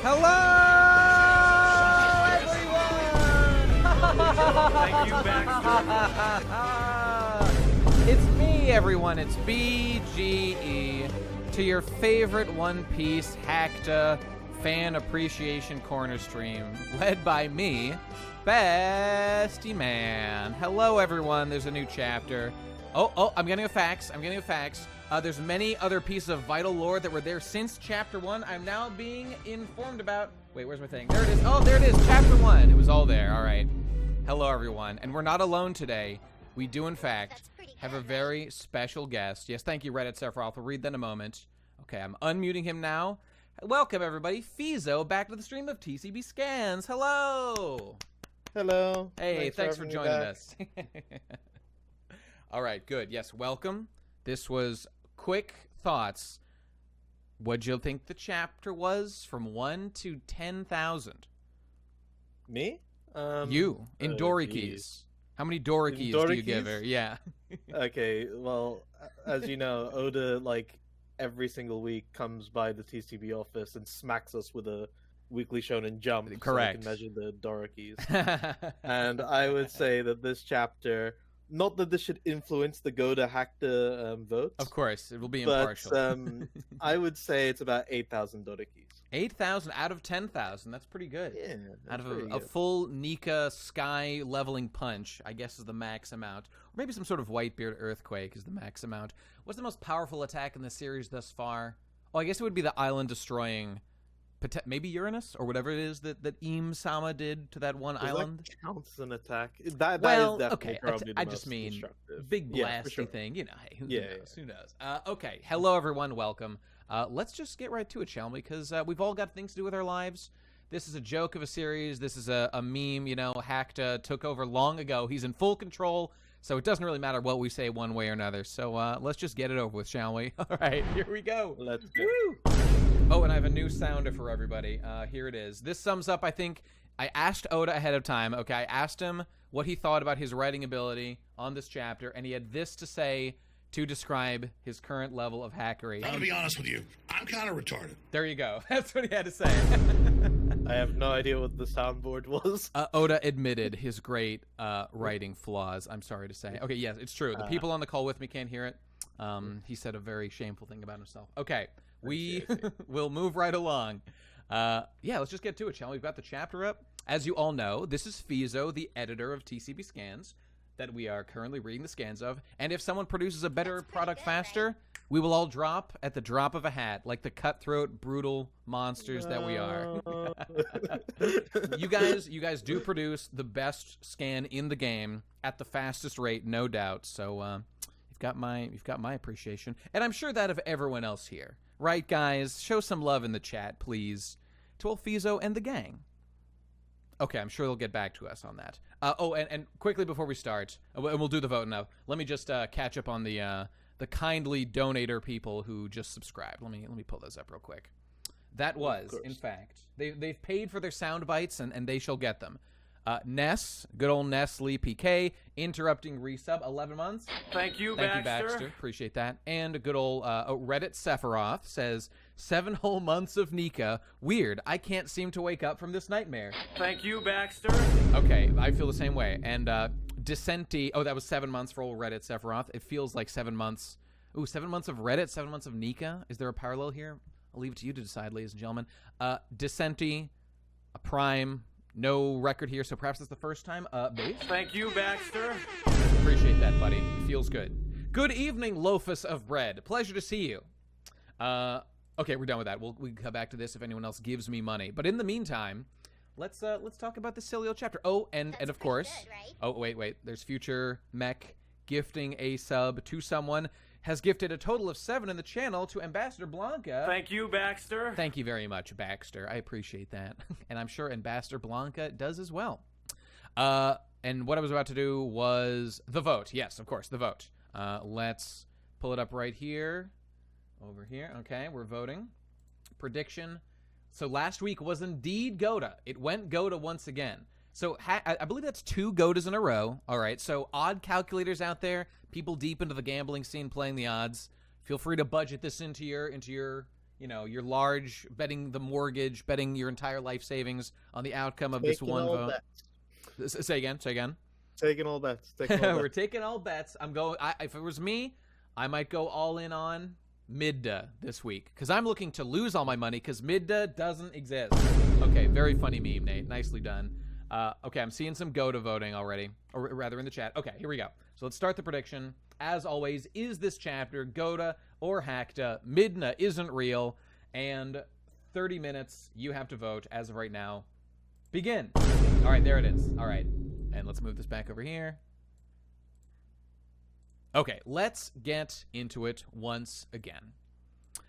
Hello, everyone! Thank you, Baxter. It's me, everyone. It's BGE to your favorite One Piece Hackta fan appreciation corner stream, led by me, Bestie Man. Hello, everyone. There's a new chapter. Oh, I'm getting a fax. There's many other pieces of vital lore that were there since Chapter 1. I'm now being informed about... Wait, where's my thing? There it is. Oh, there it is. Chapter 1. It was all there. All right. Hello, everyone. And we're not alone today. We do, in fact, have a very special guest. Yes, thank you, Reddit Sephiroth. We'll read that in a moment. Okay, I'm unmuting him now. Welcome, everybody. Feeso back to the stream of TCB Scans. Hello. Hello. Hey, thanks for joining us. All right, good. Yes, welcome. This was quick thoughts. What'd you think the chapter was from 1 to 10,000? Me? You, in Dory keys. How many Dory keys do you give her? Yeah. Okay, well, as you know, Oda, like, every single week comes by the TCB office and smacks us with a weekly shonen jump. Correct. So I can measure the Dora keys. And I would say that this chapter... Not that this should influence the Go to Hackta votes. Of course, it will be impartial. But I would say it's about 8,000 Dora keys. 8,000 out of 10,000. That's pretty good. Yeah, out of a full Nika sky leveling punch, I guess is the max amount. Or maybe some sort of Whitebeard earthquake is the max amount. What's the most powerful attack in the series thus far? Oh, I guess it would be the island destroying... Maybe Uranus or whatever it is that Im-sama did to that one island. That counts an attack. That well, is definitely okay. probably the I most just mean destructive. big Yeah, for blasty sure. thing. You know, hey, who Yeah, knows? Who knows? Okay. Hello, everyone. Welcome. Let's just get right to it, shall we? Because we've all got things to do with our lives. This is a joke of a series. This is a meme. You know, Hackta took over long ago. He's in full control. So it doesn't really matter what we say one way or another. So let's just get it over with, shall we? All right, here we go. Let's go. Woo! Oh, and I have a new sounder for everybody. Here it is. This sums up, I think, I asked Oda ahead of time. Okay, I asked him what he thought about his writing ability on this chapter, and he had this to say to describe his current level of hackery. I'm gonna be honest with you. I'm kind of retarded. There you go. That's what he had to say. I have no idea what the soundboard was. Oda admitted his great writing flaws, I'm sorry to say. Okay, yes, it's true. The people on the call with me can't hear it. He said a very shameful thing about himself. Okay, we will move right along. Yeah, let's just get to it, shall we? We've got the chapter up. As you all know, this is Feeso, the editor of TCB Scans, that we are currently reading the scans of. And if someone produces a better product faster, we will all drop at the drop of a hat, like the cutthroat, brutal monsters that we are. You guys do produce the best scan in the game at the fastest rate, no doubt. So you've got my appreciation, and I'm sure that of everyone else here. Right, guys? Show some love in the chat, please, to old Feeso and the gang. Okay, I'm sure they'll get back to us on that. Oh, and quickly before we start, and we'll do the vote now. Let me just catch up on the kindly donator people who just subscribed. Let me pull those up real quick. That was, in fact, they've paid for their sound bites, and they shall get them. Ness, good old Nestle PK, interrupting resub, 11 months. Thank you, Thank you, Baxter. Appreciate that. And a good old Reddit Sephiroth says, 7 whole months of Nika. Weird. I can't seem to wake up from this nightmare. Thank you, Baxter. Okay, I feel the same way. And Dissenti, oh, that was 7 months for old Reddit Sephiroth. It feels like 7 months. Ooh, 7 months of Reddit, 7 months of Nika. Is there a parallel here? I'll leave it to you to decide, ladies and gentlemen. Dissenti, a Prime. No record here, so perhaps it's the first time. Base? Thank you, Baxter. Appreciate that, buddy. It feels good. Good evening, Loafus of Bread. Pleasure to see you. Okay, we're done with that. We'll come back to this if anyone else gives me money. But in the meantime, let's talk about this silly old chapter. Oh, and of course... Good, right? Oh, wait. There's Future Mech gifting a sub to someone. Has gifted a total of 7 in the channel to Ambassador Blanca. Thank you, Baxter. Thank you very much, Baxter. I appreciate that. And I'm sure Ambassador Blanca does as well. And what I was about to do was the vote. Yes, of course, the vote. Let's pull it up right here. Over here. Okay, we're voting. Prediction. So last week was indeed Goda. It went Goda once again. So I believe that's 2 Godas in a row. All right, so odd calculators out there, people deep into the gambling scene playing the odds, feel free to budget this into your your large, betting the mortgage, betting your entire life savings on the outcome of this one vote. Say again. Taking all bets. Taking all We're bets. taking all bets. I'm going. If it was me, I might go all in on Midda this week because I'm looking to lose all my money because Midda doesn't exist. Okay, very funny meme, Nate. Nicely done. Okay, I'm seeing some go to voting already, or rather in the chat. Okay, here we go. So let's start the prediction. As always, is this chapter Goda or Hakta? Midna isn't real, and 30 minutes. You have to vote as of right now. Begin. All right, there it is. All right, and let's move this back over here. Okay, let's get into it once again.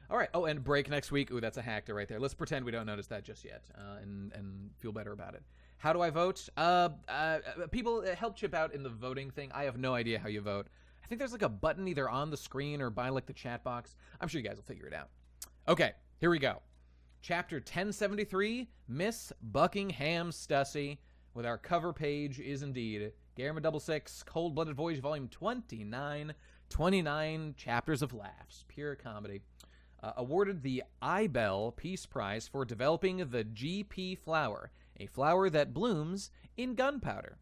All right. Oh, and break next week. Ooh, that's a Hakta right there. Let's pretend we don't notice that just yet, and feel better about it. How do I vote? People help chip out in the voting thing. I have no idea how you vote. I think there's like a button either on the screen or by like the chat box. I'm sure you guys will figure it out. Okay, here we go. Chapter 1073, Miss Buckingham Stussy, with our cover page is indeed Gamma 66, Cold-Blooded Voyage, Volume 29, 29 chapters of laughs, pure comedy. Awarded the Ibel Peace Prize for developing the GP flower, a flower that blooms in gunpowder.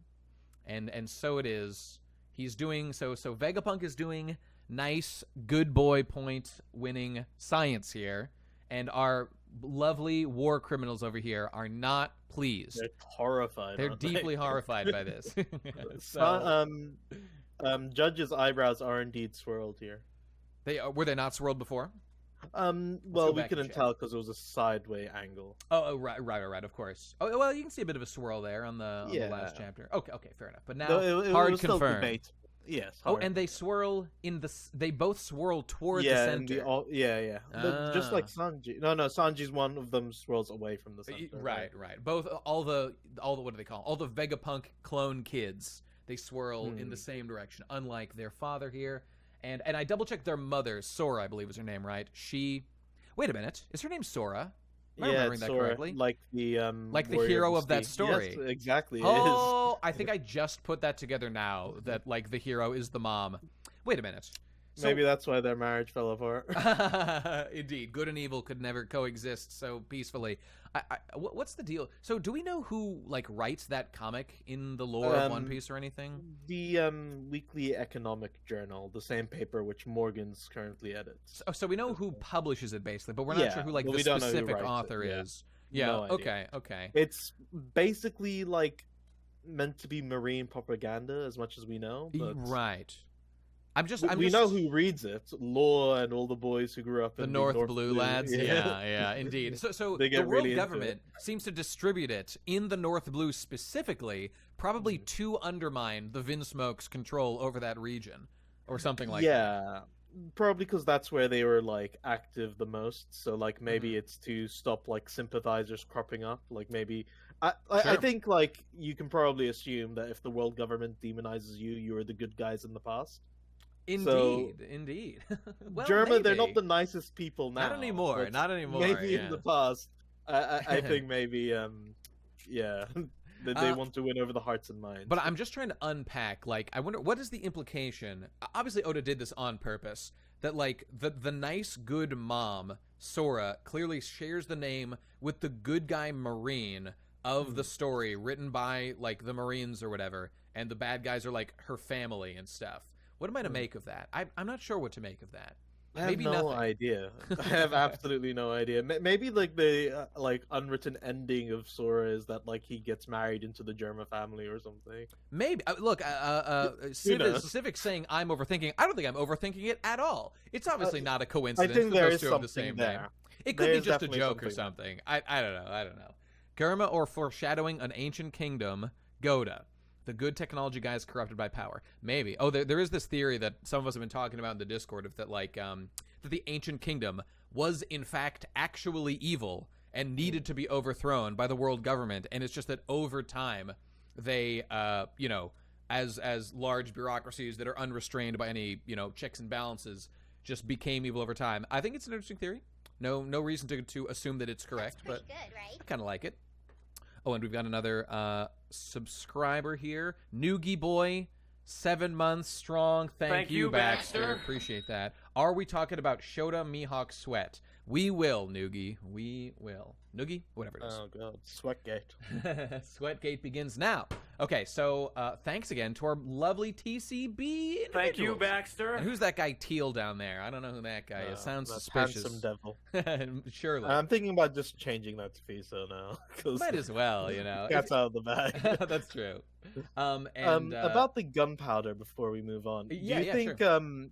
And so it is. He's doing so Vegapunk is doing nice good boy point winning science here, and our lovely war criminals over here are not pleased. They're horrified. They're deeply horrified by this. Judge's eyebrows are indeed swirled here. Were they not swirled before? Well, we couldn't tell because it was a sideway angle. Oh, right, of course. Oh, well, you can see a bit of a swirl there on the last chapter. Okay, fair enough. But now, hard was confirmed. Still yes. Oh, and they swirl they both swirl toward the center. Just like Sanji. No, Sanji's one of them swirls away from the center. Right. Both, all the what do they call? All the Vegapunk clone kids, they swirl in the same direction, unlike their father here. And I double-checked their mother, Sora, I believe was her name, right? Wait a minute. Is her name Sora? Am I remembering that Sora, correctly? Like the hero of that story. Yes, exactly. Oh, I think I just put that together now, that like the hero is the mom. Wait a minute. Maybe that's why their marriage fell apart. Indeed, good and evil could never coexist so peacefully. What's the deal? So, do we know who like writes that comic in the lore of One Piece or anything? The Weekly Economic Journal, the same paper which Morgan's currently edits. So we know who publishes it basically, but we're not sure who like the specific author is. Yeah. No idea. Okay. It's basically like meant to be marine propaganda, as much as we know. But... Right. We know who reads it. Law and all the boys who grew up in the North Blue lads. Yeah, indeed. So the world really government seems to distribute it in the North Blue specifically, probably to undermine the Vinsmoke's control over that region, or something like that. Yeah, probably because that's where they were like active the most. So like maybe it's to stop like sympathizers cropping up. Like maybe I think like you can probably assume that if the world government demonizes you, you're the good guys in the past. Indeed. Well, German, they're not the nicest people now. Not anymore. Maybe in the past, I think maybe, they want to win over the hearts and minds. But I'm just trying to unpack. Like, I wonder what is the implication. Obviously, Oda did this on purpose. That like the nice good mom Sora clearly shares the name with the good guy Marine of the story, written by like the Marines or whatever, and the bad guys are like her family and stuff. What am I to make of that? I'm not sure what to make of that. I have no idea. I have absolutely no idea. Maybe like the like unwritten ending of Sora is that like he gets married into the Germa family or something. Maybe. Look, Civic saying I'm overthinking. I don't think I'm overthinking it at all. It's obviously not a coincidence. I think there is something the same there. Name. It could be just a joke or something. I don't know. Germa or foreshadowing an ancient kingdom. Goda. The good technology guy is corrupted by power. Maybe. Oh, there is this theory that some of us have been talking about in the Discord of that, like, that the ancient kingdom was in fact actually evil and needed to be overthrown by the world government, and it's just that over time, they, as large bureaucracies that are unrestrained by any, checks and balances, just became evil over time. I think it's an interesting theory. No reason to assume that it's correct, but good, right? I kind of like it. Oh, and we've got another subscriber here. Noogie Boy, 7 months strong. Thank you, Baxter. Appreciate that. Are we talking about Shota Mihawk Sweat? We will, Noogie. We will. Noogie? Whatever it is. Oh, God. Sweatgate. Sweatgate begins now. Okay, so thanks again to our lovely TCB Thank you, individuals. Baxter. And who's that guy Teal down there? I don't know who that guy is. Sounds That's suspicious. Handsome devil. Surely. I'm thinking about just changing that to Feeso now. Might as well, you know. Cat's out of the bag. That's true. About the gunpowder before we move on. Yeah, do you think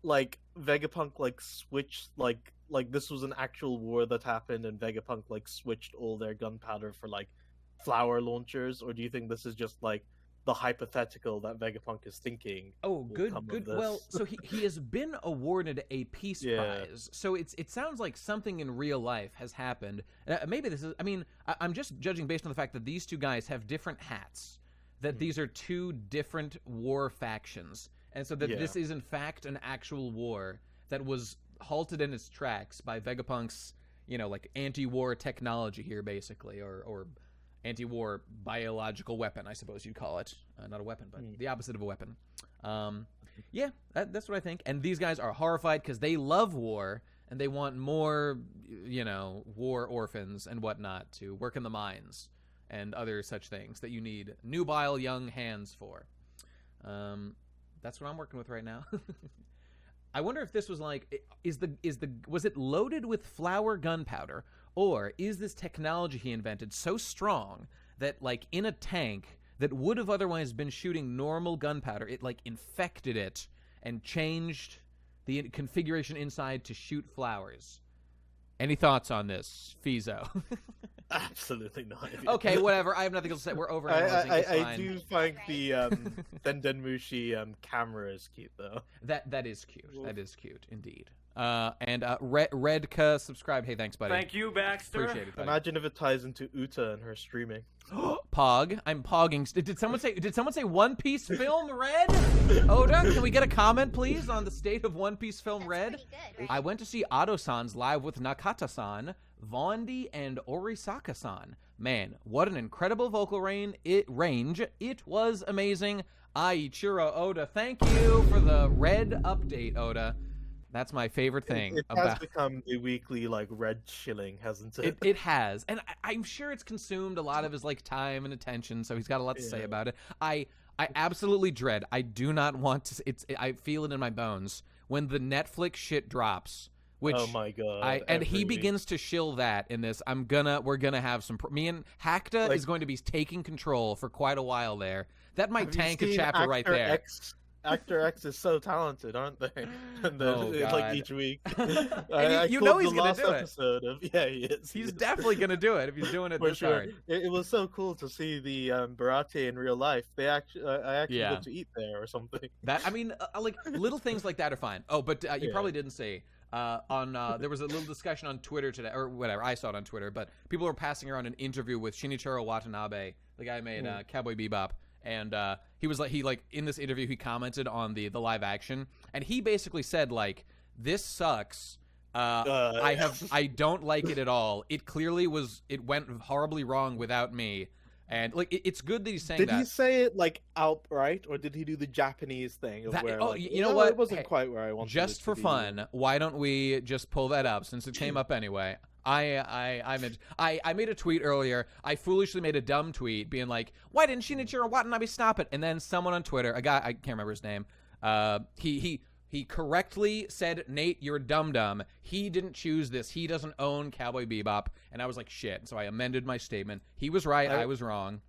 like Vegapunk like switched like this was an actual war that happened and Vegapunk like switched all their gunpowder for like flower launchers, or do you think this is just like the hypothetical that Vegapunk is thinking? Oh, good. Well, so he has been awarded a peace prize. So it sounds like something in real life has happened. Maybe this is. I mean, I'm just judging based on the fact that these two guys have different hats. That these are two different war factions, and so that this is in fact an actual war that was halted in its tracks by Vegapunk's, like anti-war technology here, basically, or anti-war biological weapon, I suppose you'd call it. Not a weapon, but the opposite of a weapon. Yeah, that's what I think. And these guys are horrified because they love war and they want more, war orphans and whatnot to work in the mines and other such things that you need nubile young hands for. That's what I'm working with right now. I wonder if this was like, was it loaded with flour gunpowder, or is this technology he invented so strong that like in a tank that would have otherwise been shooting normal gunpowder, it like infected it and changed the configuration inside to shoot flowers? Any thoughts on this, Feeso? Absolutely not. Okay, whatever. I have nothing else to say. We're overanalyzing. I do find the Dendenmushi camera is cute, though. That is cute. That is cute, indeed. Redka subscribed. Hey, thanks, buddy. Thank you, Baxter. Appreciate it, buddy. Imagine if it ties into Uta and her streaming. Pog. I'm pogging. Did someone say One Piece film Red? Oda, can we get a comment, please, on the state of One Piece film Red? Good, right? I went to see Ado-san's live with Nakata-san, Vondi, and Orisaka-san. Man, what an incredible vocal range. It was amazing. Ichiro Oda, thank you for the Red update, Oda. That's my favorite thing. It has become the weekly Red shilling, hasn't it? It has, and I'm sure it's consumed a lot of his time and attention. So he's got a lot to say about it. I absolutely dread. I do not want to. I feel it in my bones when the Netflix shit drops. Which, oh my god! And he begins to shill that in this. We're gonna have some. Me and Hakta is going to be taking control for quite a while there. That might tank a chapter right there. Actor X is so talented, aren't they? And each week. You know he's gonna do it. Yeah, he is. He's definitely gonna do it if he's doing it this hard. It was so cool to see the Baratie in real life. I actually got to eat there or something. Little things like that are fine. Oh, but you probably didn't see. There was a little discussion on Twitter today, or whatever, I saw it on Twitter, but people were passing around an interview with Shinichiro Watanabe, the guy who made Cowboy Bebop, and he in this interview he commented on the live action, and he basically said this sucks. I don't like it at all. It clearly went horribly wrong without me. And it's good that he's saying that. Did he say it outright, or did he do the Japanese thing of you know what? It wasn't quite where I wanted. Just for fun, why don't we just pull that up since it came up anyway? I made a tweet earlier. I foolishly made a dumb tweet being like, "Why didn't Shinichiro Watanabe stop it?" And then someone on Twitter, a guy I can't remember his name, he correctly said, "Nate, you're a dum-dum. He didn't choose this. He doesn't own Cowboy Bebop." And I was like, shit. So I amended my statement. He was right. I was wrong.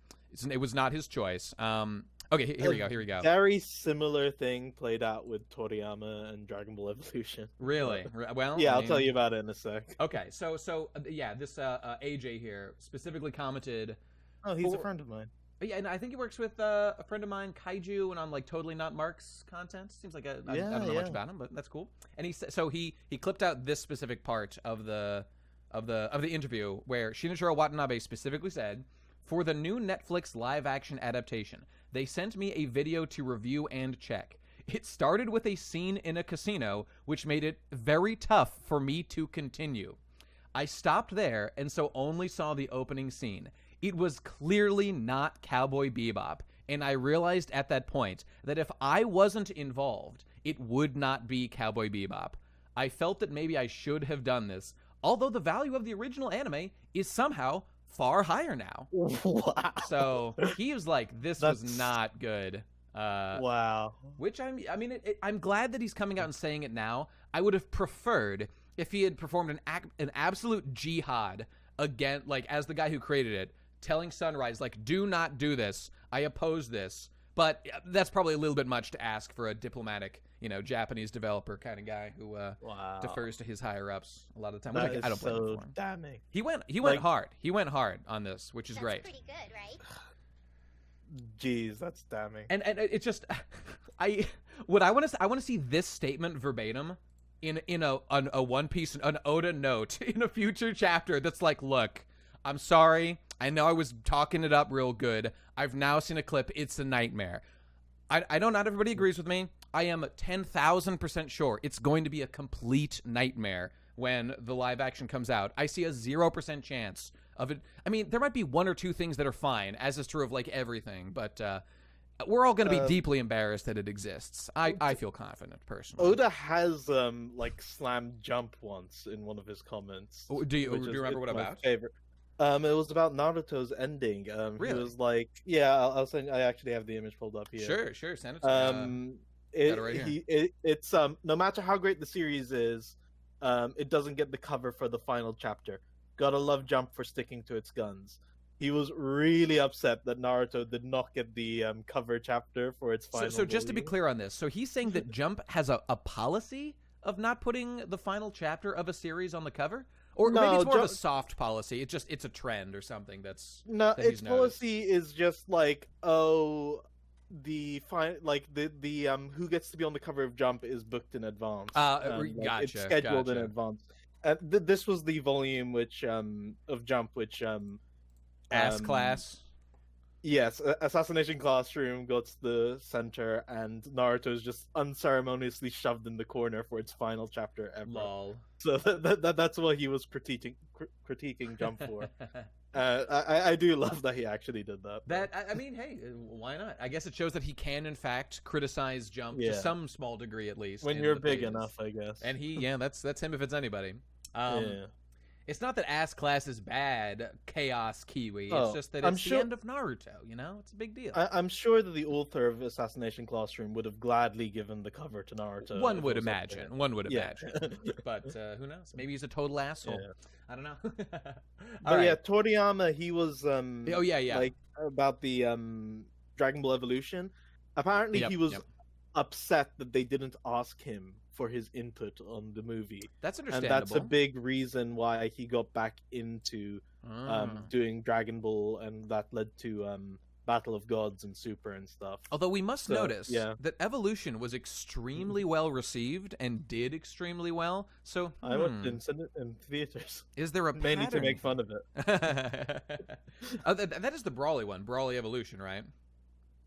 It was not his choice. Okay, here we go. Very similar thing played out with Toriyama and Dragon Ball Evolution. Really? Well, yeah, I'll tell you about it in a sec. Okay, so this AJ here specifically commented. Oh, he's a friend of mine. Yeah, and I think he works with a friend of mine, Kaiju, and on totally not Mark's content. Seems like I don't know much about him, but that's cool. And he clipped out this specific part of the interview where Shinichiro Watanabe specifically said, "For the new Netflix live action adaptation, they sent me a video to review and check. It started with a scene in a casino, which made it very tough for me to continue. I stopped there and so only saw the opening scene. It was clearly not Cowboy Bebop, and I realized at that point that if I wasn't involved, it would not be Cowboy Bebop. I felt that maybe I should have done this, although the value of the original anime is somehow far higher now. Wow. So he was like, this was not good. Wow. Which I'm glad that he's coming out and saying it now. I would have preferred if he had performed an absolute jihad again, like as the guy who created it, telling Sunrise, like, do not do this. I oppose this. But that's probably a little bit much to ask for a diplomatic, Japanese developer kind of guy who defers to his higher ups a lot of the time. That I don't is blame him so for him. damning. He went Like- hard. He went hard on this, which is That's great. pretty good, right? Jeez, that's damning. And it's just, I want to see this statement verbatim in a One Piece, an Oda note in a future chapter that's like, look, I'm sorry. I know I was talking it up real good. I've now seen a clip. It's a nightmare. I know not everybody agrees with me. I am 10,000% sure it's going to be a complete nightmare when the live action comes out. I see a 0% chance of it. I mean, there might be one or two things that are fine, as is true of like everything, but we're all going to be deeply embarrassed that it exists. I feel confident personally. Oda has like slammed Jump once in one of his comments. Do you remember what my about? favorite. It was about Naruto's ending. Really? He was like, yeah, I'll send. I actually have the image pulled up here. Sure, send it to me. Got it right here. It's no matter how great the series is, it doesn't get the cover for the final chapter. Gotta love Jump for sticking to its guns. He was really upset that Naruto did not get the cover chapter for its final. So just to be volume. clear on this, so he's saying that Jump has a policy of not putting the final chapter of a series on the cover, or No, maybe it's more of a Jump- soft policy. It's a trend or something that's No, that he's its noticed. policy is just like, the who gets to be on the cover of Jump is booked in advance. It's Gotcha, scheduled in gotcha. advance. This was the volume which of Jump which Ass class. Yes, Assassination Classroom got to the center, and Naruto is just unceremoniously shoved in the corner for its final chapter ever. Lol. So that's what he was critiquing Jump for. I do love that he actually did that. I mean, hey, why not? I guess it shows that he can, in fact, criticize Jump to Yeah. some small degree, at least. When in you're the big pages. enough, I guess. And that's him if it's anybody. Yeah. It's not that ass class is bad, Chaos Kiwi. Oh, It's just that I'm it's sure- the end of Naruto. It's a big deal. I'm sure that the author of Assassination Classroom would have gladly given the cover to Naruto. One if would it was up to imagine. him. One would Yeah. imagine. But who knows? Maybe he's a total asshole. Yeah. I don't know. But yeah, Toriyama, he was Oh yeah. like about the Dragon Ball Evolution. Apparently, Yep, he was yep. upset that they didn't ask him for his input on the movie, That's and understandable. that's a big reason why he got back into doing Dragon Ball, and that led to Battle of Gods and Super and stuff. Although we must So, notice yeah. that Evolution was extremely well received and did extremely well. So I went in theaters is there a mainly to pattern? make fun of it. That is the Brawly one, Brawly Evolution, right?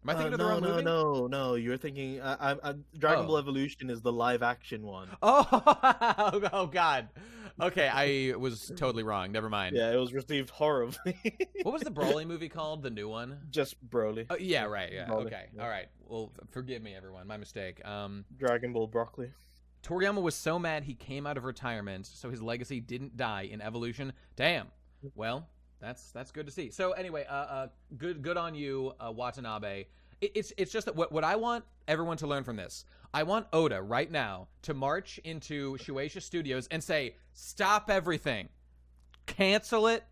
Am I thinking of the wrong movie? No. You're thinking. Dragon Ball Evolution is the live action one. Oh God. Okay, I was totally wrong. Never mind. Yeah, it was received horribly. What was the Brawly movie called? The new one? Just Broly. Oh, yeah, right. Yeah. Broly, Okay. yeah. All right. Well, forgive me, everyone. My mistake. Dragon Ball Broccoli. Toriyama was so mad he came out of retirement, so his legacy didn't die in Evolution. Damn. Well, that's good to see. So anyway, good on you, Watanabe. It's just that what I want everyone to learn from this. I want Oda right now to march into Shueisha Studios and say, stop everything, cancel it,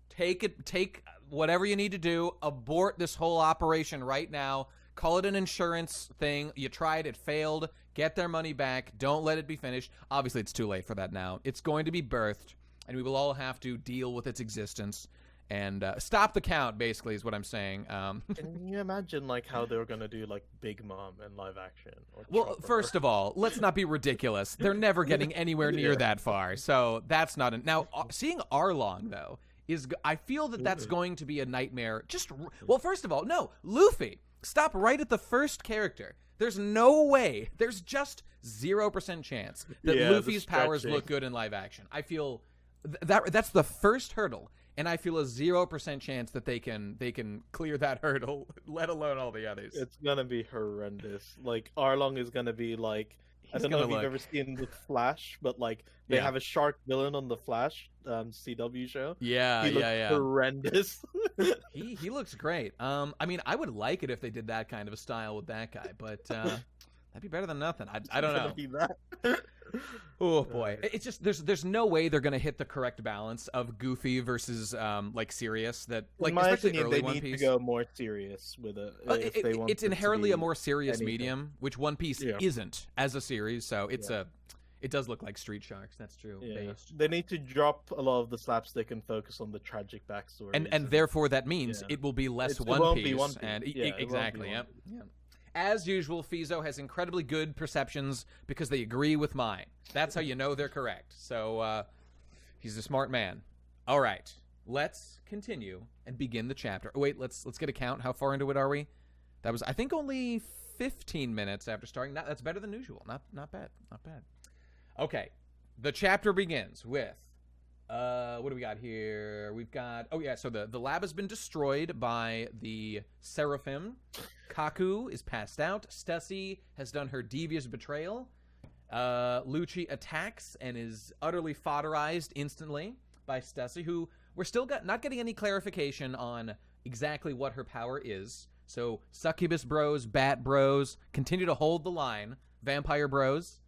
take whatever you need to do, abort this whole operation right now. Call it an insurance thing. You tried, it failed. Get their money back. Don't let it be finished. Obviously, it's too late for that now. It's going to be birthed, and we will all have to deal with its existence. And stop the count, basically, is what I'm saying. Can you imagine like how they were gonna do like Big Mom in live action? Or Well, Chopper? first of all, let's not be ridiculous. They're never getting anywhere near Yeah. that far, so that's not now. Seeing Arlong though I feel that that's going to be a nightmare. Well, first of all, no, Luffy. Stop right at the first character. There's no way. There's just 0% chance that Yeah, the Luffy's powers stretching. look good in live action. I feel that's the first hurdle. And I feel a 0% chance that they can clear that hurdle, let alone all the others. It's gonna be horrendous. Like Arlong is gonna be like I don't know if you've ever seen The Flash, but like they have a shark villain on the Flash CW show. Yeah, he looks horrendous. he looks great. I mean, I would like it if they did that kind of a style with that guy, but that'd be better than nothing. I don't know. Oh boy, it's just there's no way they're gonna hit the correct balance of goofy versus like serious. That like in my especially opinion, early they One need Piece. to go more serious with it. If they want it's inherently a more serious anything. medium, which One Piece isn't as a series. So it's it does look like Street Sharks. That's true. Yeah. Based. They need to drop a lot of the slapstick and focus on the tragic backstory. And therefore that means it will be less One won't Piece. be One Piece. And exactly. Yep. As usual, Feeso has incredibly good perceptions because they agree with mine. That's how you know they're correct. So he's a smart man. All right, let's continue and begin the chapter. Oh, wait, let's get a count. How far into it are we? That was, I think, only 15 minutes after starting. That's better than usual. Not bad. Not bad. Okay, the chapter begins with what do we got here? We've got so the lab has been destroyed by the Seraphim. Kaku is passed out. Stussy has done her devious betrayal. Lucci attacks and is utterly fodderized instantly by Stussy, who we're still not getting any clarification on exactly what her power is. So Succubus Bros, Bat Bros continue to hold the line. Vampire Bros,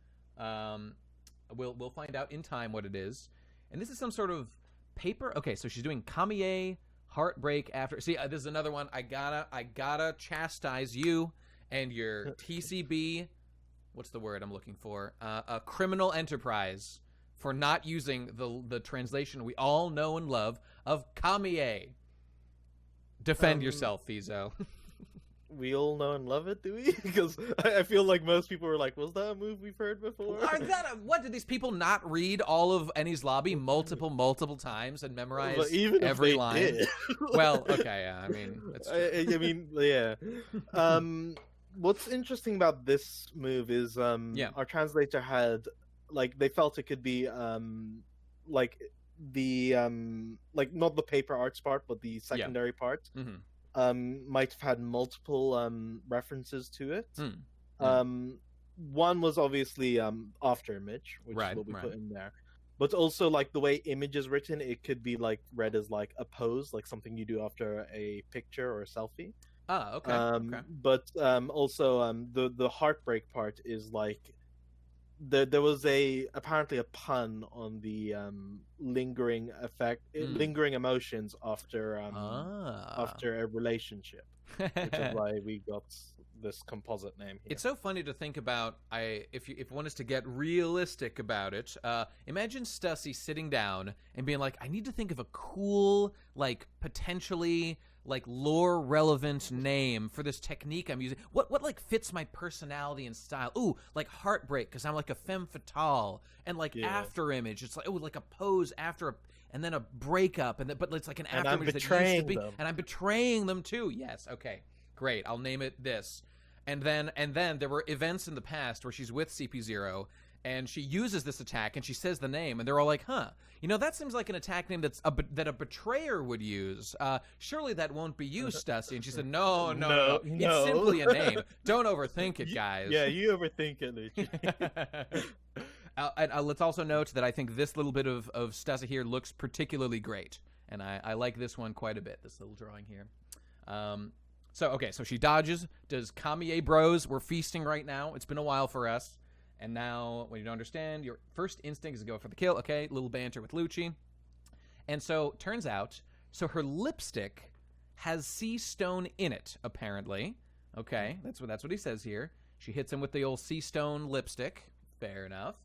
we'll find out in time what it is. And this is some sort of paper. Okay, so she's doing Kamiye Heartbreak after. See, this is another one. I gotta chastise you and your TCB. What's the word I'm looking for? A criminal enterprise for not using the translation we all know and love of Kamiye. Defend yourself, Feeso. We all know and love it, do we? Because I feel like most people were like, was that a move we've heard before? What, did these people not read all of Enies Lobby multiple times and memorize even every if they line? Did. Well, okay, yeah, I mean, that's true. I mean, yeah. What's interesting about this move is our translator had, like, they felt it could be, like, the, like, not the paper arts part, but the secondary part. Mm-hmm. Might have had multiple references to it. One was obviously after image, which is what we put in there. But also, like, the way image is written, it could be like read as like a pose, like something you do after a picture or a selfie. Ah, okay. But also the heartbreak part is like there was apparently a pun on the lingering effect, lingering emotions after a relationship, which is why we got this composite name here. It's so funny to think about. If one is to get realistic about it, imagine Stussy sitting down and being like, I need to think of a cool, like, potentially like lore relevant name for this technique I'm using. What like fits my personality and style? Ooh, like heartbreak because I'm like a femme fatale, and like after image, it's like like a pose after and then a breakup, but it's like an after image that used to be, and I'm betraying them too. Yes, okay, great. I'll name it this. And then there were events in the past where she's with CP0 and she uses this attack and she says the name and they're all like, huh, that seems like an attack name that a betrayer would use. Surely that won't be you, Stussy. And she said, no. It's simply a name. Don't overthink it, guys. Yeah, you overthink it, Lucci. Let's also note that I think this little bit of Stussy here looks particularly great. And I like this one quite a bit, this little drawing here. So she dodges, does Kamiye Bros. We're feasting right now. It's been a while for us. And now, when you don't understand, your first instinct is to go for the kill. Okay, little banter with Lucci. And so, turns out, her lipstick has sea stone in it, apparently. Okay, that's what he says here. She hits him with the old sea stone lipstick. Fair enough.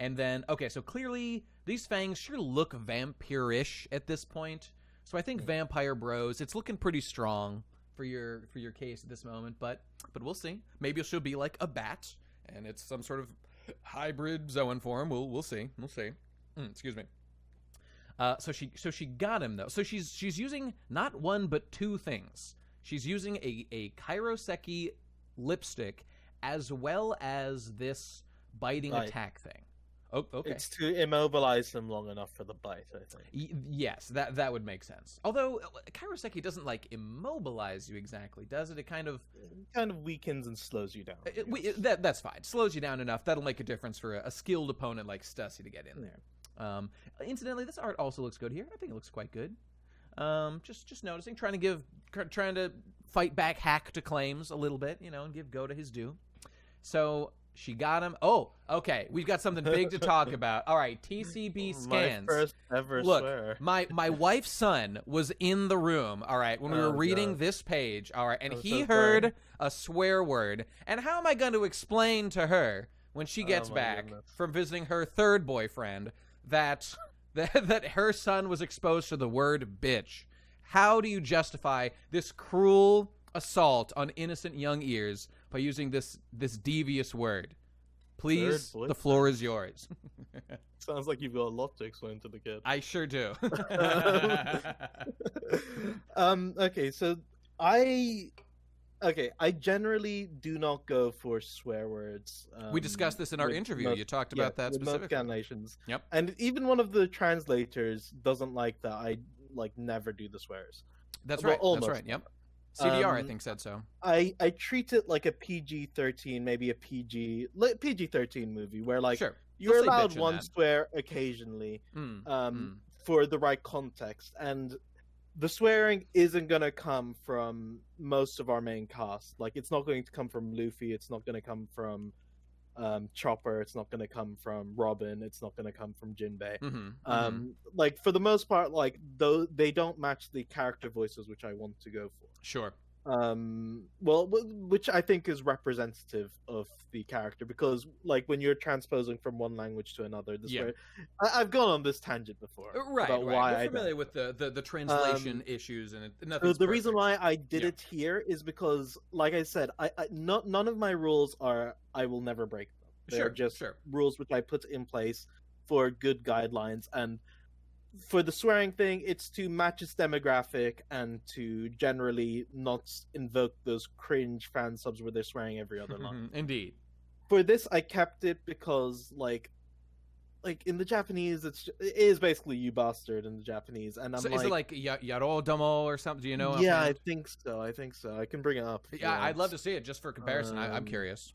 And then, okay, so clearly, these fangs sure look vampire-ish at this point. So I think Vampire Bros, it's looking pretty strong for your case at this moment, but we'll see. Maybe she'll be like a bat, and it's some sort of hybrid Zoan form. We'll see. Excuse me. So she got him though. So she's using not one but two things. She's using a Kairoseki lipstick as well as this biting attack thing. Oh, okay. It's to immobilize him long enough for the bite, I think. Yes, that would make sense. Although Kairoseki doesn't like immobilize you exactly, does it? It kind of Weakens and slows you down. that's fine. Slows you down enough. That'll make a difference for a skilled opponent like Stussy to get in there. Incidentally, this art also looks good here. I think it looks quite good. Just noticing, trying to fight back Hack to claims a little bit, and give Go to his due. So she got him. Oh, okay. We've got something big to talk about. All right, TCB scans. My first ever Look, swear. my wife's son was in the room, all right, when we were reading this page, all right, and he heard a swear word. And how am I going to explain to her when she gets back from visiting her third boyfriend that her son was exposed to the word bitch? How do you justify this cruel assault on innocent young ears by using this devious word? Please, the floor is yours. Sounds like you've got a lot to explain to the kid. I sure do. Okay, so I generally do not go for swear words. We discussed this in our interview. You talked about that specifically. Scanlations. Yep. And even one of the translators doesn't like that I never do the swears. That's well, right. almost. That's right. Yep. CDR, I think, said so. I treat it like a PG-13, maybe a PG-13 movie where sure. you're allowed one swear occasionally for the right context, and the swearing isn't going to come from most of our main cast. Like, it's not going to come from Luffy, it's not going to come from Chopper, it's not going to come from Robin, it's not going to come from Jinbei. Like, for the most part, like, though they don't match the character voices which I want to go for. Sure. Well, which I think is representative of the character, because like when you're transposing from one language to another, I've gone on this tangent before. Right. Why We're familiar with the translation issues, and nothing. The reason why I did it here is because, like I said, none of my rules are I will never break them. They're just rules which I put in place for good guidelines, and for the swearing thing, it's to match its demographic and to generally not invoke those cringe fan subs where they're swearing every other line. Indeed. For this, I kept it because, like in the Japanese, it is basically "you bastard" in the Japanese, and is it like "yaro domo" or something? Do you know? Yeah, I think so. I can bring it up. Yeah, I'd love to see it just for comparison. I'm curious.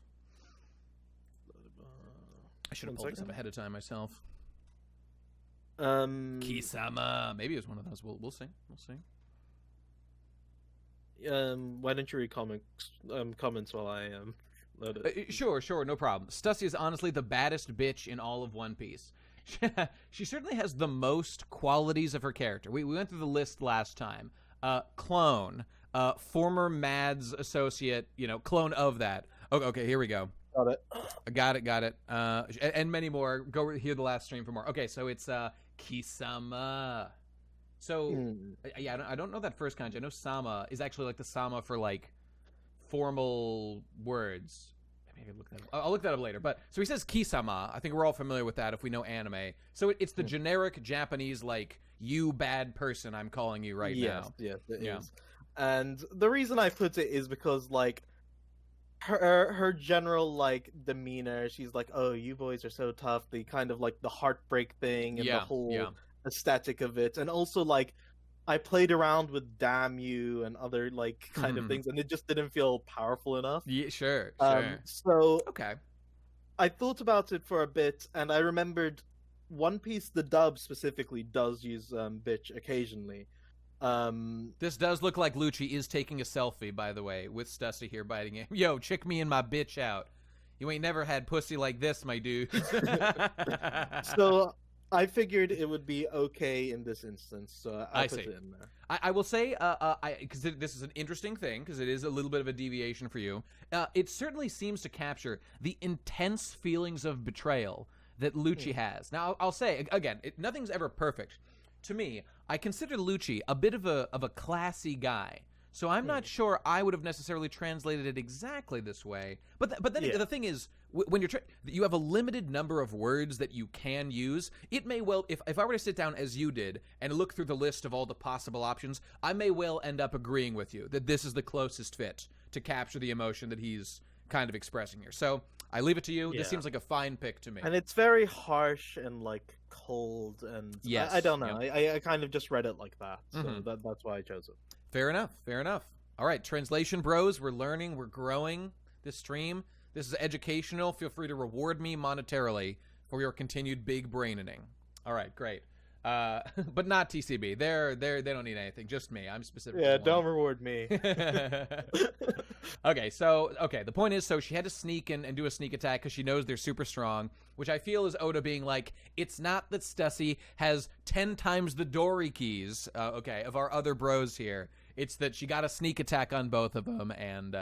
I should have pulled this up ahead of time myself. Kisama. Maybe it was one of those. We'll see. Why don't you read comments while I load it? Sure, no problem. Stussy is honestly the baddest bitch in all of One Piece. She certainly has the most qualities of her character. We went through the list last time. Clone, former Mads associate, clone of that. Okay, here we go. Got it. And many more. Go hear the last stream for more. Okay, so it's Kisama. So yeah, I don't know that first kanji. I know Sama is actually like the Sama for like formal words. Maybe I could look that up. I'll look that up later. But so he says Kisama. I think we're all familiar with that if we know anime. So it's the generic Japanese like you bad person I'm calling you right now. Yes, it is. And the reason I put it is because like her general like demeanor, she's like, oh, you boys are so tough, the kind of like the heartbreak thing and the whole aesthetic of it, and also like I played around with damn you and other like kind of things, and it just didn't feel powerful enough. Yeah, sure. So okay, I thought about it for a bit, and I remembered One Piece, the dub specifically, does use bitch occasionally. This does look like Lucci is taking a selfie, by the way, with Stussy here biting him. Yo, check me and my bitch out. You ain't never had pussy like this, my dude. So I figured it would be okay in this instance, so I put it in there. I will say, because this is an interesting thing, because it is a little bit of a deviation for you. It certainly seems to capture the intense feelings of betrayal that Lucci has. Now, I'll say, again, nothing's ever perfect. To me, I consider Lucci a bit of a classy guy, so I'm not sure I would have necessarily translated it exactly this way. But then the thing is, when you have a limited number of words that you can use, it may well, if I were to sit down as you did and look through the list of all the possible options, I may well end up agreeing with you that this is the closest fit to capture the emotion that he's kind of expressing here. So I leave it to you. Yeah. This seems like a fine pick to me. And it's very harsh and like cold, and Yes, I don't know. yep. I kind of just read it like that, so Mhm. that's why I chose it. Fair enough. Fair enough. All right, translation bros, we're learning, we're growing this stream. This is educational. Feel free to reward me monetarily for your continued big braining. All right, great. But not TCB. They don't need anything. Just me. I'm specifically. Yeah, one. don't reward me. Okay, so the point is, so she had to sneak and do a sneak attack because she knows they're super strong, which I feel is Oda being like, it's not that Stussy has 10 times the Dory keys, of our other bros here. It's that she got a sneak attack on both of them, and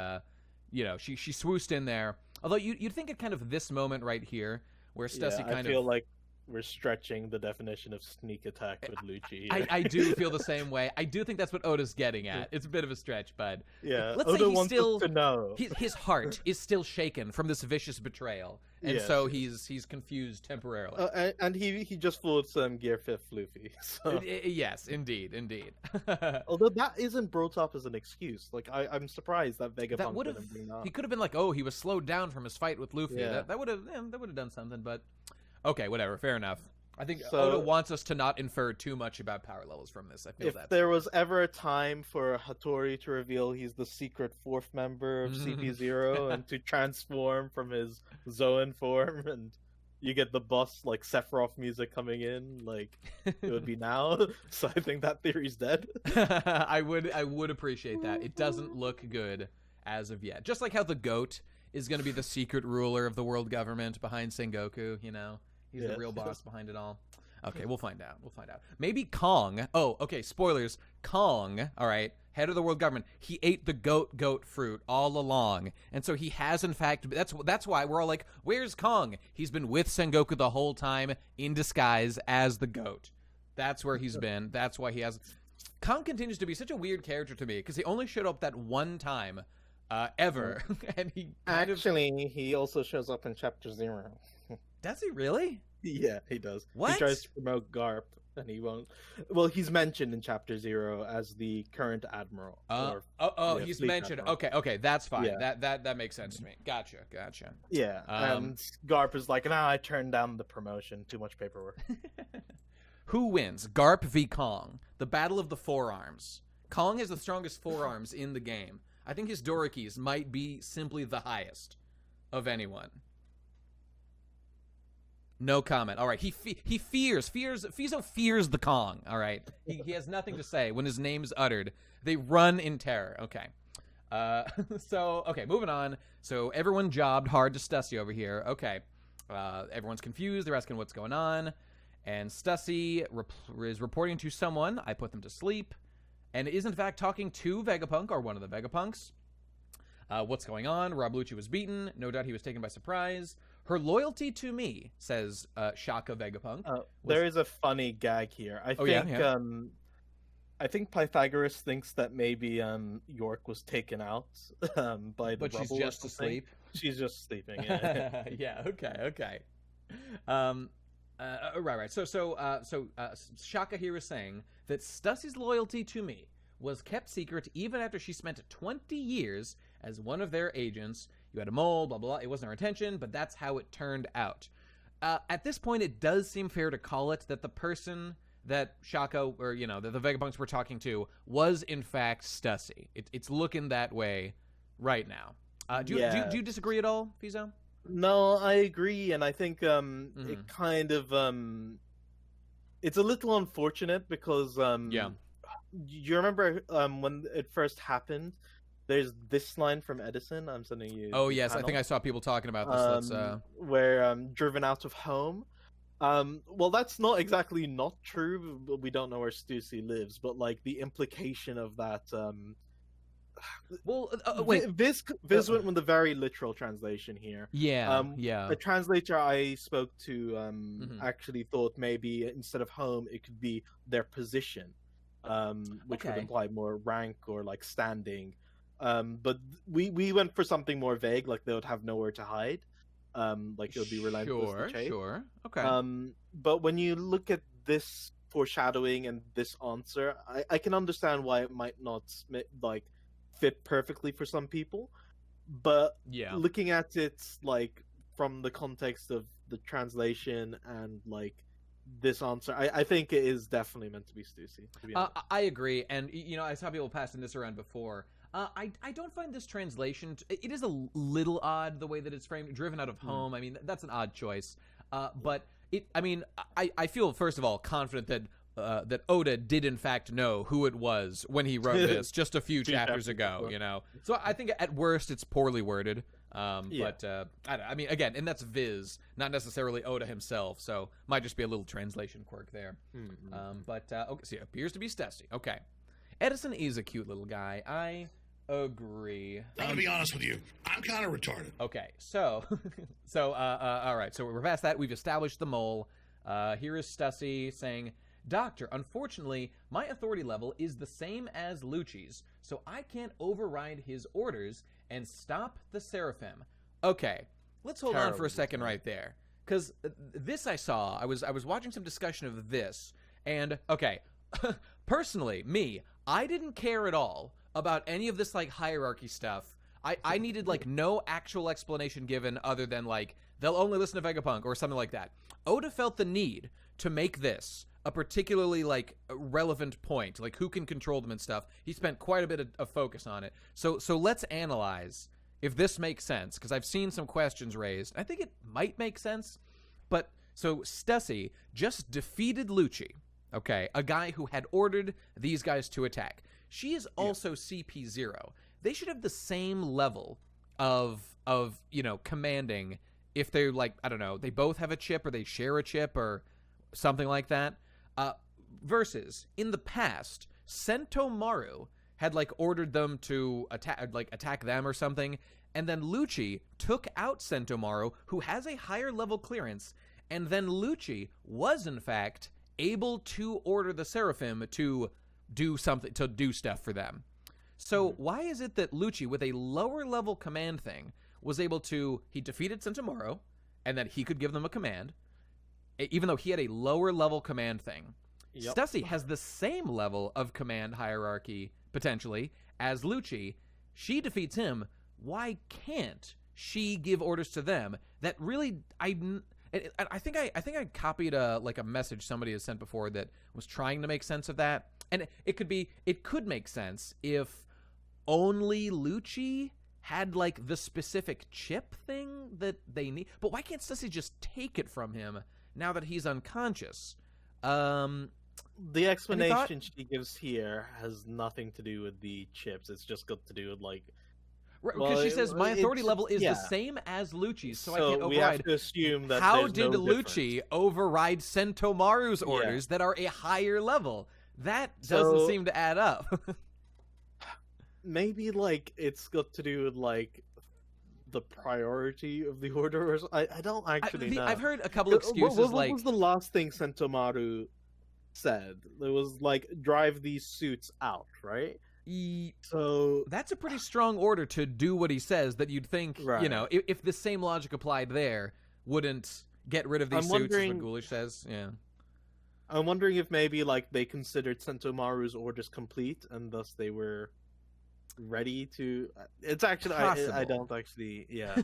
she swoosed in there. Although you'd think at kind of this moment right here, where Stussy I feel like we're stretching the definition of sneak attack with Lucci. I do feel the same way. I do think that's what Oda's getting at. It's a bit of a stretch, but yeah, let's Oda say he's wants still us to know. his heart is still shaken from this vicious betrayal, and Yes, so yes. he's confused temporarily. And he just fooled some Gear 5th Luffy. So. Yes, indeed. Although that isn't brought up as an excuse. Like I'm surprised that Vegapunk That would have. didn't bring that up. He could have been like, "Oh, he was slowed down from his fight with Luffy." Yeah. That would have done something. But okay, whatever. Fair enough. I think So- Oda wants us to not infer too much about power levels from this. I feel If that. there was ever a time for Hattori to reveal he's the secret fourth member of CP0 and to transform from his Zoan form, and you get the boss like Sephiroth music coming in, like it would be now. So I think that theory's dead. I would appreciate that. It doesn't look good as of yet. Just like how the goat is going to be the secret ruler of the world government behind Sengoku, He's the Yes. real boss behind it all. Okay, we'll find out. Maybe Kong. Oh, okay, spoilers. Kong, all right, head of the world government. He ate the goat fruit all along. And so he has in fact that's why we're all like, "Where's Kong?" He's been with Sengoku the whole time in disguise as the goat. That's where he's been. That's why he has Kong continues to be such a weird character to me because he only showed up that one time ever. And he Actually, he also shows up in Chapter 0. Does he really? Yeah, he does. What? He tries to promote Garp, and he won't. Well, he's mentioned in Chapter 0 as the current admiral. Oh, yeah, he's fleet mentioned. admiral. Okay, that's fine. Yeah. That makes sense to me. Gotcha. Yeah, and Garp is like, "Nah, I turned down the promotion. Too much paperwork." Who wins? Garp v Kong. The Battle of the Forearms. Kong has the strongest forearms in the game. I think his Dorikis might be simply the highest of anyone. No comment. All right. He fears. Feeso fears the Kong. All right. He has nothing to say when his name's uttered. They run in terror. Okay. Okay, moving on. So everyone jobbed hard to Stussy over here. Okay. Everyone's confused. They're asking what's going on. And Stussy is reporting to someone. I put them to sleep. And is in fact talking to Vegapunk, or one of the Vegapunks. What's going on? Rob Lucci was beaten. No doubt he was taken by surprise. Her loyalty to me, says Shaka Vegapunk. There is a funny gag here. I think Pythagoras thinks that maybe York was taken out by the But she's rubble or just something. asleep. She's just sleeping. Yeah. Yeah. Okay. Right. So Shaka here is saying that Stussy's loyalty to me was kept secret even after she spent 20 years as one of their agents. You had a mole, blah, blah, blah. It wasn't her intention, but that's how it turned out. At this point, it does seem fair to call it that the person that Shaka, or, that the Vegapunks were talking to was, in fact, Stussy. It's looking that way right now. Do you disagree at all, Feeso? No, I agree, and I think it kind of it's a little unfortunate because you remember when it first happened, there's this line from Edison. I'm sending you. Oh yes, I think I saw people talking about this. Where driven out of home. Well, that's not exactly not true. We don't know where Stussy lives, but like the implication of that. Well, wait. Viz went with the very literal translation here. Yeah. The translator I spoke to actually thought maybe instead of home, it could be their position, which would imply more rank or like standing. But we went for something more vague, like they would have nowhere to hide. Like it would be relentless to chase. Sure. Okay. But when you look at this foreshadowing and this answer, I can understand why it might not like fit perfectly for some people. but Yeah. looking at it like from the context of the translation and like this answer, I think it is definitely meant to be Stussy. To be honest. I agree, and I saw people passing this around before. I don't find this translation. It is a little odd the way that it's framed. Driven out of home. I mean, that's an odd choice. But I feel first of all confident that that Oda did in fact know who it was when he wrote this just a few chapters ago. So I think at worst it's poorly worded. But I mean, again, and that's Viz, not necessarily Oda himself, so might just be a little translation quirk there. But okay, so it appears to be Stussy. Okay, Edison is a cute little guy. I agree. I'm gonna be honest with you. I'm kind of retarded. Okay, so all right, so we're past that. We've established the mole. Here is Stussy saying, "Doctor, unfortunately, my authority level is the same as Lucci's, so I can't override his orders and stop the Seraphim." Okay, let's hold on for a second right there, because this I saw. I was watching some discussion of this, and okay, personally, I didn't care at all about any of this like hierarchy stuff. I needed like no actual explanation given other than like they'll only listen to Vegapunk or something like that. Oda felt the need to make this a particularly like relevant point, like who can control them and stuff. He spent quite a bit of focus on it. So let's analyze if this makes sense, because I've seen some questions raised. I think it might make sense, but so Stussy just defeated Lucci, okay, a guy who had ordered these guys to attack. She is also CP0. They should have the same level of commanding if they're like, I don't know, they both have a chip or they share a chip or something like that. Versus in the past, Sentomaru had like ordered them to attack them or something, and then Lucci took out Sentomaru, who has a higher level clearance, and then Lucci was in fact able to order the Seraphim to do something, to do stuff for them. So why is it that Lucci, with a lower level command thing, was able to, he defeated Sentomaru, and that he could give them a command, even though he had a lower level command thing. Yep. Stussy has the same level of command hierarchy, potentially, as Lucci. She defeats him. Why can't she give orders to them? That really, I think I copied a message somebody has sent before that was trying to make sense of that. And it could make sense if only Lucci had like the specific chip thing that they need. But why can't Stussy just take it from him now that he's unconscious? The explanation she gives here has nothing to do with the chips. It's just got to do with like, because she says my authority level is the same as Lucci's, so I can't override. We have to assume that how did Lucci override Sentomaru's orders that are a higher level? That doesn't seem to add up. Maybe like it's got to do with like the priority of the order, or I don't actually know. I've heard a couple excuses. What was the last thing Sentomaru said? It was like drive these suits out, right? So that's a pretty strong order to do what he says. That you'd think, if the same logic applied there, wouldn't get rid of these suits, is what Ghoulish says. Yeah. I'm wondering if maybe like they considered Sentomaru's orders complete and thus they were ready to. It's actually I don't actually. Yeah.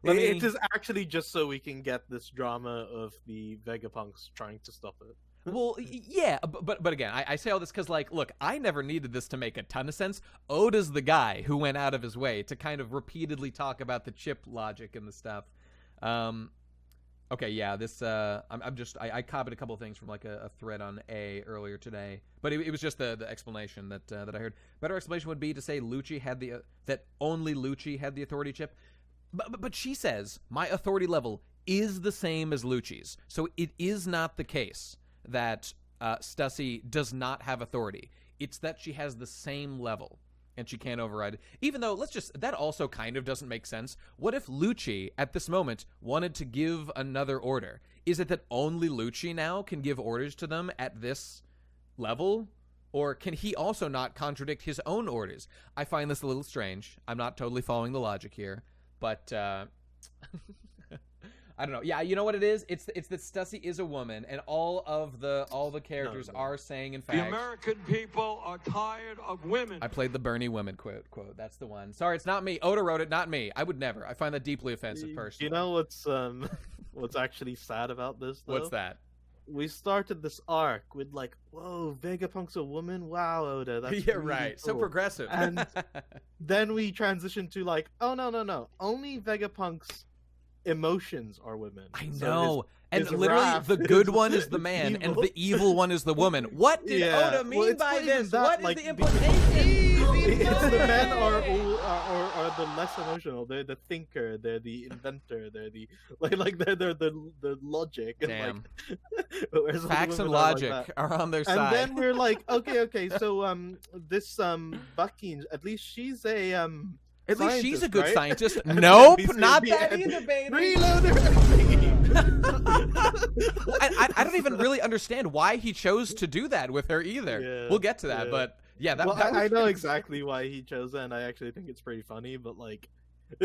It is actually just so we can get this drama of the Vegapunks trying to stop it. Well, yeah, but again, I say all this because, like, look, I never needed this to make a ton of sense. Oda's the guy who went out of his way to kind of repeatedly talk about the chip logic and the stuff. Okay, yeah, this, I copied a couple of things from, like, a thread on A earlier today, but it was just the explanation that I heard. Better explanation would be to say Lucci had that only Lucci had the authority chip. But she says, my authority level is the same as Lucci's, so it is not the case that Stussy does not have authority. It's that she has the same level and she can't override it. Even though, that also kind of doesn't make sense. What if Lucci, at this moment, wanted to give another order? Is it that only Lucci now can give orders to them at this level? Or can he also not contradict his own orders? I find this a little strange. I'm not totally following the logic here. But, I don't know. Yeah, you know what it is? It's that Stussy is a woman, and all the characters are saying, in fact, the American people are tired of women. I played the Bernie women quote. That's the one. Sorry, it's not me. Oda wrote it, not me. I would never. I find that deeply offensive, personally. You know what's actually sad about this, though? What's that? We started this arc with like, whoa, Vegapunk's a woman? Wow, Oda, that's yeah, really right. cool. So progressive. And then we transitioned to like, oh, no. Only Vegapunk's emotions are women. I So know. his And literally, wrath the good is one is the man, and evil. the evil one is the woman. What did Oda Well, mean it's by not even this? that, What is like, the implication? It's the men are the less emotional. They're the thinker. They're the inventor. They're the they're the logic. And, Damn. whereas the Facts and women are like logic that. are on their And side. then we're like, okay. So this Bucky, at least she's a At least she's a scientist, good right? scientist. And then Nope, we see not the that end. either, baby. Reloader. Well, I don't even really understand why he chose to do that with her either. Yeah, We'll get to that, yeah. but yeah, that, Well, that I was know exactly why he chose that, and I actually think it's pretty funny. But like,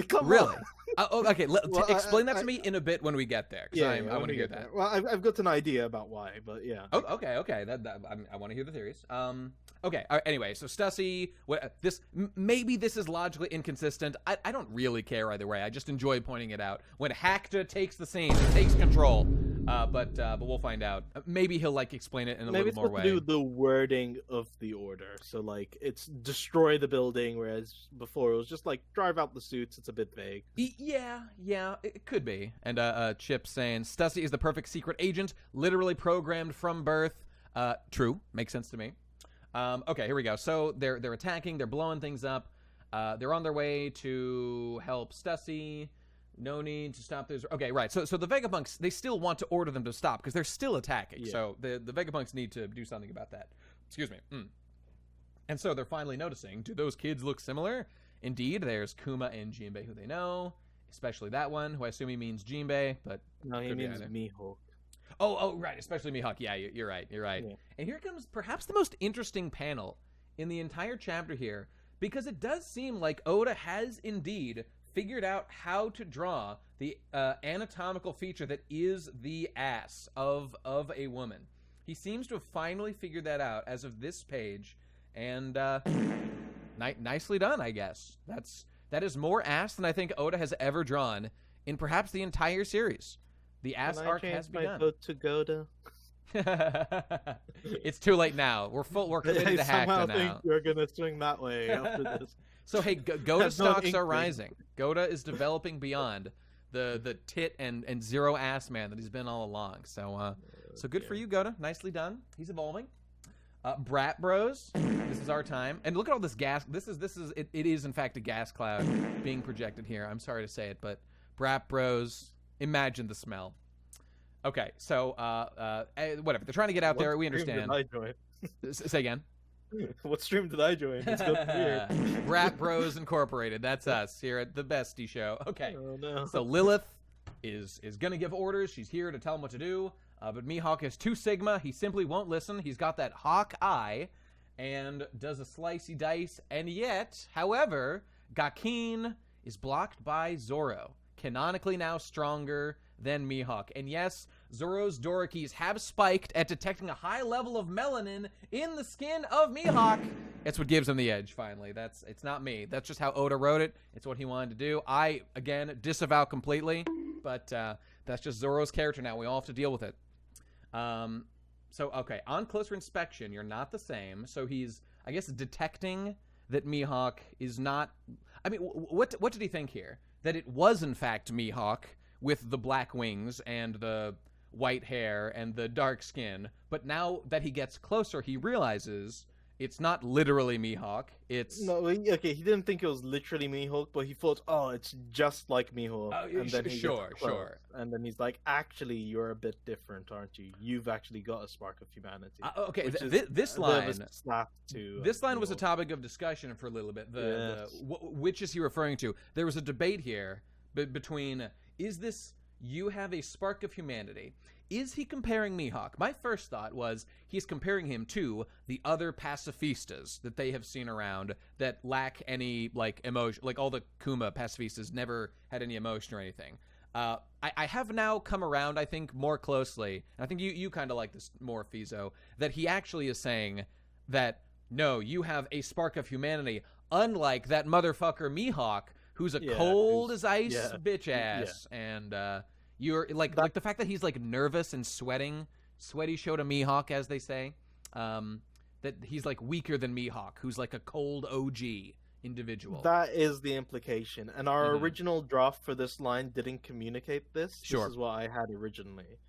come really. on. Okay, Well, explain that I- to me in a bit when we get there, because Yeah, I want to hear that. Well, I've got an idea about why, but yeah. Oh, okay. I want to hear the theories. Okay. Anyway, so Stussy, maybe this is logically inconsistent. I don't really care either way. I just enjoy pointing it out when Hakta takes the scene and takes control. But we'll find out. Maybe he'll like explain it in a Maybe little it's more got way. to do with the wording of the order. So like, it's destroy the building, whereas before it was just like drive out the suits. It's a bit vague. Yeah, it could be. And Chip saying Stussy is the perfect secret agent, literally programmed from birth. True, makes sense to me. Okay, here we go. So they're attacking, they're blowing things up. They're on their way to help Stussy. No need to stop this. Okay, right. So the Vegapunks, they still want to order them to stop because they're still attacking. Yeah. So the Vegapunks need to do something about that. Excuse me. And so they're finally noticing, do those kids look similar? Indeed, there's Kuma and Jinbei, who they know, especially that one, who I assume he means Jinbei, but No, he could be means either. Mihawk. Oh, right, especially Mihawk. Yeah, you're right. Yeah. And here comes perhaps the most interesting panel in the entire chapter here, because it does seem like Oda has indeed figured out how to draw the anatomical feature that is the ass of a woman. He seems to have finally figured that out as of this page, and nicely done, I guess. That is more ass than I think Oda has ever drawn in perhaps the entire series. The ass Can I arc change has my begun. vote to Goda? It's too late now. We're committed to I somehow Hakta think now. we're gonna swing that way after this. So hey, Goda Have no stocks are inkling. rising. Goda is developing beyond the tit and zero ass man that he's been all along. So good for you, Goda. Nicely done. He's evolving. Brat Bros, this is our time. And look at all this gas. It is in fact a gas cloud being projected here. I'm sorry to say it, but Brat Bros, imagine the smell. Okay, so whatever. They're trying to get out there. We What stream understand. did I join? Say again. What stream did I join? It's good to hear. Brat Bros Incorporated. That's us here at the Bestie Show. Okay. Oh no. So Lilith is going to give orders. She's here to tell him what to do. But Mihawk is too Sigma. He simply won't listen. He's got that hawk eye and does a slicey dice. And yet, however, Gakin is blocked by Zoro. Canonically now stronger than Mihawk. And yes, Zoro's Dorikis have spiked at detecting a high level of melanin in the skin of Mihawk. It's what gives him the edge, finally. It's not me. That's just how Oda wrote it. It's what he wanted to do. I, again, disavow completely, but that's just Zoro's character now. We all have to deal with it. So, okay, on closer inspection, you're not the same. So he's, I guess, detecting that Mihawk is not... I mean, what did he think here? That it was, in fact, Mihawk with the black wings and the white hair and the dark skin. But now that he gets closer, he realizes it's not literally Mihawk. It's... No, okay, he didn't think it was literally Mihawk, but he thought, oh, it's just like Mihawk. Oh, and then he gets sure. close, and then he's like, actually, you're a bit different, aren't you? You've actually got a spark of humanity. Okay, Which is this a bit of a line... slap to, This line was a Mihawk. topic of discussion for a little bit. Yes. Which is he referring to? There was a debate here between, is this you have a spark of humanity? Is he comparing Mihawk? My first thought was he's comparing him to the other pacifistas that they have seen around that lack any, like, emotion. Like, all the Kuma pacifistas never had any emotion or anything. I have now come around, I think, more closely, and I think you kind of like this more, Feeso, that he actually is saying that, no, you have a spark of humanity, unlike that motherfucker Mihawk, who's a cold as ice bitch ass, and you're like the fact that he's like nervous and sweaty showed a Mihawk, as they say, that he's like weaker than Mihawk, who's like a cold OG individual. That is the implication, and our original draft for this line didn't communicate this. Sure. This is what I had originally.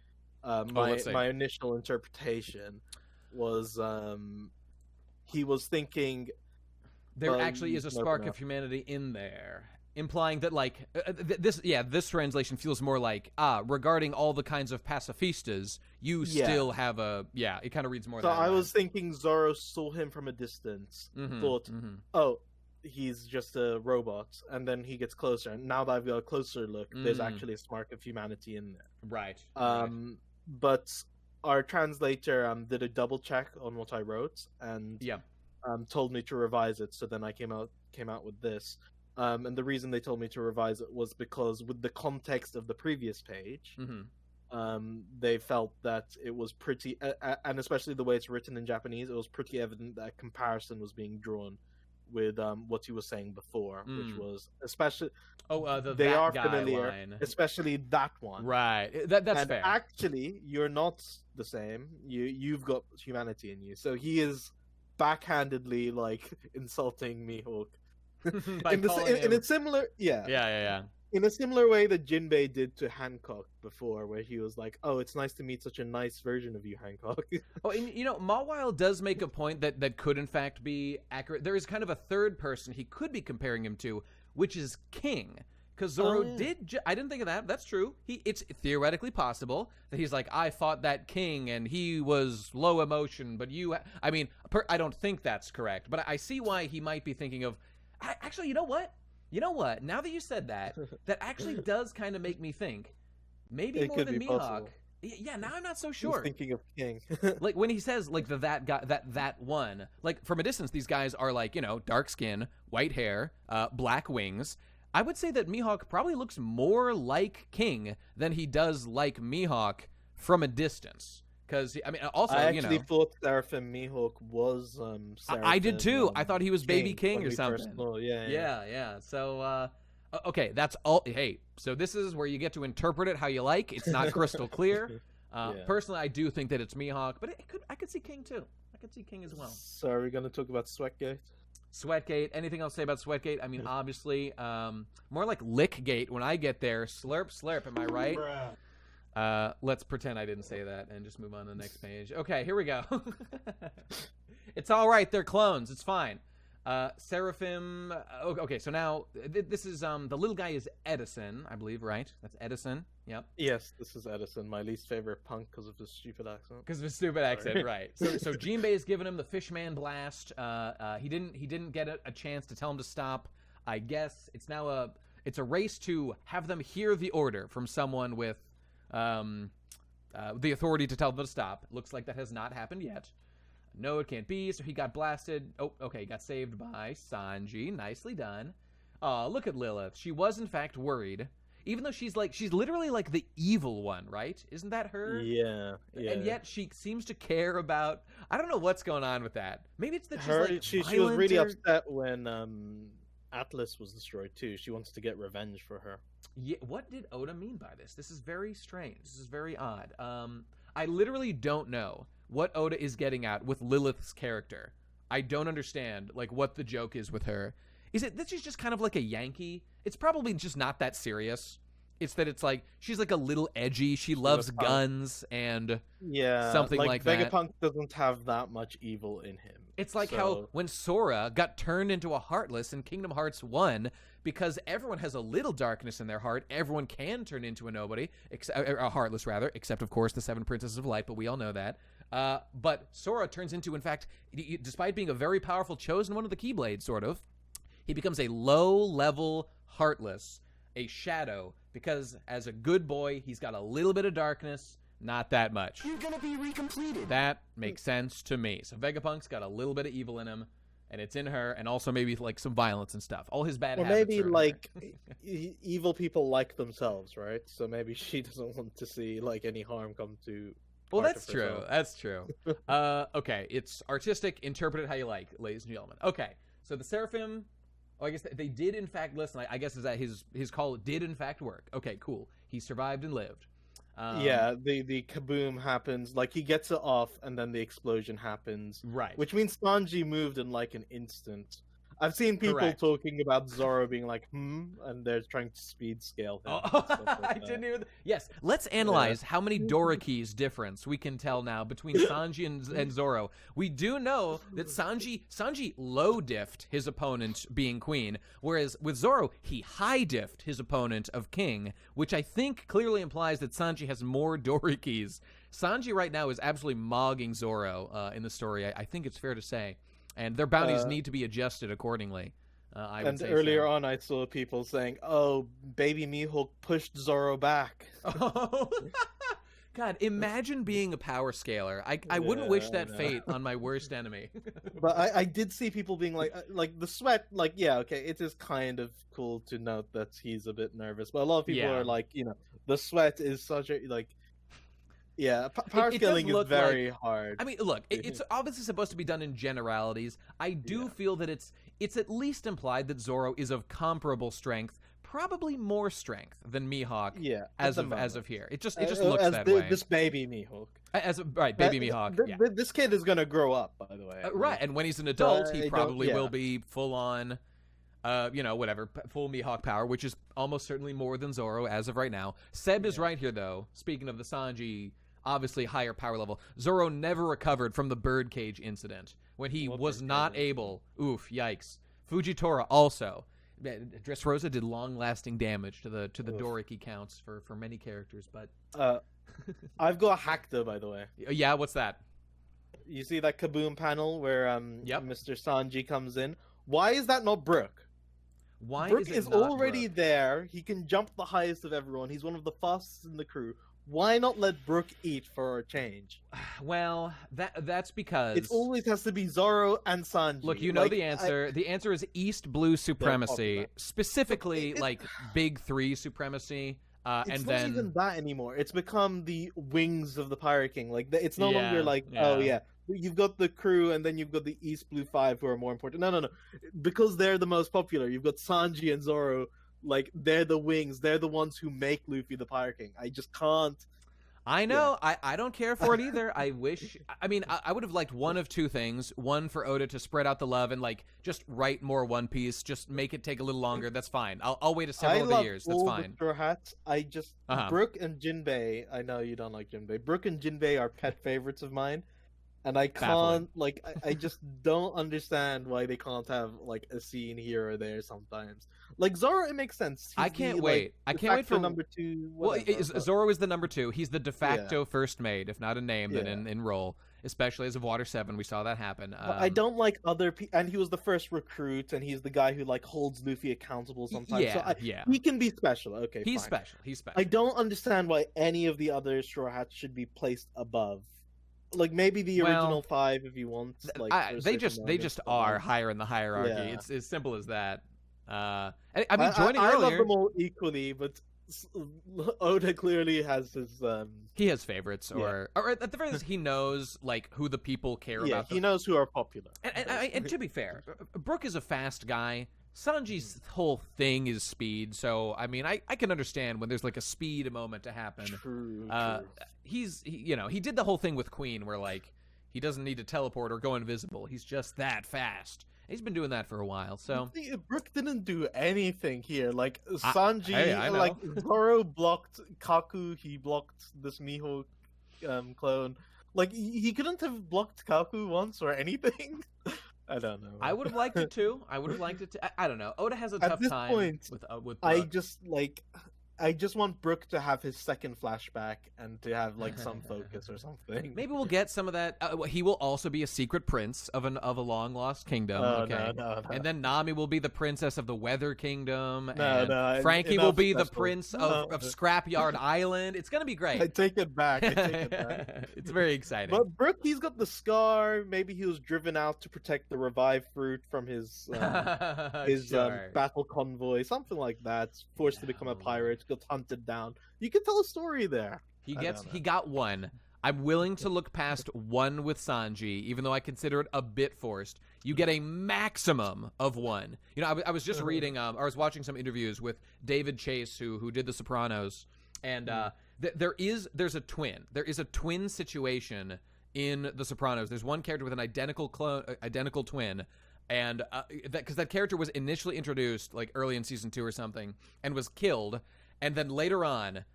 My initial interpretation was he was thinking there actually is a spark of humanity in there, implying that like this translation feels more like regarding all the kinds of pacifistas, you still have a it kind of reads more. So I was thinking Zoro saw him from a distance, thought, oh, he's just a robot, and then he gets closer, and now that I've got a closer look, there's actually a spark of humanity in there. Right. But our translator did a double check on what I wrote, and told me to revise it. So then I came out with this. And the reason they told me to revise it was because with the context of the previous page, they felt that it was pretty, and especially the way it's written in Japanese, it was pretty evident that a comparison was being drawn with what he was saying before, which was especially they are familiar line. Especially that one, right? That's fair. Actually, you're not the same. You've got humanity in you, so he is backhandedly like insulting Mihawk in a similar in a similar way that Jinbei did to Hancock before, where he was like, oh, it's nice to meet such a nice version of you, Hancock. Oh, and Mawile does make a point that could in fact be accurate. There is kind of a third person he could be comparing him to, which is King. Because Zoro I didn't think of that. That's true. It's theoretically possible that he's like, I fought that king and he was low emotion, but I mean, I don't think that's correct, but I see why he might be thinking of, actually, you know what? Now that you said that, that actually does kind of make me think, maybe more than Mihawk. Possible. Yeah, now I'm not so sure. He's thinking of King. Like when he says like that guy, that one, like from a distance, these guys are like, dark skin, white hair, black wings. I would say that Mihawk probably looks more like King than he does like Mihawk from a distance. Because, I mean, also, I actually thought Seraphim Mihawk was Seraphim. I did too. I thought he was Baby King or something. Yeah. So, okay, that's all. Hey, so this is where you get to interpret it how you like. It's not crystal clear. Personally, I do think that it's Mihawk, but I could see King too. I could see King as well. So are we going to talk about Sweatgate? Sweatgate. Anything else to say about Sweatgate? I mean, obviously, more like Lickgate when I get there. Slurp, slurp. Am I right? Let's pretend I didn't say that and just move on to the next page. Okay, here we go. It's all right. They're clones. It's fine. Seraphim. Okay, so now this is the little guy is Edison, I believe, right? That's Edison. Yep. Yes, this is Edison, my least favorite punk because of his stupid accent. Because of his stupid accent, right? So Jinbei is giving him the Fishman blast. He didn't get a chance to tell him to stop. I guess it's now a race to have them hear the order from someone with the authority to tell them to stop. Looks like that has not happened yet. No, it can't be. So he got blasted. Oh, okay. Got saved by Sanji. Nicely done. Look at Lilith. She was in fact worried, even though she's literally like the evil one, right? Isn't that her? Yeah. And yet she seems to care about. I don't know what's going on with that. Maybe it's that she was really upset when Atlas was destroyed too. She wants to get revenge for her. Yeah. What did Oda mean by this? This is very strange. This is very odd. I literally don't know what Oda is getting at with Lilith's character. I don't understand like what the joke is with her. Is it that she's just kind of like a Yankee? It's probably just not that serious. It's that it's like she's like a little edgy. She loves guns and something like that. Vegapunk doesn't have that much evil in him. It's like how when Sora got turned into a Heartless in Kingdom Hearts 1, because everyone has a little darkness in their heart, everyone can turn into a nobody, a Heartless rather, except of course the 7 Princesses of Light, but we all know that. But Sora turns into, in fact, despite being a very powerful chosen one of the Keyblades, sort of, he becomes a low-level Heartless, a shadow, because as a good boy, he's got a little bit of darkness, not that much. You're gonna be recompleted. That makes sense to me. So Vegapunk's got a little bit of evil in him, and it's in her, and also maybe like some violence and stuff. All his bad Or habits. maybe are in her. like evil people like themselves, right? So maybe she doesn't want to see like any harm come to. Well, part that's of true. herself. That's true. Okay, it's artistic. Interpret it how you like, ladies and gentlemen. Okay, so the Seraphim. Oh, I guess they did in fact listen. I guess is that his call did in fact work. Okay, cool. He survived and lived. Yeah, the kaboom happens. Like he gets it off, and then the explosion happens. Right. Which means Sanji moved in like an instant. I've seen people Correct. talking about Zoro being like, and they're trying to speed scale him. Oh, and stuff like I that. didn't even. Yes, let's analyze how many Dorikis difference we can tell now between Sanji and Zoro. We do know that Sanji low diffed his opponent being queen, whereas with Zoro he high diffed his opponent of king, which I think clearly implies that Sanji has more Dorikis. Sanji right now is absolutely mogging Zoro in the story. I think it's fair to say. And their bounties need to be adjusted accordingly. I would And say earlier so. on, I saw people saying, "Oh, baby Mihawk pushed Zoro back." Oh, God! Imagine being a power scaler. I wouldn't wish I that know. fate on my worst enemy. But I did see people being like the sweat, like, yeah, okay, it is kind of cool to note that he's a bit nervous. But a lot of people Yeah. are like, the sweat is such a like, yeah, power it does scaling is look very hard. I mean, look, it's obviously supposed to be done in generalities. I do feel that it's at least implied that Zoro is of comparable strength, probably more strength than Mihawk. Yeah, as at the of moment. here, it just looks as that the- way. This baby Mihawk. Right, baby Mihawk. Yeah. This kid is gonna grow up, by the way. Right, and when he's an adult, I he don't- probably yeah. will be full on, full Mihawk power, which is almost certainly more than Zoro as of right now. Seb is right here, though. Speaking of the Sanji, obviously higher power level. Zoro never recovered from the birdcage incident when he was not able. Oof, yikes. Fujitora also. Dressrosa did long-lasting damage to the Doriki counts for many characters, but I've got hacked though, by the way. yeah, what's that? You see that kaboom panel where Yep. Mr. Sanji comes in? Why is that not Brook? Why Brook is it is not already Brook? there. He can jump the highest of everyone. He's one of the fastest in the crew. Why not let Brook eat for a change? Well, that's because It always has to be Zoro and Sanji. look, you know Like, the answer. The answer is East Blue supremacy, popular. specifically like Big Three supremacy, It's and not then even that anymore. It's become the wings of the Pirate King. Like it's no Yeah, longer like, yeah. oh yeah, you've got the crew and then you've got the East Blue Five who are more important. No, because they're the most popular. You've got Sanji and Zoro. Like they're the wings. They're the ones who make Luffy the Pirate King. I just can't. I know. I don't care for it either. I wish. I mean, I would have liked one of two things. One, for Oda to spread out the love and like just write more One Piece. Just make it take a little longer. That's fine. I'll wait I several love other years. That's all fine. the Straw Hats. I just Brook and Jinbei. I know you don't like Jinbei. Brook and Jinbei are pet favorites of mine, and I Baffling. can't like. I just don't understand why they can't have like a scene here or there sometimes. Like Zoro, it makes sense. I He's can't the, wait. Like, I de can't wait facto for number two. Well, Whatever, but- Zoro is the number 2. He's the de facto first mate, if not a name, then Yeah. in role. Especially as of Water 7, we saw that happen. But I don't like other people, and he was the first recruit, and he's the guy who like holds Luffy accountable sometimes. Yeah, so yeah. he can be special. Okay, He's fine. special. He's special. I don't understand why any of the other Straw Hats should be placed above. Like maybe the Well, original 5 if you want. Like for a they certain just moments, but, are like, higher in the hierarchy. Yeah. It's as simple as that. I mean, joining I love earlier, them all equally, but Oda clearly has his. he has favorites, or at the very least, he knows like who the people care Yeah, about. he knows who are popular. And to be fair, Brook is a fast guy. Sanji's whole thing is speed, so I mean, I can understand when there's like a speed moment to happen. True. He did the whole thing with Queen where like he doesn't need to teleport or go invisible. He's just that fast. He's been doing that for a while, so Brook didn't do anything here. Like Sanji, I know. like Zoro blocked Kaku. He blocked this Miho clone. Like he couldn't have blocked Kaku once or anything. I don't know. I would have liked it too. I don't know. Oda has a At tough this time point, with I Brook. just like I just want Brooke to have his second flashback and to have like some focus or something. Maybe we'll get some of that. He will also be a secret prince of a long lost kingdom. Oh, okay, no. And then Nami will be the princess of the Weather Kingdom. No, and no, Frankie enough will be the special. prince No. of Scrapyard Island. It's gonna be great. I take it back. It's very exciting. But Brooke, he's got the scar. Maybe he was driven out to protect the revived fruit from his Sure. battle convoy, something like that. Forced to become a pirate, got hunted down. You can tell a story there. He got one. I'm willing to look past one with Sanji, even though I consider it a bit forced. You get a maximum of one. You know, I was just reading, I was watching some interviews with David Chase, who did The Sopranos, and there's a twin. There is a twin situation in The Sopranos. There's one character with an identical twin, and because that character was initially introduced like early in season 2 or something, and was killed, and then later on.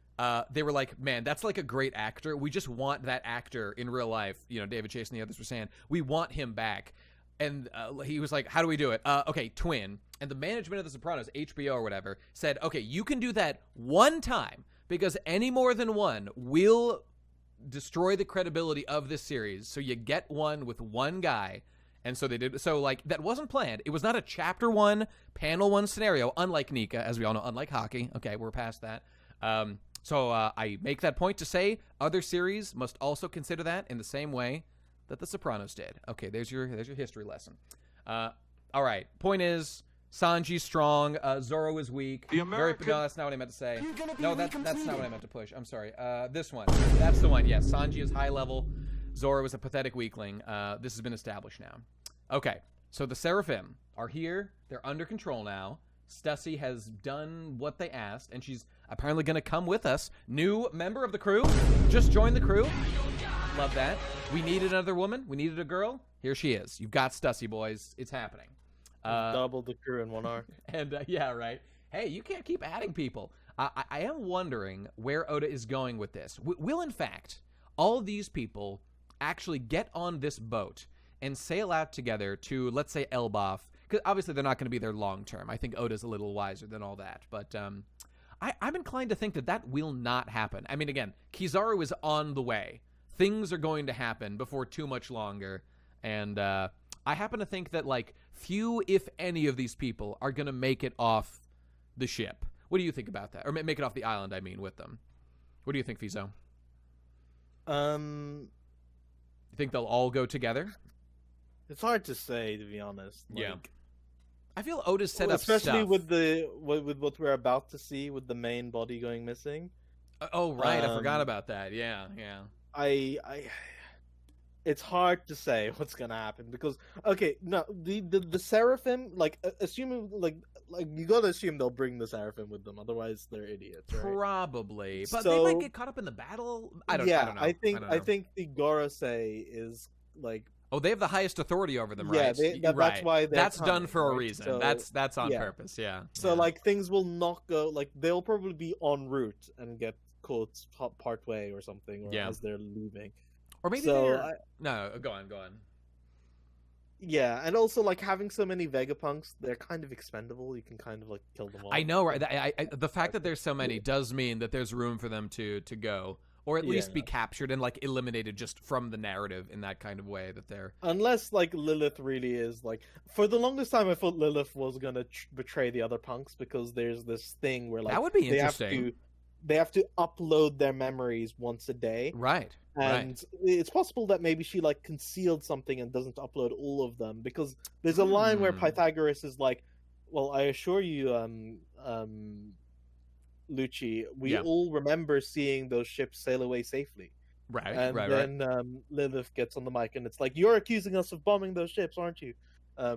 They were like, man, that's like a great actor. We just want that actor in real life. You know, David Chase and the others were saying, we want him back. And he was like, how do we do it? Okay, twin. And the management of The Sopranos, HBO or whatever, said, okay, you can do that one time because any more than one will destroy the credibility of this series. So you get one with one guy. And so they did. So, like, that wasn't planned. It was not a chapter 1, panel 1 scenario, unlike Nika, as we all know, unlike hockey. Okay, we're past that. So I make that point to say other series must also consider that in the same way that The Sopranos did. Okay, there's your history lesson. All right, point is Sanji's strong, Zoro is weak. The American... No, that's not what I meant to say. No, that's not what I meant to push. I'm sorry. This one. That's the one. Yes, Sanji is high level. Zoro is a pathetic weakling. This has been established now. Okay, so the Seraphim are here. They're under control now. Stussy has done what they asked, and she's apparently going to come with us. New member of the crew. Just joined the crew. Love that. We needed another woman. We needed a girl. Here she is. You've got Stussy, boys. It's happening. Double the crew in one arc. And, yeah, right. Hey, you can't keep adding people. I am wondering where Oda is going with this. Will, in fact, all these people actually get on this boat and sail out together to, let's say, Elbaf? Because obviously they're not going to be there long term. I think Oda's a little wiser than all that. But I'm inclined to think that will not happen. I mean, again, Kizaru is on the way. Things are going to happen before too much longer. And I happen to think that, like, few, if any, of these people are going to make it off the ship. What do you think about that? Or make it off the island, I mean, with them. What do you think, Feeso? You think they'll all go together? It's hard to say, to be honest. Like, yeah. I feel Oda's set up especially stuff. with what we're about to see with the main body going missing. Oh, right. I forgot about that. Yeah. It's hard to say what's gonna happen because the Seraphim, like, assuming like you gotta assume they'll bring the Seraphim with them, otherwise they're idiots, right? Probably, but So, they might get caught up in the battle. I don't know. I think the Gorosei is like. Oh, they have the highest authority over them, yeah, right? That's right. why that's coming, done for a right? reason. So, that's on purpose. Yeah. So like things will not go like they'll probably be en route and get caught part way or something, or as they're leaving. Or maybe no, go on. Yeah, and also like having so many Vegapunks, they're kind of expendable. You can kind of like kill them all. I know, right? The fact that there's so many does mean that there's room for them to go. Or at least be captured and, like, eliminated just from the narrative in that kind of way that they're... Unless, like, Lilith really is, like... For the longest time, I thought Lilith was gonna betray the other punks because there's this thing where, like... That would be interesting. They have to upload their memories once a day. Right. And it's possible that maybe she, like, concealed something and doesn't upload all of them. Because there's a line where Pythagoras is like, well, I assure you, Lucci, we all remember seeing those ships sail away safely. Right, and then Lilith gets on the mic and it's like, you're accusing us of bombing those ships, aren't you?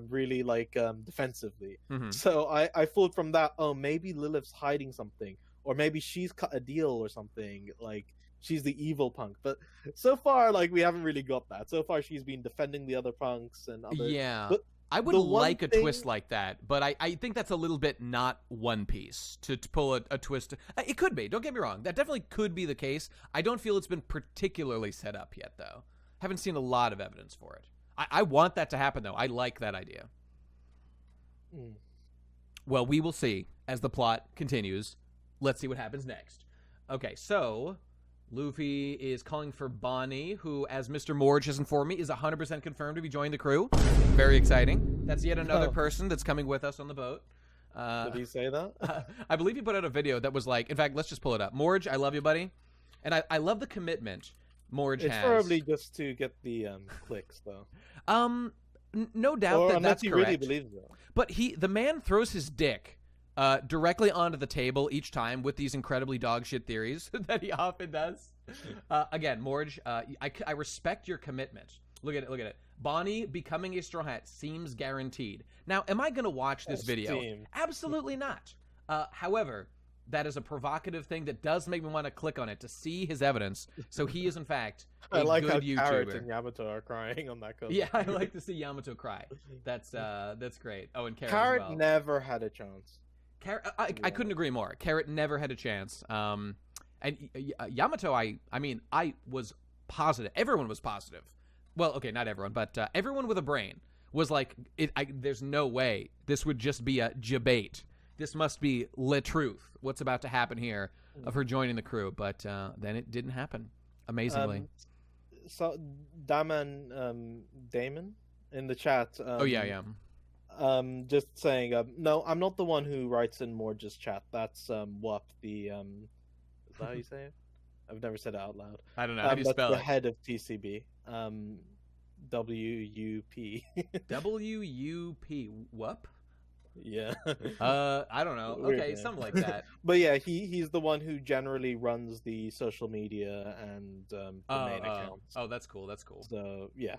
Really, like, defensively. Mm-hmm. So I thought from that, oh, maybe Lilith's hiding something. Or maybe she's cut a deal or something. Like, she's the evil punk. But so far, like, we haven't really got that. So far, she's been defending the other punks and other... Yeah. But I would like a twist like that, but I think that's a little bit not One Piece to pull a twist. It could be. Don't get me wrong. That definitely could be the case. I don't feel it's been particularly set up yet, though. Haven't seen a lot of evidence for it. I want that to happen, though. I like that idea. Well, we will see as the plot continues let's see what happens next. Okay, so Luffy is calling for Bonnie, who, as Mr. Morge has informed me, is 100% confirmed to be joining the crew. Very exciting. That's yet another person that's coming with us on the boat. Did he say that? I believe he put out a video that was like, in fact, let's just pull it up. Morge, I love you, buddy. And I love the commitment Morge has. It's probably just to get the clicks, though. No doubt Or that unless that's he correct. really believes it. But the man throws his dick directly onto the table each time with these incredibly dogshit theories that he often does. Again, Morge, I respect your commitment. Look at it. Look at it. Bonnie becoming a Straw Hat seems guaranteed. Now, am I going to watch this video? Absolutely not. However, that is a provocative thing that does make me want to click on it to see his evidence. So he is, in fact, a I like good how YouTuber. Carrot and Yamato are crying on that cover. Yeah, I like to see Yamato cry. That's great. Oh, and Carrot, Carrot as well. never had a chance. Carrot, I couldn't agree more. Carrot never had a chance. And Yamato, I mean, I was positive. Everyone was positive. Well, okay, not everyone, but everyone with a brain was like, there's no way this would just be a debate. This must be le truth. What's about to happen here of her joining the crew? But then it didn't happen, amazingly. So Damon in the chat. Oh yeah. Just saying. No, I'm not the one who writes in Morge's chat. That's Wup, the Is that how you say it? I've never said it out loud. I don't know. How do you that's spell the it? head of TCB. WUP. WUP. Wup? Yeah. I don't know. Weird Okay, name. something like that. But yeah, he's the one who generally runs the social media and the main accounts. Oh, that's cool. That's cool. So yeah,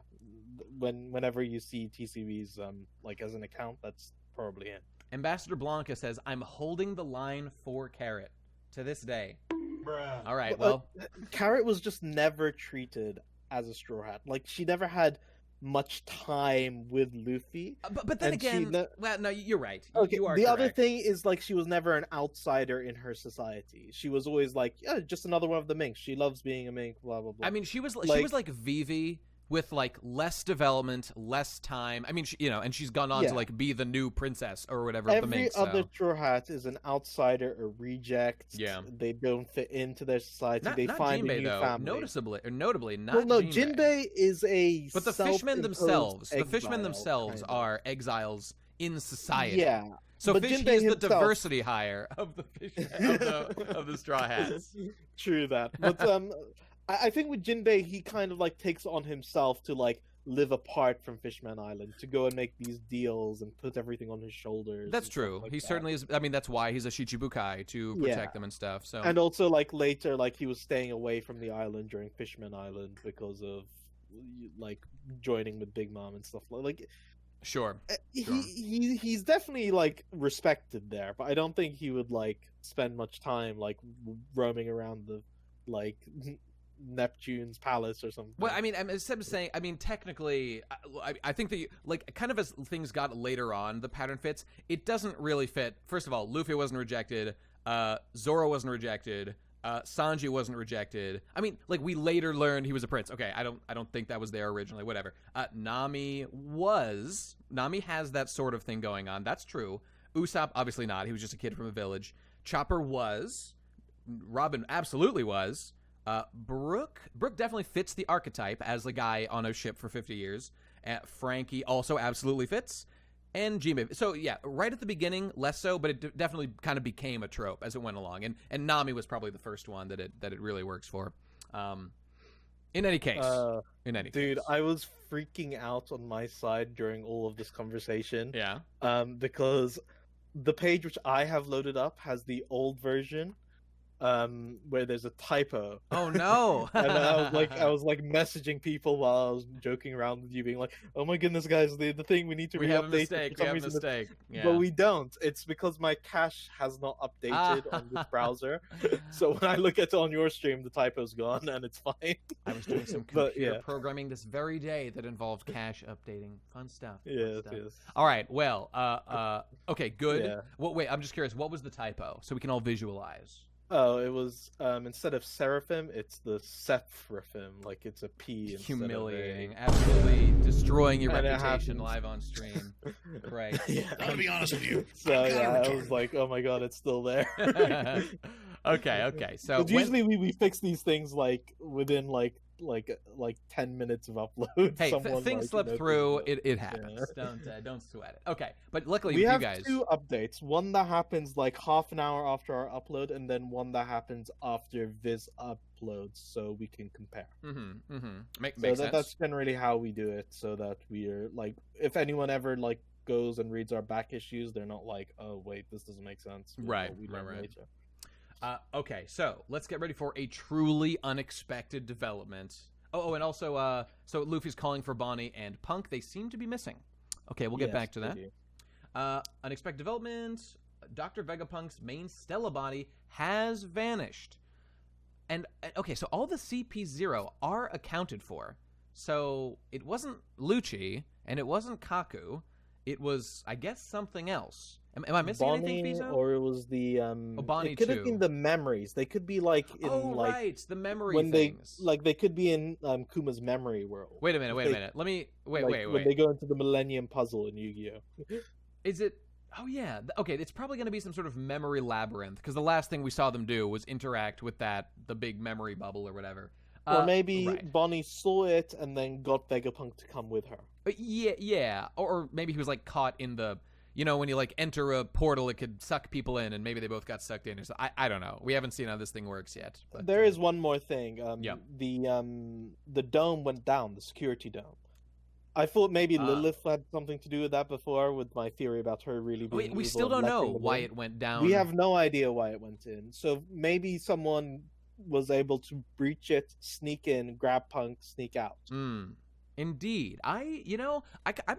whenever you see TCB's like as an account, that's probably it. Ambassador Blanca says, "I'm holding the line for Carrot to this day." Bruh. All right. Well, Carrot was just never treated as a Straw Hat. Like she never had much time with Luffy. but then and again, well, no, you're right. Okay, You are the other correct. thing is like she was never an outsider in her society. She was always like, yeah, just another one of the minks. She loves being a mink. Blah blah blah. I mean, she was like Vivi with like less development, less time. I mean, and she's gone on to like be the new princess or whatever of the minks. Every other Straw Hat is an outsider, a reject. Yeah, they don't fit into their society. Not, they not find Jinbei, a new though. family. Notably, not. Well, no, Jinbei. Jinbei is a. But the fishmen themselves, exile, are exiles in society. Yeah. So but Fish Jinbei is the himself... diversity hire of the fishmen, of the Straw Hats. True that, but I think with Jinbei, he kind of like takes on himself to like live apart from Fishman Island, to go and make these deals and put everything on his shoulders. That's true. He certainly is. I mean, that's why he's a Shichibukai, to protect them and stuff. So and also like later, like he was staying away from the island during Fishman Island because of like joining with Big Mom and stuff like. Sure. He's definitely like respected there, but I don't think he would like spend much time like roaming around the like Neptune's palace or something. Well, I mean, instead of saying, I mean, technically, I think that like kind of as things got later on, the pattern fits. It doesn't really fit. First of all, Luffy wasn't rejected. Zoro wasn't rejected. Sanji wasn't rejected. I mean, like we later learned he was a prince. Okay, I don't think that was there originally. Whatever. Nami was. Nami has that sort of thing going on. That's true. Usopp obviously not. He was just a kid from a village. Chopper was. Robin absolutely was. Brooke definitely fits the archetype as the guy on a ship for 50 years. Frankie also absolutely fits. And Jinbei. So, yeah, right at the beginning, less so, but it definitely kind of became a trope as it went along. And Nami was probably the first one that it really works for. In any case. Dude, I was freaking out on my side during all of this conversation. Yeah. Because the page which I have loaded up has the old version. Where there's a typo. Oh no! And I was like messaging people while I was joking around with you, being like, "Oh my goodness, guys, the thing we need to we have a re-update." mistake. We have a mistake. Yeah. But we don't. It's because my cache has not updated on this browser. So when I look at it on your stream, the typo's gone and it's fine. I was doing some computer programming this very day that involved cache updating. Fun stuff. Yes. All right. Well. Okay. Good. Yeah. Well, wait. I'm just curious. What was the typo, so we can all visualize? Oh, it was instead of seraphim, it's the seraphim. Like it's a P. Humiliating, absolutely destroying your And reputation live on stream. Great. Yeah. I'm gonna be honest with you. So I'm kinda yeah, I retarded. was like, oh my god, it's still there. Okay. So But usually we fix these things like within like 10 minutes of upload. hey, Someone, things like, slip you know, through. thinks It about it. happens. Don't sweat it. Okay, but luckily We with have you guys. 2 updates. One that happens like half an hour after our upload, and then one that happens after Viz uploads, so we can compare. Makes So sense. that's generally how we do it, so that we are like, if anyone ever like goes and reads our back issues, they're not like, oh wait, this doesn't make sense. Right, We learn right. later. Okay, so let's get ready for a truly unexpected development. Oh, and also, so Luffy's calling for Bonnie and Punk. They seem to be missing. Okay, we'll get Yes, back to they that. do. Unexpected development. Dr. Vegapunk's main Stella body has vanished. And, okay, so all the CP0 are accounted for. So it wasn't Lucci, and it wasn't Kaku. It was, I guess, something else. Am I missing Bonnie, anything, Feeso? or it was the Bonnie it could too. have been the memories. They could be like in like right, the memory when things. they could be in Kuma's memory world. Wait a minute. They- Let me wait. When they go into the Millennium Puzzle in Yu-Gi-Oh. Is it? Oh yeah. Okay, it's probably going to be some sort of memory labyrinth because the last thing we saw them do was interact with the big memory bubble or whatever. Or maybe right. Bonnie saw it and then got Vegapunk to come with her. Yeah. Or maybe he was like caught in the. You know, when you like enter a portal, it could suck people in, and maybe they both got sucked in. Or so. I don't know. We haven't seen how this thing works yet. But, There is one more thing. Yeah. The dome went down, the security dome. I thought maybe Lilith had something to do with that before, with my theory about her really being we evil still and don't know letting them why in. it went down. We have no idea why it went in. So maybe someone was able to breach it, sneak in, grab Punk, sneak out. Indeed. I'm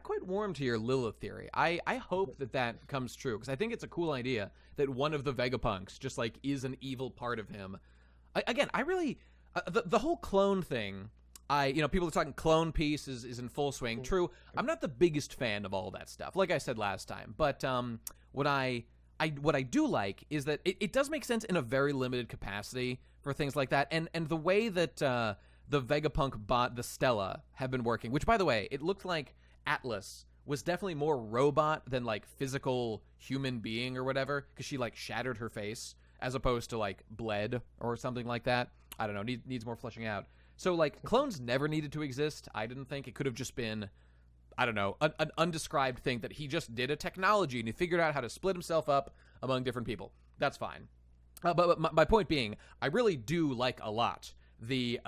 quite warm to your Lilith theory. I hope that comes true because I think it's a cool idea that one of the Vegapunks just like is an evil part of him. I really the whole clone thing. People are talking clone piece is in full swing. True. I'm not the biggest fan of all that stuff, like I said last time. But what I do like is that it does make sense in a very limited capacity for things like that, and the way that the Vegapunk bot, the Stella, have been working, which, by the way, it looked like Atlas was definitely more robot than, like, physical human being or whatever, because she, like, shattered her face, as opposed to, like, bled or something like that. I don't know, needs more fleshing out. So, like, clones never needed to exist, I didn't think. It could have just been, I don't know, an undescribed thing that he just did a technology, and he figured out how to split himself up among different people. That's fine. But my point being, I really do like a lot the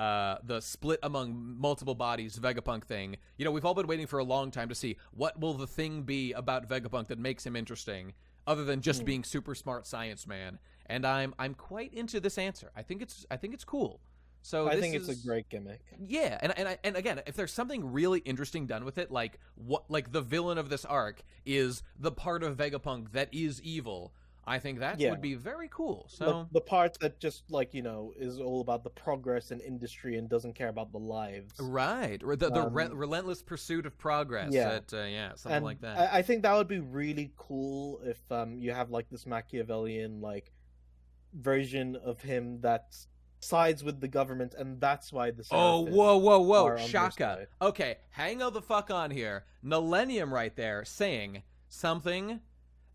split among multiple bodies Vegapunk thing. You know, we've all been waiting for a long time to see what will the thing be about Vegapunk that makes him interesting, other than just being super smart science man. And I'm quite into this answer. I think it's cool. So I think it's a great gimmick. Yeah, and again, if there's something really interesting done with it, like the villain of this arc is the part of Vegapunk that is evil, I think that would be very cool. So the part that just is all about the progress in industry and doesn't care about the lives. Right, the relentless pursuit of progress. Yeah, something and like that. I think that would be really cool if you have like this Machiavellian like version of him that sides with the government, and that's why the whoa, Shaka. Okay, hang the fuck on here. Millennium right there saying something.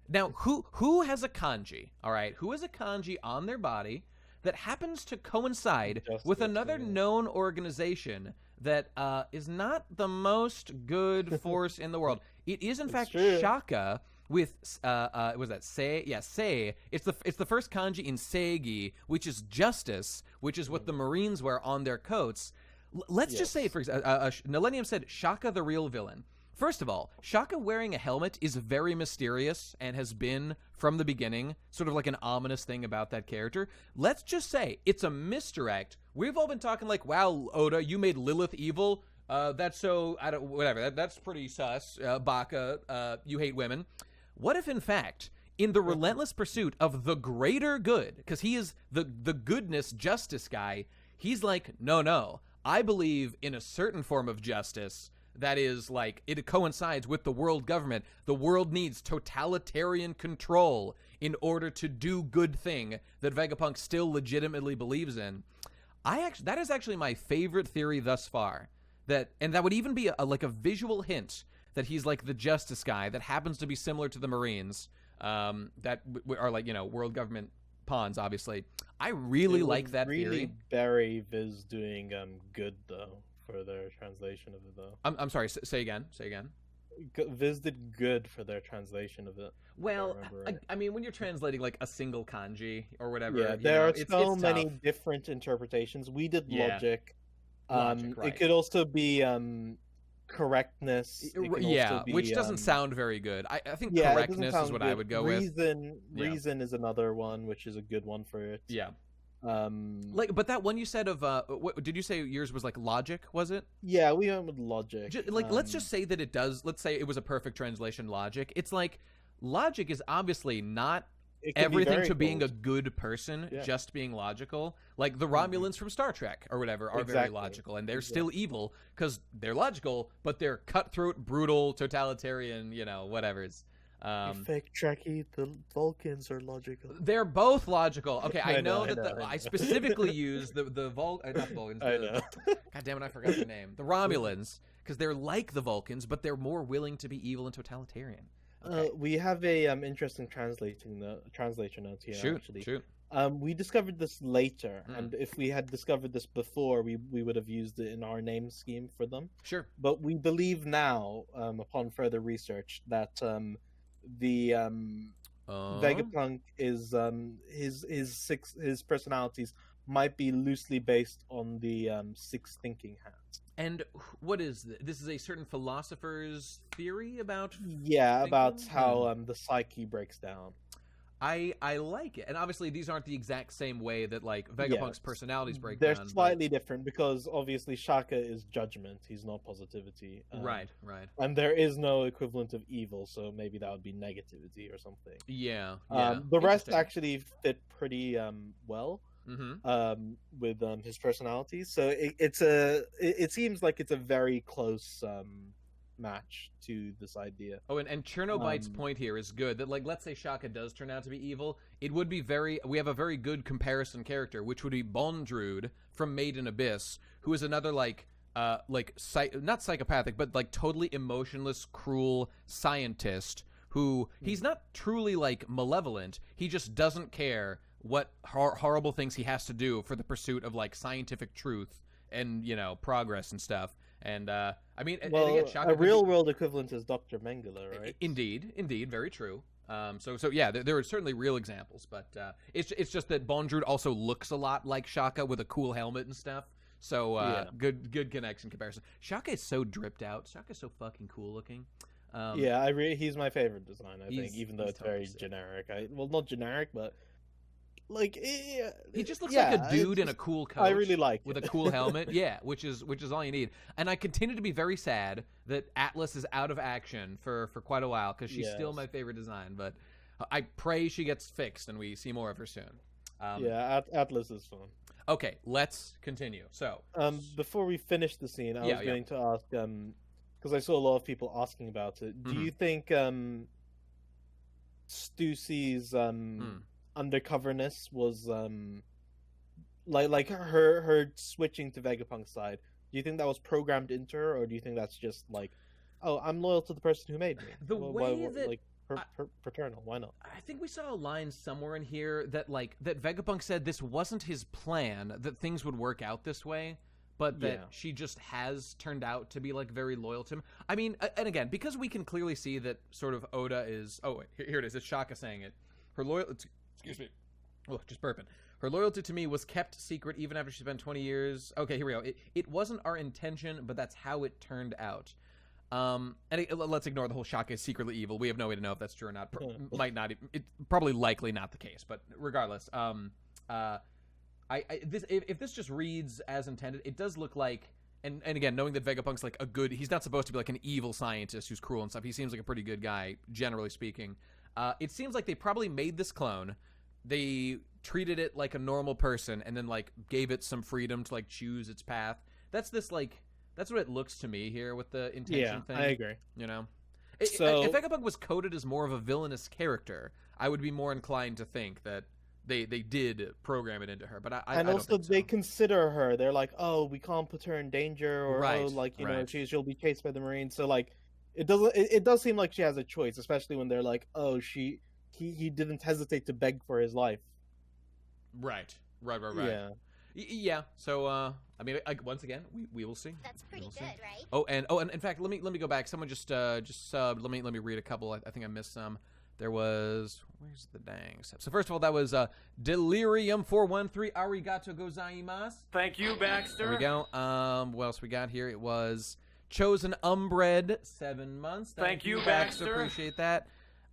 Now, who has a kanji, all right? Who has a kanji on their body that happens to coincide with another known organization that is not the most good force in the world? It is, in fact, true. Shaka with, was that Sei? Yeah, Sei. It's the first kanji in Seigi, which is justice, which is what the Marines wear on their coats. Let's just say, for example, Millennium said Shaka the real villain. First of all, Shaka wearing a helmet is very mysterious and has been from the beginning sort of like an ominous thing about that character. Let's just say it's a misdirect. We've all been talking like, wow, Oda, you made Lilith evil. That's so, whatever. That's pretty sus. Baka, you hate women. What if, in fact, in the relentless pursuit of the greater good, because he is the goodness justice guy, he's like, no, I believe in a certain form of justice that is like, it coincides with the world government. The world needs totalitarian control in order to do good thing that Vegapunk still legitimately believes in. That is actually my favorite theory thus far. That would even be like a visual hint that he's like the justice guy that happens to be similar to the Marines, that are like, you know, world government pawns, obviously. I really like that really theory. Barry Viz doing good though for their translation of it though. I'm sorry. Say again. Say again. Viz did good for their translation of it. Well, right. I mean, when you're translating like a single kanji or whatever, Yeah, you there know, are it's so many tough. different interpretations. We did Yeah. logic. Logic, right. It could also be correctness. It can Yeah, also be, which doesn't sound very good. I think yeah, it doesn't correctness is sound what good. I would go with. Yeah. Reason is another one, which is a good one for it. Yeah. Like, But that one you said of what did you say yours was like logic, was it? yeah, we went with logic. Like let's just say that it does. Let's say it was a perfect translation, logic. It's like logic is obviously not it could be everything very to being a close. good person, Yeah. just being logical. Like the Romulans from Star Trek or whatever are very Exactly. logical, and they're still evil because they're logical, but they're cutthroat, brutal, totalitarian, you know, whatever's. You fake Trekkie, the Vulcans are logical. They're both logical. Okay, I know I that know. I specifically use the not Vulcans. I know. God damn it, I forgot the name. The Romulans, because they're like the Vulcans, but they're more willing to be evil and totalitarian. Okay. We have a interesting translation note here. Shoot. We discovered this later, Mm. and if we had discovered this before, we would have used it in our name scheme for them. Sure. But we believe now, upon further research, that the Vegapunk is his personalities might be loosely based on the six thinking hats. And what is this? This is a certain philosopher's theory about. Yeah, about thinking? how the psyche breaks down. I like it, and obviously these aren't the exact same way that like Vegapunk's Yes. personalities break They're down. but- slightly different because obviously Shaka is judgment; he's not positivity. Right. And there is no equivalent of evil, so maybe that would be negativity or something. Yeah. The rest Interesting. actually fit pretty well Mm-hmm. with his personality. So it seems like it's a very close match to this idea. Oh, and Chernobite's point here is good. That like, let's say Shaka does turn out to be evil, it would be we have a very good comparison character, which would be Bondrewd from Made in Abyss, who is another not psychopathic, but like totally emotionless, cruel scientist who he's not truly like malevolent. He just doesn't care what horrible things he has to do for the pursuit of like scientific truth and, you know, progress and stuff. And I mean, and again, Shaka a could be- real world equivalent is Dr. Mengele, right? Indeed, very true. So yeah, there are certainly real examples, but it's just that Bondrewd also looks a lot like Shaka with a cool helmet and stuff. So good connection comparison. Shaka is so dripped out. Shaka's so fucking cool looking. He's my favorite design. I think, even though he's it's very totally sick. generic. Not generic, but like he just looks like a dude in a cool coat. I really like with it. a cool helmet. Yeah, which is all you need. And I continue to be very sad that Atlas is out of action for quite a while because she's still my favorite design. But I pray she gets fixed and we see more of her soon. Atlas is fun. Okay, let's continue. So, before we finish the scene, I was going to ask, because I saw a lot of people asking about it. Do you think Stussy's undercoverness was like her switching to Vegapunk's side? Do you think that was programmed into her, or do you think that's just like, oh, I'm loyal to the person who made me? Paternal. Why not? I think we saw a line somewhere in here that that Vegapunk said this wasn't his plan, that things would work out this way, but that she just has turned out to be like very loyal to him. I mean, and again, because we can clearly see that sort of Oda is. Oh wait, here it is. It's Shaka saying it. Her loyalty. Excuse me. Oh, just burping. Her loyalty to me was kept secret even after she spent 20 years. Okay, here we go. It wasn't our intention, but that's how it turned out. Let's ignore the whole Shaka is secretly evil. We have no way to know if that's true or not. Might not. It's probably likely not the case. But regardless, if this just reads as intended, it does look like. And again, knowing that Vegapunk's like a good, he's not supposed to be like an evil scientist who's cruel and stuff. He seems like a pretty good guy, generally speaking. It seems like they probably made this clone. They treated it like a normal person, and then like gave it some freedom to like choose its path. That's what it looks to me here with the intention thing. I agree. You know, So if Vegapunk was coded as more of a villainous character, I would be more inclined to think that they did program it into her. But I don't think so. They consider her. They're like, oh, we can't put her in danger, or Right, oh, like you know, she'll be chased by the Marines. So like, it doesn't. It does seem like she has a choice, especially when they're like, "Oh, he didn't hesitate to beg for his life." Right. Yeah. Yeah. So, I mean, once again, we will see. That's pretty good, right? Oh, and in fact, let me go back. Someone just subbed. Let me read a couple. I think I missed some. There was, where's the dang stuff? So first of all, that was Delirium 413 Arigato gozaimasu. Thank you, Baxter. There we go. What else we got here? It was Chosen Umbred 7 months. Thank you, Baxter. Appreciate that.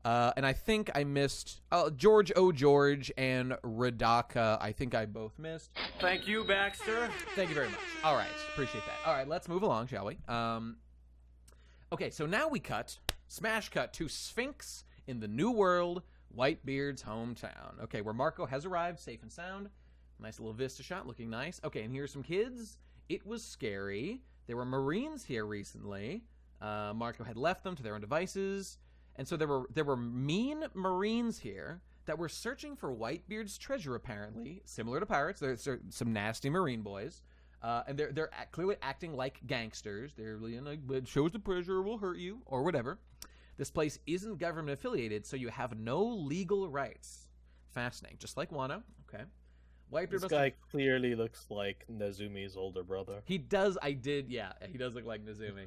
And I think I missed George O. George and Radaka. I think I both missed. Thank you, Baxter. Thank you very much. All right. Appreciate that. All right, let's move along, shall we? Okay, so now we smash cut to Sphinx in the New World, Whitebeard's hometown. Okay, where Marco has arrived, safe and sound. Nice little vista shot, looking nice. Okay, and here's some kids. It was scary. There were Marines here recently. Marco had left them to their own devices. And so there were mean Marines here that were searching for Whitebeard's treasure, apparently. Similar to pirates, there's some nasty Marine boys. And they're clearly acting like gangsters. They're like, it shows the treasure will hurt you, or whatever. This place isn't government affiliated, so you have no legal rights. Fascinating. Just like Wano. Okay. Whitebeard This guy clearly looks like Nezumi's older brother. He does. Yeah. He does look like Nezumi.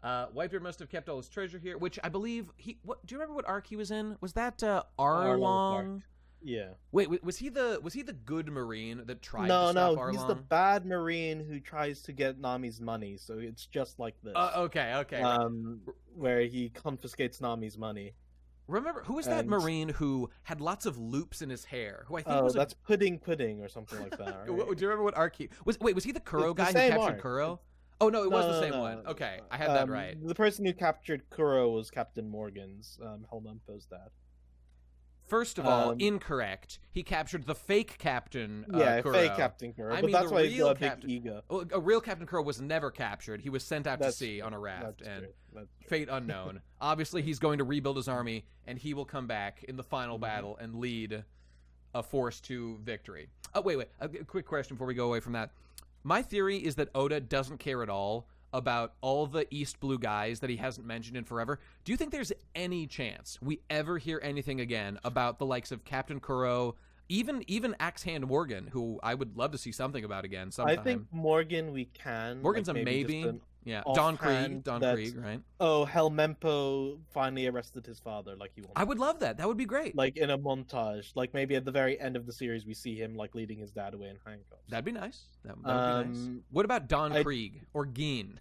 Whitebeard must have kept all his treasure here, which I believe do you remember what arc he was in? Was that Arlong? Yeah. Wait, was he the good Marine that tried to stop No, Arlong? he's the bad Marine who tries to get Nami's money. So it's just like this. Okay. Where he confiscates Nami's money. Remember who was that Marine who had lots of loops in his hair? Who I think was that's Pudding or something like that. Right? Do you remember what arc he was? Wait, was he the Kuro guy who captured Kuro? Oh no, it was the same one. Okay, I had that right. The person who captured Kuro was Captain Morgan's, Helmempo's dad. First of all, incorrect. He captured the fake Captain Kuro. Fake Captain Kuro. But that's why he's got a big ego. Well, a real Captain Kuro was never captured. He was sent out to sea on a raft, and fate unknown. Obviously, he's going to rebuild his army, and he will come back in the final battle and lead a force to victory. Oh, wait. A quick question before we go away from that. My theory is that Oda doesn't care at all about all the East Blue guys that he hasn't mentioned in forever. Do you think there's any chance we ever hear anything again about the likes of Captain Kuro, even Axe Hand Morgan, who I would love to see something about again sometime? I think Morgan we can. Morgan's like maybe. Yeah, Don Krieg, right? Oh, Helmempo finally arrested his father like he wanted. I would love that. That would be great. Like in a montage. Like maybe at the very end of the series we see him like leading his dad away in handcuffs. That'd be nice. That would be nice. What about Don Krieg or Geen?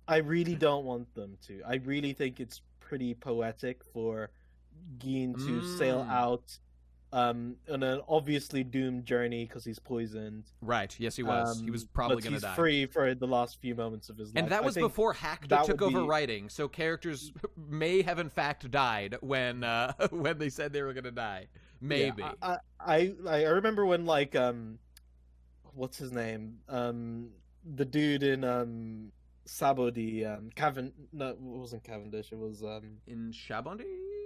I really don't want them to. I really think it's pretty poetic for Geen to sail out on an obviously doomed journey because he's poisoned. Right. Yes, he was. He was probably going to die. He's free for the last few moments of his life. And that was before Hactor took over writing, so characters may have in fact died when they said they were going to die. Maybe. Yeah, I remember when like what's his name? The dude in Sabodi, no, it wasn't Cavendish. It was in Shabondi.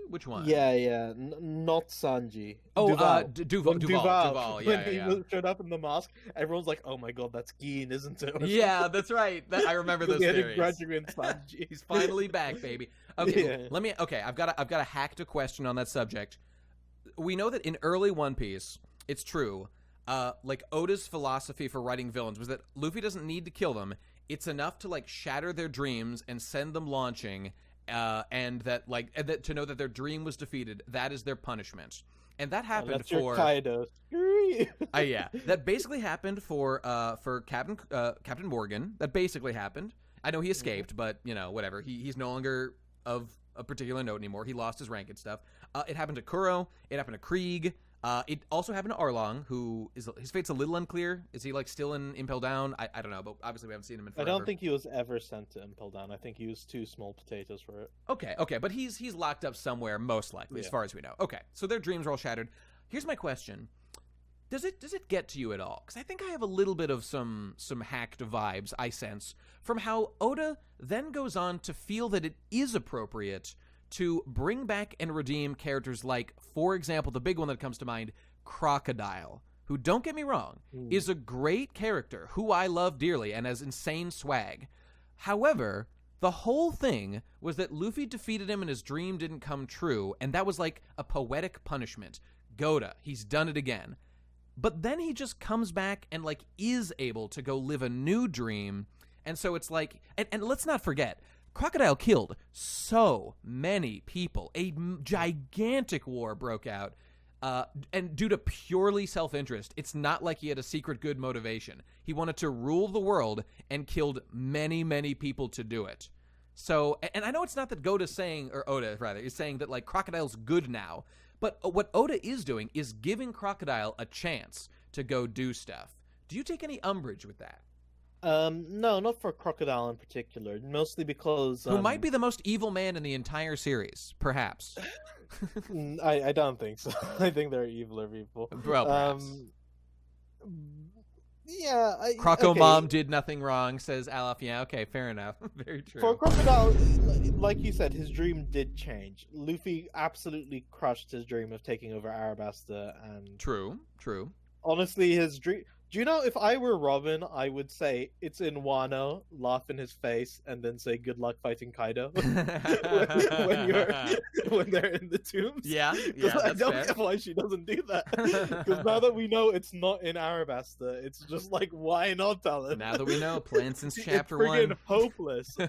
Which one? Yeah, not Sanji. Oh, Duval. Duval. Yeah, when he showed up in the mosque, everyone's like, "Oh my god, that's Geen, isn't it?" Yeah, that's right. I remember those theories. Sanji. He's finally back, baby. Okay, yeah. I've got a hacked question on that subject. We know that in early One Piece, it's true. Like Oda's philosophy for writing villains was that Luffy doesn't need to kill them. It's enough to like shatter their dreams and send them launching. And that to know that their dream was defeated, that is their punishment, and that happened for Kaido. Yeah, that basically happened for Captain Morgan. That basically happened. I know he escaped, but you know whatever. He's no longer of a particular note anymore. He lost his rank and stuff. It happened to Kuro. It happened to Krieg. It also happened to Arlong, who his fate's a little unclear. Is he like still in Impel Down? I don't know, but obviously we haven't seen him in forever. I don't think he was ever sent to Impel Down. I think he was too small potatoes for it. Okay, but he's locked up somewhere, most likely, as far as we know. Okay, so their dreams are all shattered. Here's my question: Does it get to you at all? Because I think I have a little bit of some hacked vibes I sense from how Oda then goes on to feel that it is appropriate to bring back and redeem characters like, for example, the big one that comes to mind, Crocodile, who, don't get me wrong, is a great character who I love dearly and has insane swag. However, The whole thing was that Luffy defeated him and his dream didn't come true, and that was like a poetic punishment. Goda, he's done it again. But then he just comes back and like is able to go live a new dream. And so it's like, and let's not forget, Crocodile killed so many people. A gigantic war broke out. And due to purely self-interest, it's not like he had a secret good motivation. He wanted to rule the world and killed many, many people to do it. So, and I know it's not that Goda's saying, or Oda rather, is saying that like Crocodile's good now, but what Oda is doing is giving Crocodile a chance to go do stuff. Do you take any umbrage with that? No, not for Crocodile in particular. Mostly because who might be the most evil man in the entire series, perhaps. I don't think so. I think there are eviler people. Well, perhaps. Yeah, Croco Mom did nothing wrong, says Alaf. Yeah, okay, fair enough. Very true. For Crocodile, like you said, his dream did change. Luffy absolutely crushed his dream of taking over Arabasta, and True. honestly, his dream. Do you know, if I were Robin, I would say it's in Wano, laugh in his face, and then say good luck fighting Kaido when they're in the tombs. Yeah, I don't fair. get why she doesn't do that. Because now that we know it's not in Arabasta, it's just like, why not tell him? Now that we know, planned since chapter It's friggin' 1.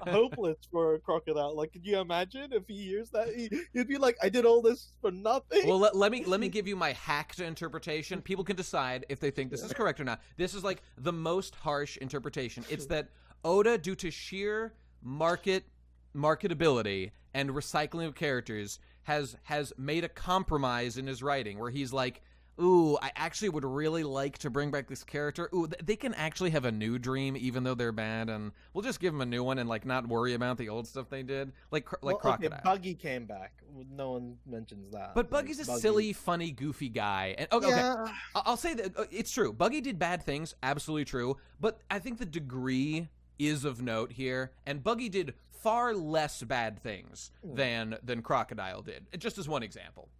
hopeless for a Crocodile. Like, could you imagine if he hears that? He'd be like, I did all this for nothing. Well, let me give you my hacked interpretation. People can decide if they think this is correct or not. This is like the most harsh interpretation. It's that Oda, due to sheer marketability and recycling of characters, has made a compromise in his writing where he's like, ooh, I actually would really like to bring back this character. Ooh, they can actually have a new dream even though they're bad, and we'll just give them a new one and like not worry about the old stuff they did. Like Crocodile. Okay, Buggy came back. No one mentions that. But Buggy's a silly, funny, goofy guy. And okay, I'll say that it's true. Buggy did bad things, absolutely true. But I think the degree is of note here, and Buggy did far less bad things than Crocodile did. Just as one example.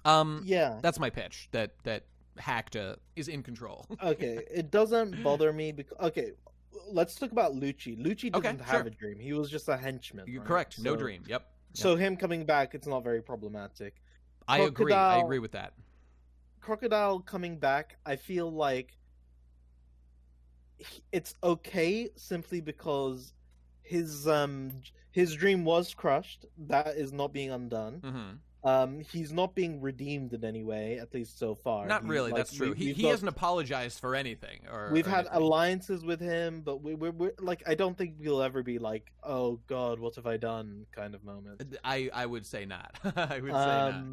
Yeah, that's my pitch. That Hackta is in control. Okay, it doesn't bother me because let's talk about Lucci. Lucci doesn't have a dream. He was just a henchman. You're right? correct. No dream. Yep. So him coming back, it's not very problematic. I agree with that. Crocodile coming back, I feel like it's okay simply because his dream was crushed. That is not being undone. Mm-hmm. He's not being redeemed in any way, at least so far. Not really. That's true. He hasn't apologized for anything. We've had alliances with him, but we're like, I don't think we'll ever be like, oh God, what have I done? Kind of moment. I would say not. I would say not.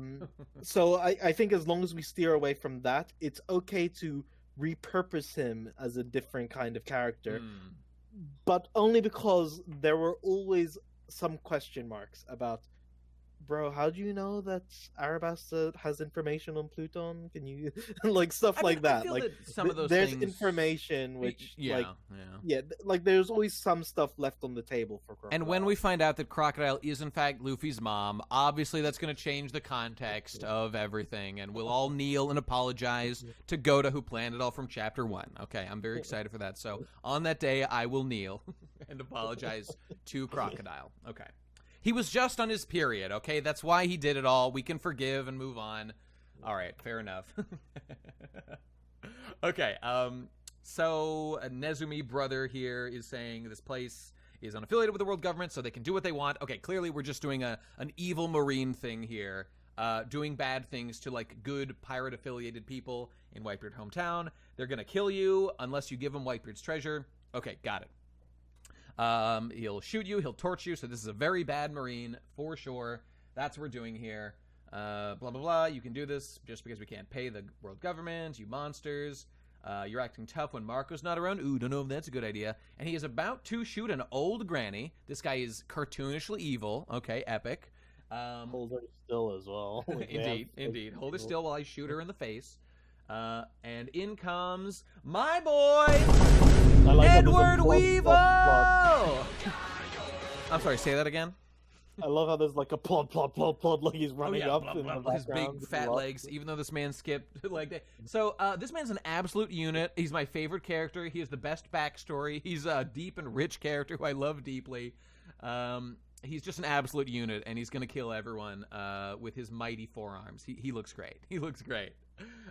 So I think as long as we steer away from that, it's okay to repurpose him as a different kind of character, but only because there were always some question marks about, bro, how do you know that Arabasta has information on Pluton? Can you like stuff like that? I feel like that some of those there's things... information which yeah, like there's always some stuff left on the table for Crocodile. And when we find out that Crocodile is in fact Luffy's mom, obviously that's going to change the context of everything, and we'll all kneel and apologize to Goda, who planned it all from chapter 1. Okay, I'm very excited for that. So on that day, I will kneel and apologize to Crocodile. Okay. He was just on his period, okay? That's why he did it all. We can forgive and move on. All right, fair enough. Okay, so Nezumi brother here is saying this place is unaffiliated with the world government, so they can do what they want. Okay, clearly we're just doing an evil marine thing here, doing bad things to, like, good pirate-affiliated people in Whitebeard hometown. They're going to kill you unless you give them Whitebeard's treasure. Okay, got it. He'll shoot you, he'll torch you, so this is a very bad marine, for sure. That's what we're doing here. Blah, blah, blah, you can do this just because we can't pay the world government, you monsters. You're acting tough when Marco's not around. Ooh, don't know if that's a good idea. And he is about to shoot an old granny. This guy is cartoonishly evil. Okay, epic. Hold her still as well. Like, indeed. Hold her still while I shoot her in the face. And in comes my boy, Edward Weevil! I'm sorry, say that again? I love how there's like a plod, like he's running up blah, in blah, the blah, his background. big fat legs, even though this man skipped like that. So this man's an absolute unit. He's my favorite character. He has the best backstory. He's a deep and rich character who I love deeply. He's just an absolute unit, and he's going to kill everyone with his mighty forearms. He looks great. He looks great.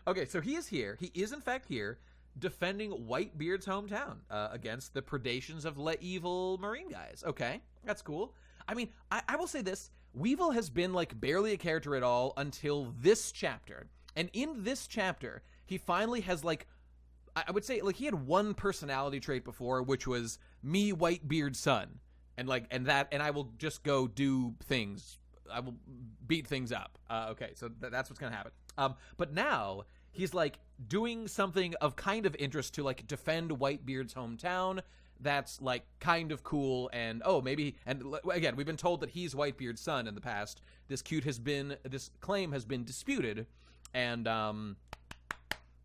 Okay, so he is here. He is, in fact, here defending Whitebeard's hometown against the predations of evil Marine guys. Okay, that's cool. I mean, I will say this. Weevil has been, like, barely a character at all until this chapter. And in this chapter, he finally has, like, I would say, like, he had one personality trait before, which was me, Whitebeard's son. And, like, and I will just go do things. I will beat things up. Okay, so that's what's going to happen. But now he's, like, doing something of kind of interest to, like, defend Whitebeard's hometown. That's, like, kind of cool. And, oh, maybe, and again, we've been told that he's Whitebeard's son in the past. This claim has been disputed. And,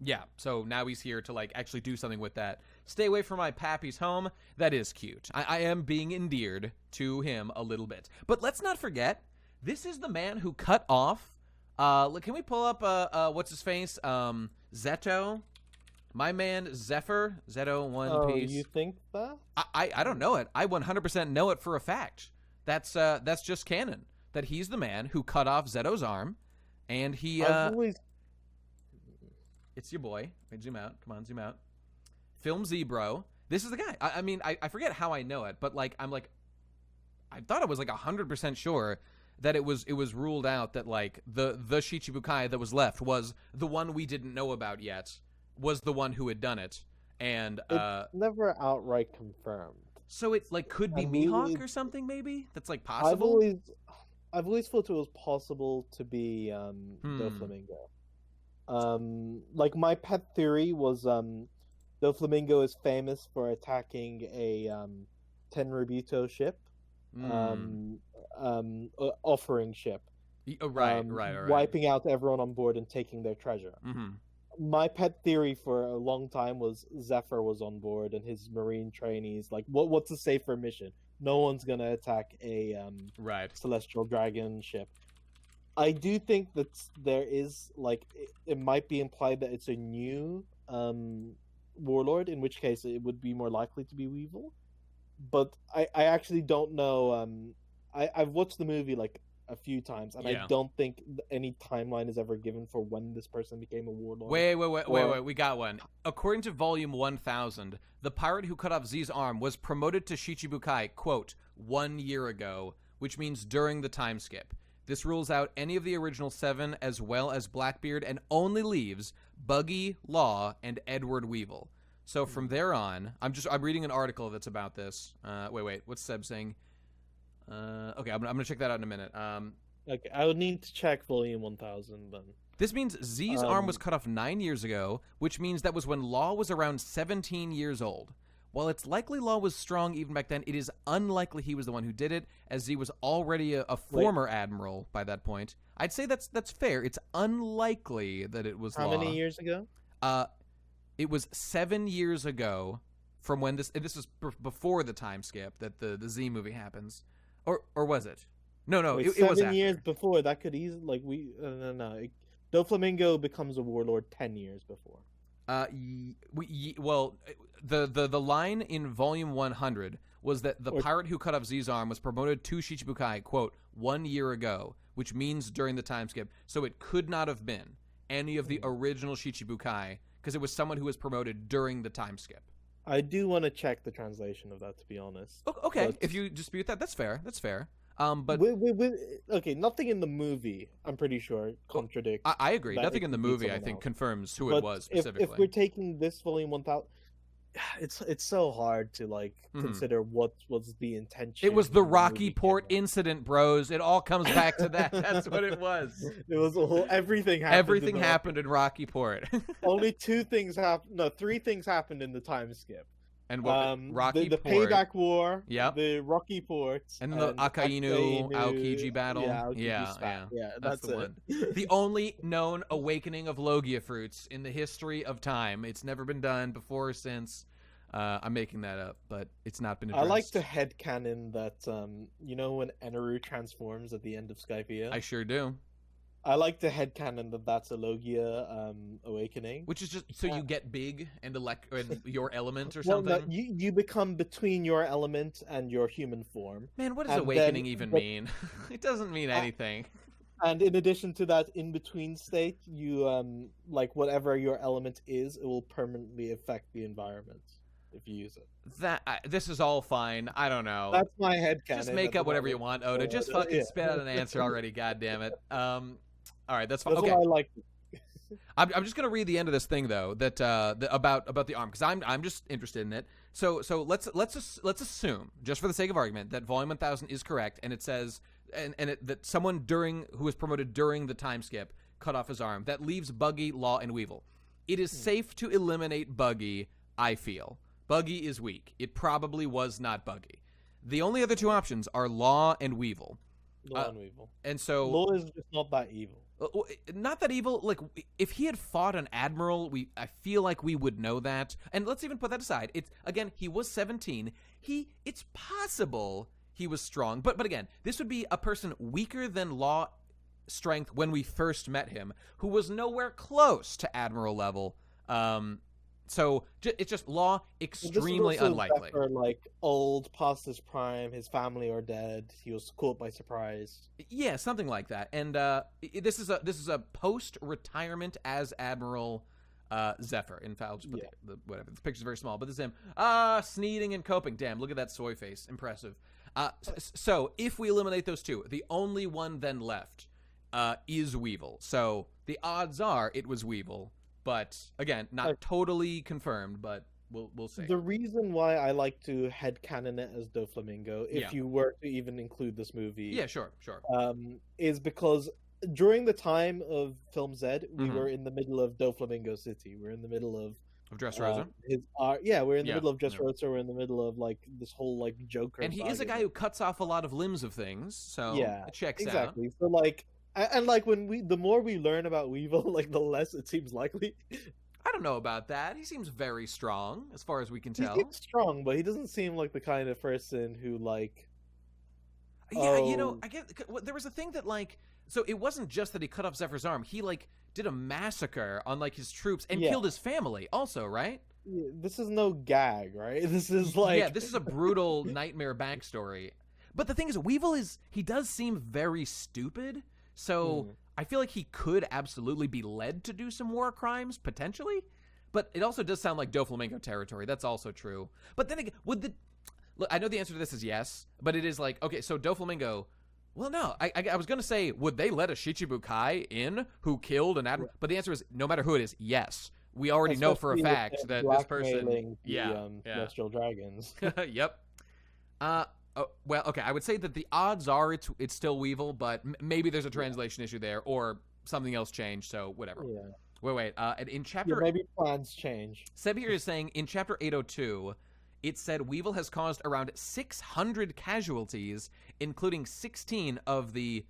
yeah, so now he's here to, like, actually do something with that. Stay away from my pappy's home. That is cute. I am being endeared to him a little bit. But let's not forget, this is the man who cut off, can we pull up, what's his face? Zeto? My man Zephyr? Zeto One Piece. You think that? I don't know it. I 100% know it for a fact. That's just canon. That he's the man who cut off Zeto's arm, and he, It's your boy. Wait, zoom out. Come on, zoom out. Film Z, bro. This is the guy. I mean, I forget how I know it, but, like, I thought I was, like, 100% sure that it was ruled out that, like, the Shichibukai that was left was the one we didn't know about yet, was the one who had done it. And, it's never outright confirmed. So it, like, could be Mihawk or something, maybe? That's, like, possible? I've always thought it was possible to be, Doflamingo. Like, my pet theory was, Doflamingo is famous for attacking a, Tenryubito ship. Offering ship. Right. Wiping out everyone on board and taking their treasure. Mm-hmm. My pet theory for a long time was Zephyr was on board and his marine trainees. Like, what's a safer mission? No one's gonna attack a celestial dragon ship. I do think that there is, like, it might be implied that it's a new warlord, in which case it would be more likely to be Weevil. But I actually don't know. I've watched the movie, like, a few times, and I don't think any timeline is ever given for when this person became a warlord. Wait, we got one. According to Volume 1000, the pirate who cut off Z's arm was promoted to Shichibukai, quote, 1 year ago, which means during the time skip. This rules out any of the original 7 as well as Blackbeard and only leaves Buggy, Law, and Edward Weevil. So from there on, I'm reading an article that's about this. Wait, what's Seb saying? Okay, I'm gonna check that out in a minute. Okay, I would need to check Volume 1000 then. This means Z's arm was cut off 9 years ago, which means that was when Law was around 17 years old. While it's likely Law was strong even back then, it is unlikely he was the one who did it, as Z was already a former admiral by that point. I'd say that's fair. It's unlikely that it was Law. How many years ago? It was 7 years ago from when this was before the time skip that the Z movie happens. Or was it? No, Wait, it was after. 7 years before. That could easily, like, no. Doflamingo becomes a warlord 10 years before. Well, the line in Volume 100 was that the pirate who cut off Z's arm was promoted to Shichibukai, quote, 1 year ago, which means during the time skip. So it could not have been any of the original Shichibukai, because it was someone who was promoted during the time skip. I do want to check the translation of that, to be honest. Okay, but... if you dispute that, that's fair. That's fair. But okay, nothing in the movie, I'm pretty sure, contradicts. I agree. Nothing in the movie, I think, confirms who it was specifically. If we're taking this Volume 1000, it's so hard to, like, consider what was the intention. It was the Rocky Port incident, bros. It all comes back to that. That's what it was. It was everything happened. Everything happened in Rocky Port. Only 2 things happened. No, 3 things happened in the time skip. And what, Rocky the Port, Payback War, yep, the Rocky Port, and the Akainu Aokiji battle. Yeah, that's the it. One. The only known awakening of Logia fruits in the history of time. It's never been done before or since. I'm making that up, but it's not been I addressed. like to headcanon that you know when Eneru transforms at the end of Skypiea? I sure do. I like to headcanon that that's a Logia awakening. Which is just so you get big and your element or Well, something. no, you become between your element and your human form. Man, what does and awakening then- even but- mean? It doesn't mean anything. And in addition to that, in between state, you like whatever your element is, it will permanently affect the environment if you use it. This is all fine. I don't know. That's my headcanon. Just make up whatever you want, Oda. Just fucking yeah. spit out an answer already. God damn it. All right, that's fine. That's Okay, why I like it. I'm just gonna read the end of this thing though. That about the arm because I'm just interested in it. So let's assume just for the sake of argument that Volume 1000 is correct, and it says that someone who was promoted during the time skip cut off his arm. That leaves Buggy, Law, and Weevil. It is safe to eliminate Buggy. I feel Buggy is weak. It probably was not Buggy. The only other two options are Law and Weevil. Law and Weevil. And so Law is just not that evil. not that evil. Like if he had fought an admiral, I feel like we would know that. And let's even put that aside. It's again, he was 17. It's possible he was strong, but again, this would be a person weaker than Law strength when we first met him, who was nowhere close to admiral level. So it's just Law extremely unlikely. Zephyr, like old, past his prime, his family are dead. He was caught by surprise. Yeah, something like that. And this is a post-retirement as Admiral Zephyr. In fact, I'll just put whatever. This picture's very small, but this is him. Sneezing and coping. Damn, look at that soy face. Impressive. So if we eliminate those two, the only one then left is Weevil. So the odds are it was Weevil. But again, not totally confirmed, but we'll see. The reason why I like to headcanon it as Doflamingo, if you were to even include this movie, yeah, sure, is because during the time of Film Z, we were in the middle of Doflamingo City. We're in the middle of Dressrosa. We're in the middle of Dressrosa. We're in the middle of like this whole like Joker. And he is a guy who cuts off a lot of limbs of things, so it checks out. Exactly. So like. And like the more we learn about Weevil, like the less it seems likely. I don't know about that. He seems very strong, as far as we can tell. He seems strong, but he doesn't seem like the kind of person who like. Yeah, you know, I guess there was a thing that like, so it wasn't just that he cut off Zephyr's arm. He like did a massacre on like his troops and killed his family, also, right? This is no gag, right? This is like this is a brutal nightmare backstory. But the thing is, Weevil he does seem very stupid. So I feel like he could absolutely be led to do some war crimes, potentially. But it also does sound like Doflamingo territory. That's also true. But then again, look, I know the answer to this is yes, but it is like, okay, so Doflamingo, well, no. I was going to say, would they let a Shichibukai in who killed an admiral? But the answer is, no matter who it is, yes. We already know for a fact that this person... Celestial dragons. Yep. Well, okay, I would say that the odds are it's still Weevil, but maybe there's a translation issue there, or something else changed, so whatever. Yeah. Wait. And in chapter... maybe plans change. Seb here is saying, in chapter 802, it said Weevil has caused around 600 casualties, including 16 of the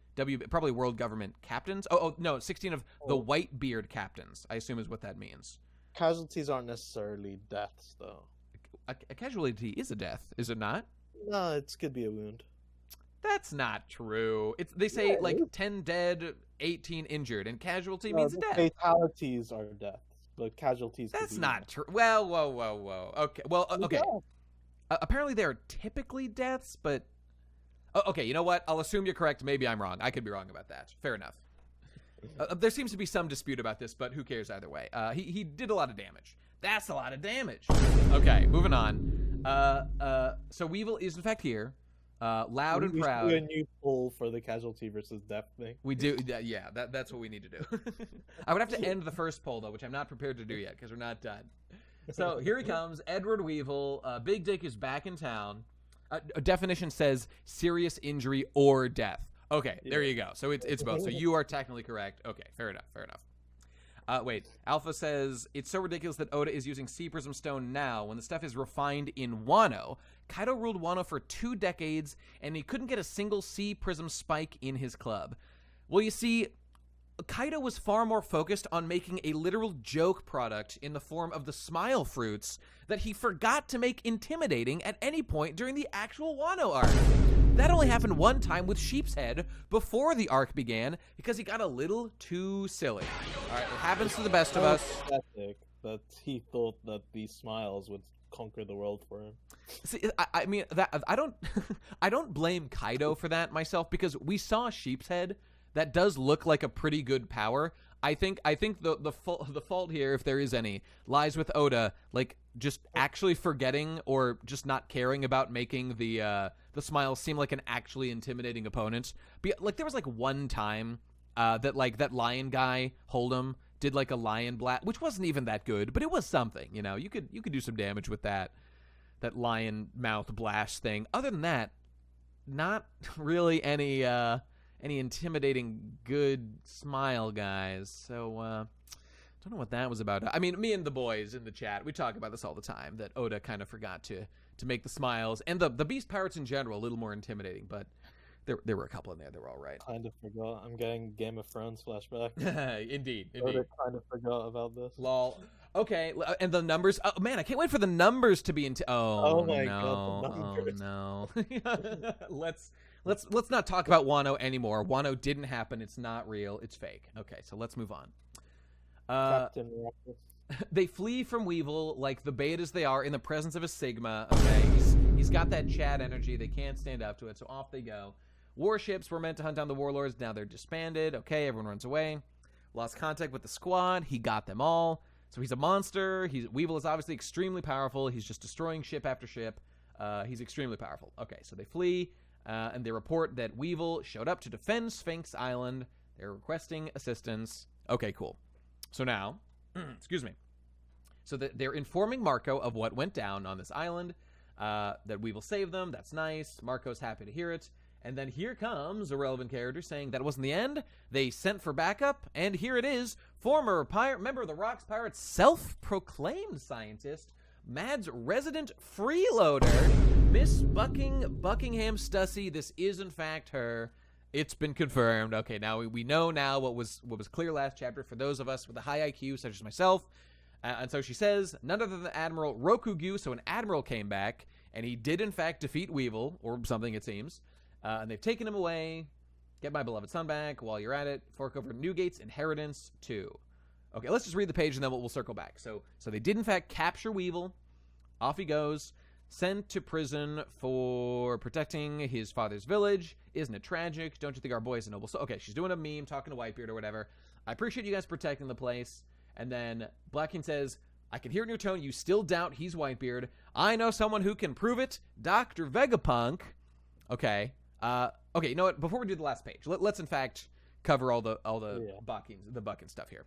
probably world government captains. Oh, no, 16 of the Whitebeard captains, I assume is what that means. Casualties aren't necessarily deaths, though. A casualty is a death, is it not? No, it could be a wound. That's not true. They say like 10 dead, 18 injured, and casualty means a death. Fatalities are deaths, but casualties. That's not true. Well, whoa. Okay, well, okay. Apparently they're typically deaths, but okay. You know what? I'll assume you're correct. Maybe I'm wrong. I could be wrong about that. Fair enough. There seems to be some dispute about this, but who cares either way? He did a lot of damage. That's a lot of damage. Okay, moving on. So Weevil is in fact here, loud and proud. We do a new poll for the casualty versus death thing. We do, yeah. That's what we need to do. I would have to end the first poll though, which I'm not prepared to do yet because we're not done. So here he comes, Edward Weevil. Big Dick is back in town. A definition says serious injury or death. Okay, there you go. So it's both. So you are technically correct. Okay, fair enough. Wait, Alpha says, it's so ridiculous that Oda is using Sea Prism Stone now when the stuff is refined in Wano. Kaido ruled Wano for 2 decades, and he couldn't get a single Sea Prism spike in his club. Well, you see, Kaido was far more focused on making a literal joke product in the form of the smile fruits that he forgot to make intimidating at any point during the actual Wano arc. That only happened one time with Sheep's Head before the arc began because he got a little too silly. All right, it happens to the best of us. Pathetic that he thought that these smiles would conquer the world for him. See, I mean, that I don't, I don't blame Kaido for that myself because we saw Sheep's Head. That does look like a pretty good power. I think the fault here, if there is any, lies with Oda, like just actually forgetting or just not caring about making the smiles seem like an actually intimidating opponent. Like there was like one time that like that lion guy Hold'em did like a lion blast, which wasn't even that good, but it was something. You know, you could do some damage with that lion mouth blast thing. Other than that, not really any intimidating good smile guys. So don't know what that was about. I mean, me and the boys in the chat, we talk about this all the time, that Oda kind of forgot to make the smiles and the beast pirates in general a little more intimidating, but there were a couple in there that were all right. Kind of forgot. I'm getting Game of Thrones flashback. Indeed. Oda kind of forgot about this. Lol. Okay, and the numbers. Oh man, I can't wait for the numbers to be into. Oh my no! God, the numbers. Oh no! Let's not talk about Wano anymore. Wano didn't happen. It's not real. It's fake. Okay, so let's move on. Captain Rocket. They flee from Weevil like the betas they are in the presence of a Sigma. Okay, he's got that Chad energy. They can't stand up to it, so off they go. Warships were meant to hunt down the warlords. Now they're disbanded. Okay, everyone runs away. Lost contact with the squad. He got them all. So he's a monster. Weevil is obviously extremely powerful. He's just destroying ship after ship. He's extremely powerful. Okay, so they flee, and they report that Weevil showed up to defend Sphinx Island. They're requesting assistance. Okay, cool. So now, excuse me. So they're informing Marco of what went down on this island, that Weevil saved them. That's nice. Marco's happy to hear it. And then here comes a relevant character saying that wasn't the end. They sent for backup, and here it is. Former member of the Rocks Pirates, self-proclaimed scientist, Mad's resident freeloader, Miss Buckingham Stussy. This is, in fact, her. It's been confirmed. Okay, now we know now what was clear last chapter for those of us with a high IQ, such as myself. And so she says, none other than Admiral Rokugyu, so an admiral came back, and he did, in fact, defeat Weevil, or something it seems. And they've taken him away. Get my beloved son back. While you're at it, fork over Newgate's inheritance too. Okay, let's just read the page and then we'll circle back. So they did in fact capture Weevil. Off he goes. Sent to prison for protecting his father's village. Isn't it tragic? Don't you think our boy is a noble soul? Okay, she's doing a meme talking to Whitebeard or whatever. I appreciate you guys protecting the place. And then Blackking says, I can hear in your tone you still doubt he's Whitebeard. I know someone who can prove it. Dr. Vegapunk. Okay. Okay, you know what? Before we do the last page, let's in fact cover all the Bucking stuff here.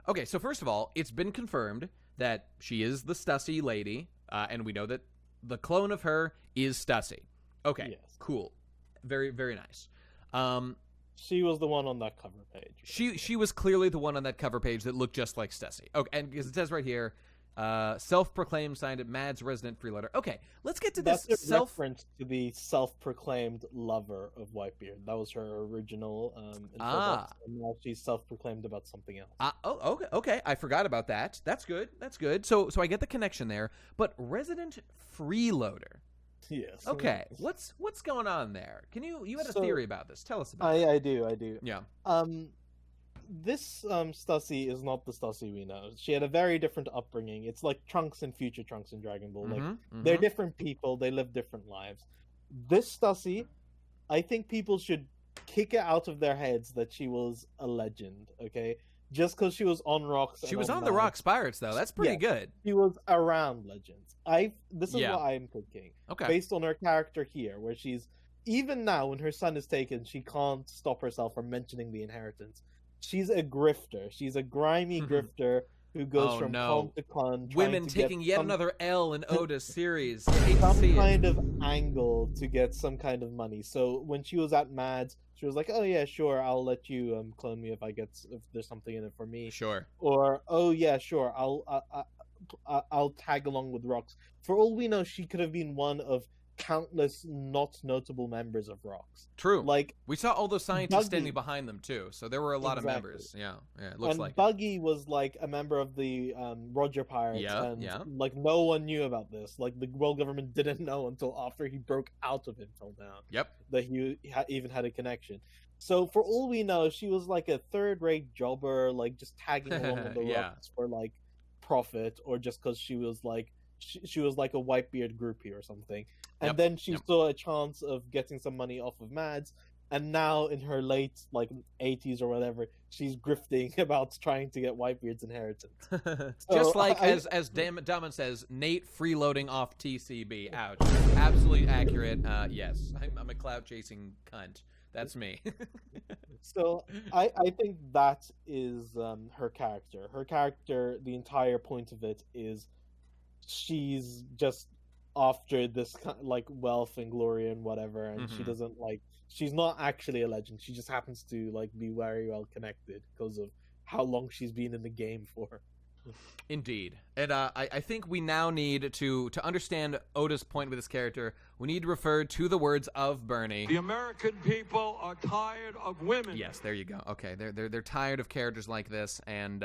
Okay, so first of all, it's been confirmed that she is the Stussy lady, and we know that the clone of her is Stussy. Okay, yes. Cool, very very nice. She was the one on that cover page. She was clearly the one on that cover page that looked just like Stussy. Okay, and because it says right here. Self-proclaimed signed at Mad's resident freeloader. Okay, let's get to this. That's a reference to the self-proclaimed lover of Whitebeard. That was her original and now she's self-proclaimed about something else. Okay. I forgot about that. That's good. So I get the connection there. But resident freeloader. Yes. Okay. What's going on there? Can you had a theory about this? Tell us about it. I do. Yeah. This Stussy is not the Stussy we know. She had a very different upbringing. It's like Trunks and future Trunks in Dragon Ball. They're different people. They live different lives. This Stussy, I think people should kick it out of their heads that she was a legend. Okay, just because she was on Rocks. She was on the Rocks Pirates, though. That's pretty good. She was around legends. This is what I'm thinking. Okay, based on her character here, where she's even now when her son is taken, she can't stop herself from mentioning the inheritance. She's a grifter. She's a grimy grifter who goes from con to con. Women taking yet another L in Oda's series. Some kind of angle to get some kind of money. So when she was at Mads, she was like, "Oh yeah, sure, I'll let you clone me if there's something in it for me." Sure. Or, "Oh yeah, sure, I'll tag along with Rocks." For all we know, she could have been one of countless not notable members of Rocks. True. Like, we saw all those scientists Buggy. standing behind them too, so there were a lot of members. Yeah, it looks and like it. Buggy was like a member of the Roger Pirates, Yeah, and yeah. like no one knew about this. Like the world government didn't know until after he broke out of Impel Down. Yep. That he even had a connection. So for all we know, she was like a third-rate jobber, like just tagging along with the Yeah. Rocks for like profit, or just because she was like she was like a Whitebeard groupie or something. And Yep, then she yep. saw a chance of getting some money off of Mads. And now in her late like 80s or whatever, she's grifting about trying to get Whitebeard's inheritance. Just like I- as Damon says, Nate freeloading off TCB. Ouch. Absolutely accurate. Yes, I'm a cloud chasing cunt. That's me. So I think that is her character. Her character, the entire point of it is she's just after this like wealth and glory and whatever, and she Mhm. doesn't like. She's not actually a legend. She just happens to like be very well connected because of how long she's been in the game for. Indeed. And I think we now need to understand Oda's point with this character. We need to refer to the words of Bernie. The American people are tired of women. Yes, there you go. Okay, they're tired of characters like this, and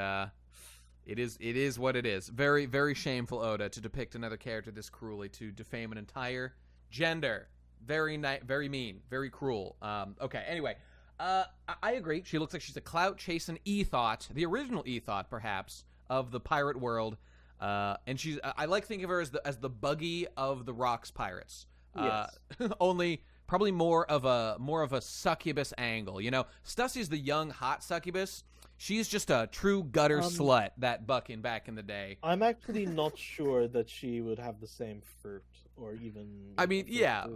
it is what it is. Very, very shameful, Oda, to depict another character this cruelly, to defame an entire gender. Very very mean, very cruel. Okay, anyway, I agree. She looks like she's a clout chasing Ethot, the original Ethot, perhaps, of the pirate world. And she's I like thinking of her as the Buggy of the Rocks pirates. Yes. Only probably more of a succubus angle. You know, Stussy's the young hot succubus. She's just a true gutter slut, that Buckin back in the day. I'm actually not sure that she would have the same fruit, or even. I mean, yeah,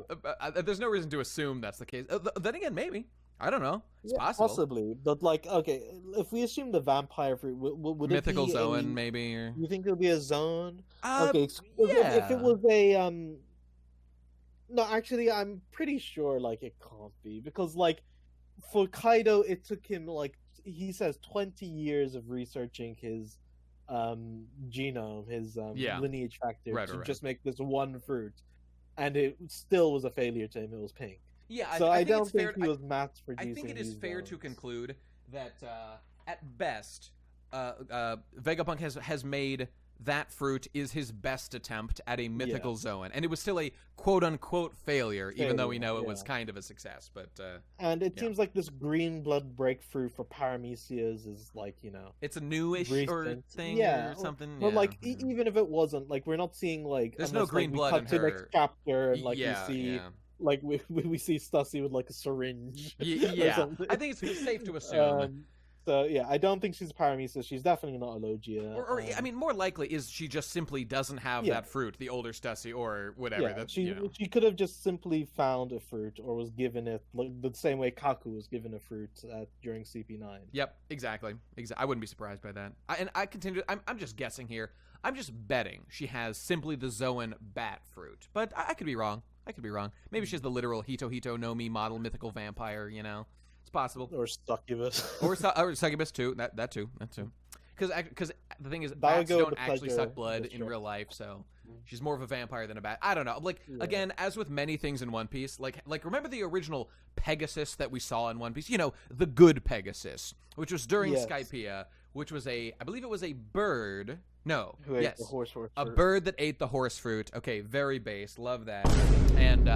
there's no reason to assume that's the case. Then again, maybe. I don't know. It's possible. Possibly, but like, okay, if we assume the vampire fruit, would Mythical it be Zoan, maybe. Or... You think it would be a zone? Okay, if yeah. it was a no, actually, I'm pretty sure like it can't be, because like for Kaido, it took him like he says 20 years of researching his genome, his Yeah. lineage factor Right, to right. just make this one fruit, and it still was a failure to him. It was pink. Yeah, So I don't it's fair, think he was mass I producing. think it is these fair to zones. conclude that at best, Vegapunk has made that fruit is his best attempt at a mythical Zoan, and it was still a quote-unquote failure, even though we know it was kind of a success. But and it seems like this green blood breakthrough for Paramecias is like, you know, it's a newish or recent. thing Yeah, or something. But yeah. like even if it wasn't, like we're not seeing like There's no unless, green like, we blood cut in to her. next chapter and like yeah, we see yeah. like we see Stussy with like a syringe. or Yeah, something. I think it's safe to assume. So yeah, I don't think she's a Paramecias. She's definitely not a Logia. Or I mean, more likely is she just simply doesn't have that fruit, the older Stussy or whatever. yeah, that, she you know. she could have just simply found a fruit, or was given it like the same way Kaku was given a fruit during CP9. Yep, exactly. I wouldn't be surprised by that. I continue. I'm just guessing here. I'm just betting she has simply the Zoan bat fruit, but I could be wrong. Maybe she has the literal Hito Hito no Mi model mythical vampire. You know, it's possible. Or Succubus. or Succubus too. That too. Because the thing is, That would bats go with don't the actually pleasure suck blood in district. real life, so she's more of a vampire than a bat. I don't know. Like again, as with many things in One Piece, like remember the original Pegasus that we saw in One Piece? You know, the good Pegasus, which was during Yes. Skypiea, which was I believe it was a bird. No, Who ate yes, the horse fruit. a bird that ate the horse fruit. Okay, very base. Love that. And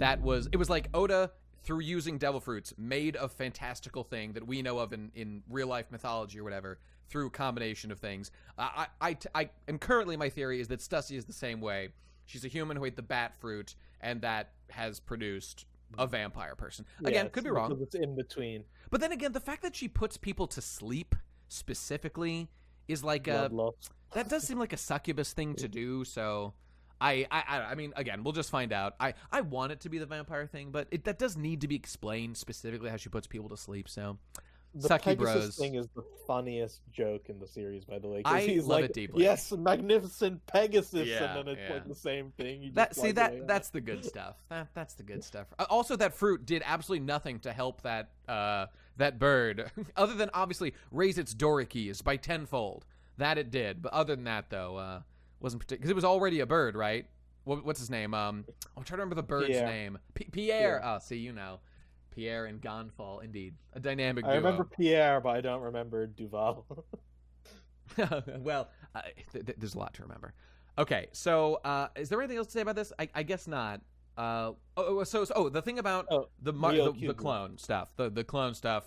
it was like Oda, through using devil fruits, made a fantastical thing that we know of in real life mythology or whatever through a combination of things. And currently my theory is that Stussy is the same way. She's a human who ate the bat fruit, and that has produced a vampire person. Again, could be wrong. Because it's in between. But then again, the fact that she puts people to sleep specifically is like Bloodlust. that does seem like a succubus thing to do. So I mean, again, we'll just find out. I want it to be the vampire thing, but that does need to be explained specifically how she puts people to sleep. So The Sucky Pegasus Bros. thing is the funniest joke in the series, by the way. I He's love like, it deeply. Yes, magnificent Pegasus, Yeah, and then it's yeah. like the same thing. You that just fly away. that's the good stuff. That's the good stuff. Also, that fruit did absolutely nothing to help that bird, other than obviously raise its dorikis by tenfold. That it did, but other than that, though, wasn't particular because it was already a bird, right? what's his name? I'm trying to remember the bird's Pierre. name. Pierre. Oh, see, you know. Pierre and Gonfall, indeed. A dynamic duo. I remember Pierre, but I don't remember Duval. Well, there's a lot to remember. Okay, so is there anything else to say about this? I guess not. The thing about the clone stuff, the clone stuff.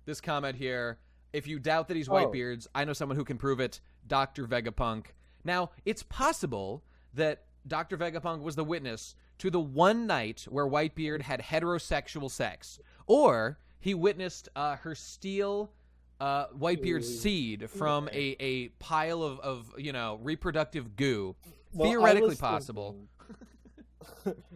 This comment here: if you doubt that he's Whitebeard's, I know someone who can prove it. Dr. Vegapunk. Now, it's possible that Dr. Vegapunk was the witness to the one night where Whitebeard had heterosexual sex, or he witnessed her steal Whitebeard's seed from a pile of reproductive goo. Well, Theoretically possible.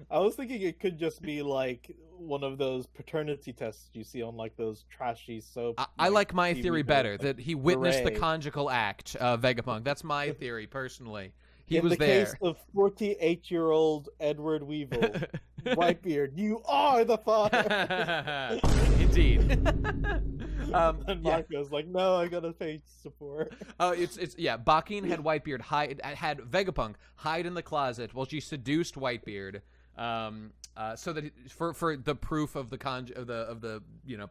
I was thinking it could just be like one of those paternity tests you see on like those trashy soap. I like my TV theory shows, better, like that he witnessed the Hooray. conjugal act of Vegapunk. That's my theory, personally. He In was the there. case of 48-year-old Edward Weevil, Whitebeard, you are the father. Indeed. And Marco's like, no, I gotta pay support. Bakin had Whitebeard had Vegapunk hide in the closet while she seduced Whitebeard, so that for the proof of the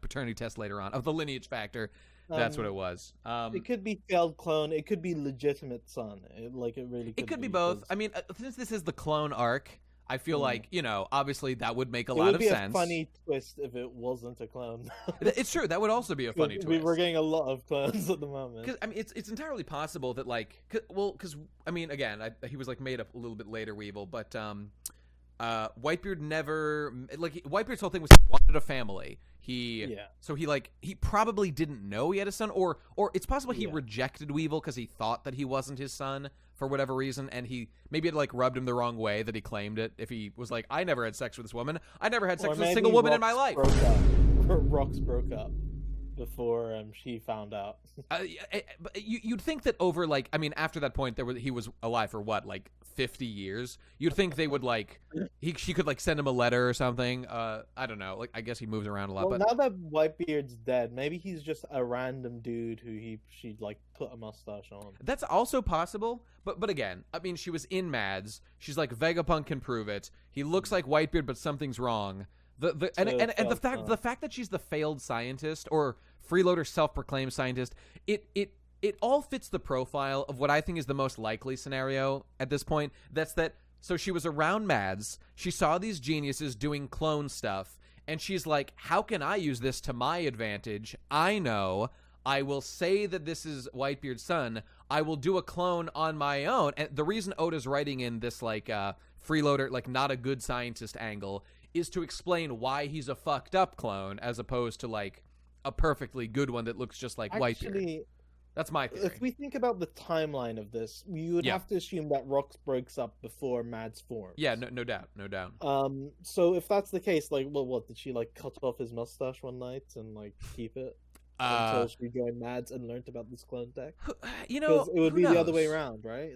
paternity test later on, of the lineage factor. That's what it was. It could be failed clone. It could be legitimate son. It really could. It could be be both. 'cause I mean, since this is the clone arc, I feel like, obviously that would make a it lot would of be sense. a funny twist if it wasn't a clone. It's true. That would also be a funny twist. We're getting a lot of clones at the moment. Because I mean, it's entirely possible that because I mean, again, he was made up a little bit later, Weevil, but Whitebeard never Whitebeard's whole thing was he wanted a family. He probably didn't know he had a son, or it's possible he rejected Weevil because he thought that he wasn't his son for whatever reason, and he maybe it rubbed him the wrong way that he claimed it. If he was like, I never had sex with this woman, I never had sex with a single woman in my life. Rocks broke up before she found out. But you'd think that over after that point he was alive for what 50 years. You'd think they would she could send him a letter or something. I don't know. I guess he moves around a lot. Well, but now that Whitebeard's dead, maybe he's just a random dude who she put a mustache on. That's also possible. But again, I mean, she was in Mads. She's like, Vegapunk can prove it. He looks like Whitebeard, but something's wrong. The fact that she's the failed scientist or freeloader self-proclaimed scientist, it all fits the profile of what I think is the most likely scenario at this point. So she was around Mads. She saw these geniuses doing clone stuff, and she's like, how can I use this to my advantage? I know. I will say that this is Whitebeard's son. I will do a clone on my own. And the reason Oda's writing in this freeloader, not a good scientist angle, is to explain why he's a fucked up clone as opposed to a perfectly good one that looks just like Whitebeard. That's my theory. If we think about the timeline of this, we would have to assume that Rox breaks up before Mads forms. Yeah, no doubt. So if that's the case, what did she cut off his mustache one night and keep it until she joined Mads and learned about this clone tech? Because it would be the other way around, right?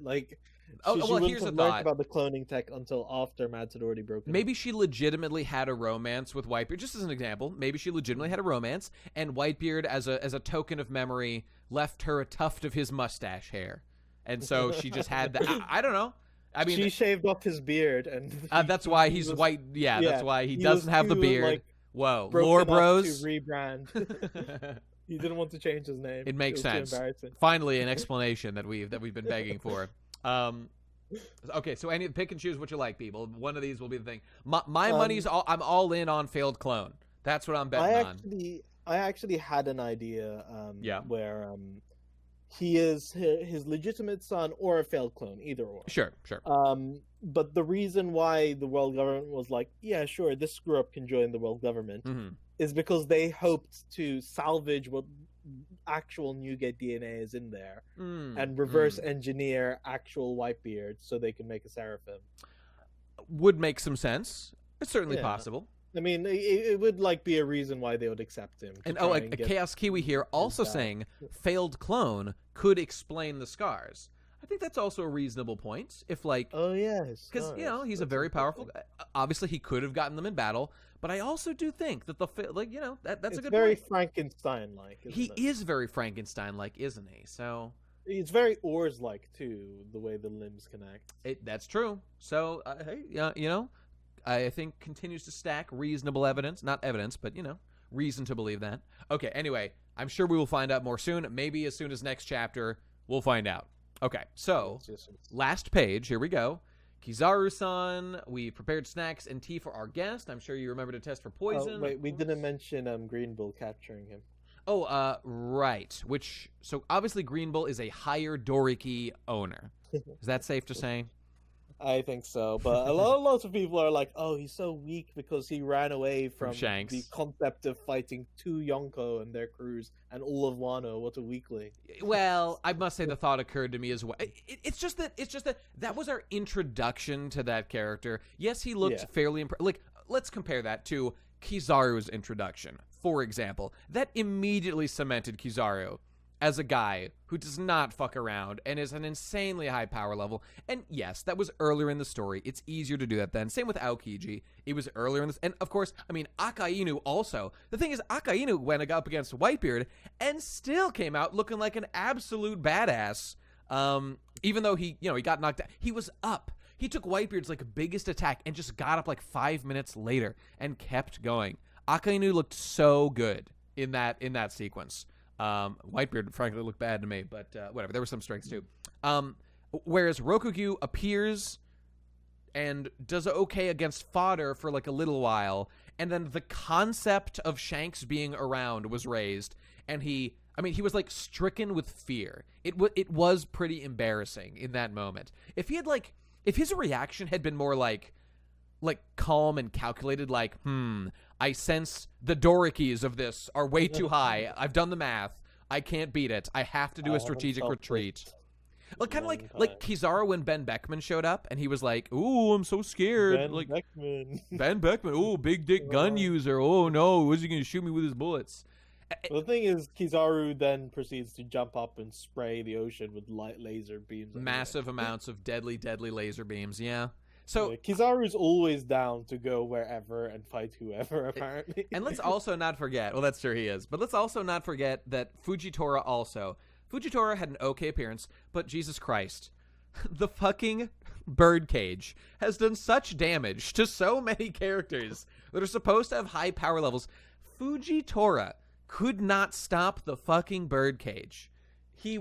She wouldn't here's a have thought. learned about the cloning tech until after Mads had already broken. Maybe she legitimately had a romance with Whitebeard. Just as an example, maybe she legitimately had a romance, and Whitebeard, as a token of memory, left her a tuft of his mustache hair, and so she just had that. I don't know. I mean, she shaved off his beard, and that's why he's white. Yeah, that's why he doesn't have the beard. Whoa, lore bros. To rebrand. He didn't want to change his name. It makes sense. Finally, an explanation that we've been begging for. Okay, so pick and choose what you like, people. One of these will be the thing. My money's I'm all in on failed clone. That's what I'm betting on. I actually had an idea. Where he is his legitimate son or a failed clone, either or. Sure. But the reason why the world government was like, yeah, sure, this screw up can join the world government, is because they hoped to salvage what actual Newgate DNA is in there and reverse engineer actual Whitebeard so they can make a Seraphim. Would make some sense. It's certainly possible. I mean, it would be a reason why they would accept him. And a Chaos Kiwi here also saying failed clone could explain the scars. I think that's also a reasonable point. If because he's a very powerful. Obviously, he could have gotten them in battle, but I also do think that that's a good very point. Frankenstein-like. He is very Frankenstein-like, isn't he? So It's very oars-like too, the way the limbs connect. That's true. So, hey, you know, I think continues to stack reasonable evidence. Not evidence, but, you know, reason to believe that. Okay, anyway, I'm sure we will find out more soon. Maybe as soon as next chapter, we'll find out. Okay, so, last page. Here we go. Kizaru-san, we prepared snacks and tea for our guest. I'm sure you remember to test for poison. Wait, we didn't mention Green Bull capturing him. Oh, right. So obviously Green Bull is a higher Doriki owner. Is that safe to say? I think so, but lots of people are like, "Oh, he's so weak because he ran away from Shanks. the concept of fighting two Yonko and their crews and all of Wano. What a weakling!" Well, I must say the thought occurred to me as well. It's just that was our introduction to that character. Yes, he looked fairly like. Let's compare that to Kizaru's introduction, for example. That immediately cemented Kizaru as a guy who does not fuck around and is an insanely high power level. And yes, that was earlier in the story. It's easier to do that then. Same with Aokiji. It was earlier in this. And of course, I mean, Akainu also. The thing is, Akainu went up against Whitebeard and still came out looking like an absolute badass. Even though he got knocked out. He was up. He took Whitebeard's biggest attack and just got up 5 minutes later and kept going. Akainu looked so good in that sequence. Whitebeard, frankly, looked bad to me, but whatever. There were some strengths too. Whereas Rokugyu appears and does okay against fodder for a little while, and then the concept of Shanks being around was raised, and he was stricken with fear. It was pretty embarrassing in that moment. If he had if his reaction had been more calm and calculated, I sense the Dorikis of this are way too high. I've done the math. I can't beat it. I have to do a strategic retreat. Kind of like Kizaru when Ben Beckman showed up, and he was like, "Ooh, I'm so scared." Ben Beckman. Ooh, big dick gun user. Oh no, is he going to shoot me with his bullets? The thing is, Kizaru then proceeds to jump up and spray the ocean with light laser beams. Massive amounts of deadly laser beams. Yeah. So Kizaru's always down to go wherever and fight whoever, apparently. And let's also not forget, well, that's true, he is, but let's also not forget that Fujitora had an okay appearance, but Jesus Christ, the fucking birdcage has done such damage to so many characters that are supposed to have high power levels. Fujitora could not stop the fucking birdcage. He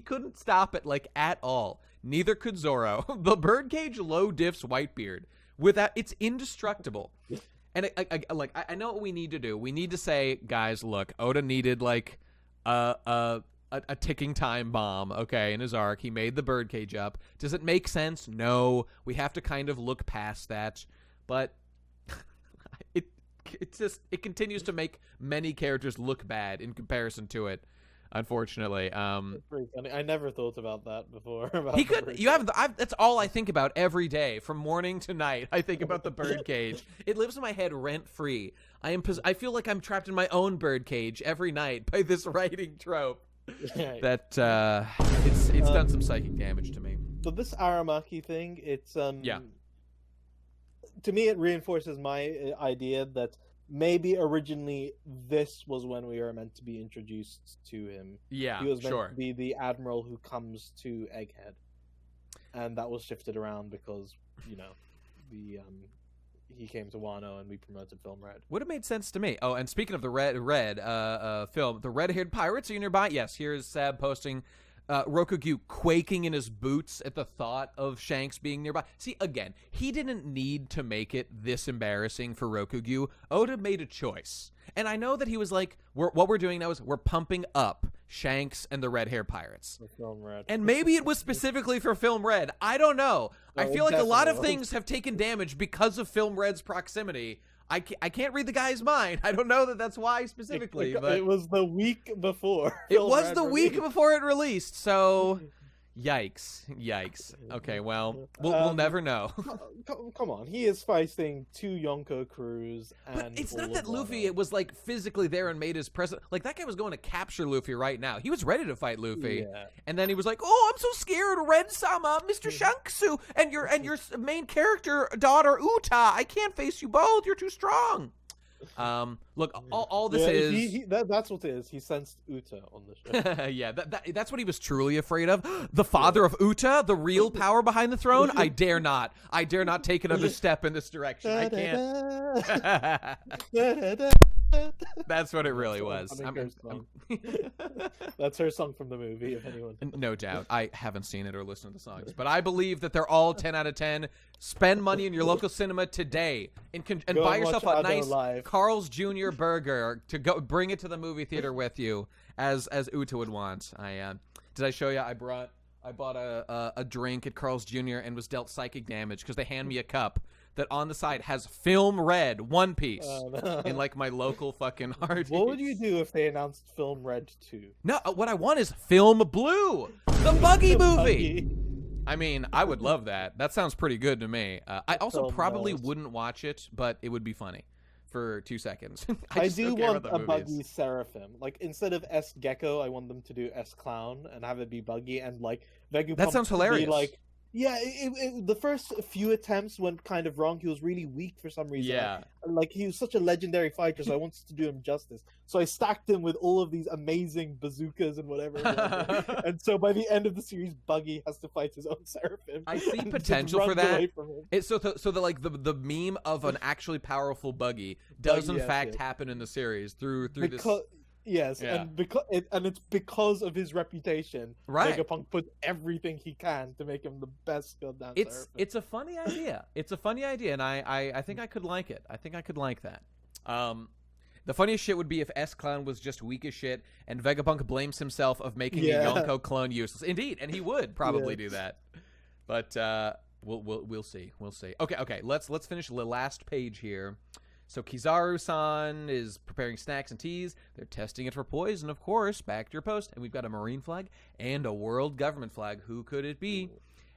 couldn't stop it at all. Neither could Zoro. The birdcage low diffs Whitebeard. It's indestructible. And I know what we need to do. We need to say, guys, look, Oda needed a ticking time bomb, okay, in his arc. He made the birdcage up. Does it make sense? No. We have to kind of look past that. But it continues to make many characters look bad in comparison to it. Unfortunately, I never thought about that before. He could. That's all I think about every day, from morning to night. I think about the birdcage. It lives in my head rent free. I feel like I'm trapped in my own birdcage every night by this writing trope. That it's done some psychic damage to me. But this Aramaki thing, it's to me, it reinforces my idea that maybe originally this was when we were meant to be introduced to him. Yeah, he was meant to be the admiral who comes to Egghead, and that was shifted around because he came to Wano and we promoted Film Red. Would have made sense to me. Oh, and speaking of the red film, the red-haired pirates, are you nearby? Yes. Here's Sab posting. Rokugyu quaking in his boots at the thought of Shanks being nearby. See, again, he didn't need to make it this embarrassing for Rokugyu. Oda made a choice. And I know that he was like, what we're doing now is we're pumping up Shanks and the Red Hair Pirates. Film Red. And maybe it was specifically for Film Red. I don't know. I feel like a lot of things have taken damage because of Film Red's proximity. I can't read the guy's mind. I don't know that that's why specifically. But it was the week before. It was the week before it released, so yikes. Okay, well, we'll never know. Come on, he is fighting two Yonko crews. But it's not that Luffy was physically there and made his presence. That guy was going to capture Luffy right now. He was ready to fight Luffy, and then he was like, "Oh, I'm so scared, Red-sama, Mr. Shanksu, and your main character daughter Uta. I can't face you both. You're too strong." Look, all this Yeah, is. that's what it is. He sensed Uta on the show. Yeah, that's what he was truly afraid of. The father of Uta, the real power behind the throne. I dare not. I dare not take another step in this direction. I can't. That's what it really was. That's her song from the movie, if anyone. No doubt. I haven't seen it or listened to the songs, but I believe that they're all 10 out of 10. Spend money in your local cinema today and buy yourself a nice Carl's Jr. burger to go bring it to the movie theater with you, as Uta would want. Did I show you? I bought a drink at Carl's Jr. and was dealt psychic damage because they hand me a cup that on the side has Film Red One Piece in like my local fucking Hardee's. What would you do if they announced Film Red 2? No, what I want is Film Blue, the Buggy movie. I mean, I would love that. That sounds pretty good to me. I also probably wouldn't watch it, but it would be funny for 2 seconds. I do want a Buggy Seraphim. Like, instead of S Gecko, I want them to do S Clown and have it be Buggy, and like Vegapunk. That sounds hilarious. Like, yeah, the first few attempts went kind of wrong. He was really weak for some reason. Yeah. Like, he was such a legendary fighter, so I wanted to do him justice. So I stacked him with all of these amazing bazookas and whatever. And so by the end of the series, Buggy has to fight his own Seraphim. I see potential for that. So that like the meme of an actually powerful Buggy does in fact happen in the series through this. Yes, yeah. And it's because of his reputation. Right. Vegapunk put everything he can to make him the best goddamn Seraphim. It's a funny idea. It's a funny idea, and I think I could like it. I think I could like that. The funniest shit would be if S Clown was just weak as shit, and Vegapunk blames himself of making a Yonko clone useless. Indeed, and he would probably do that. But we'll see. We'll see. Okay. Let's finish the last page here. So Kizaru-san is preparing snacks and teas. They're testing it for poison, of course. Back to your post. And we've got a Marine flag and a world government flag. Who could it be?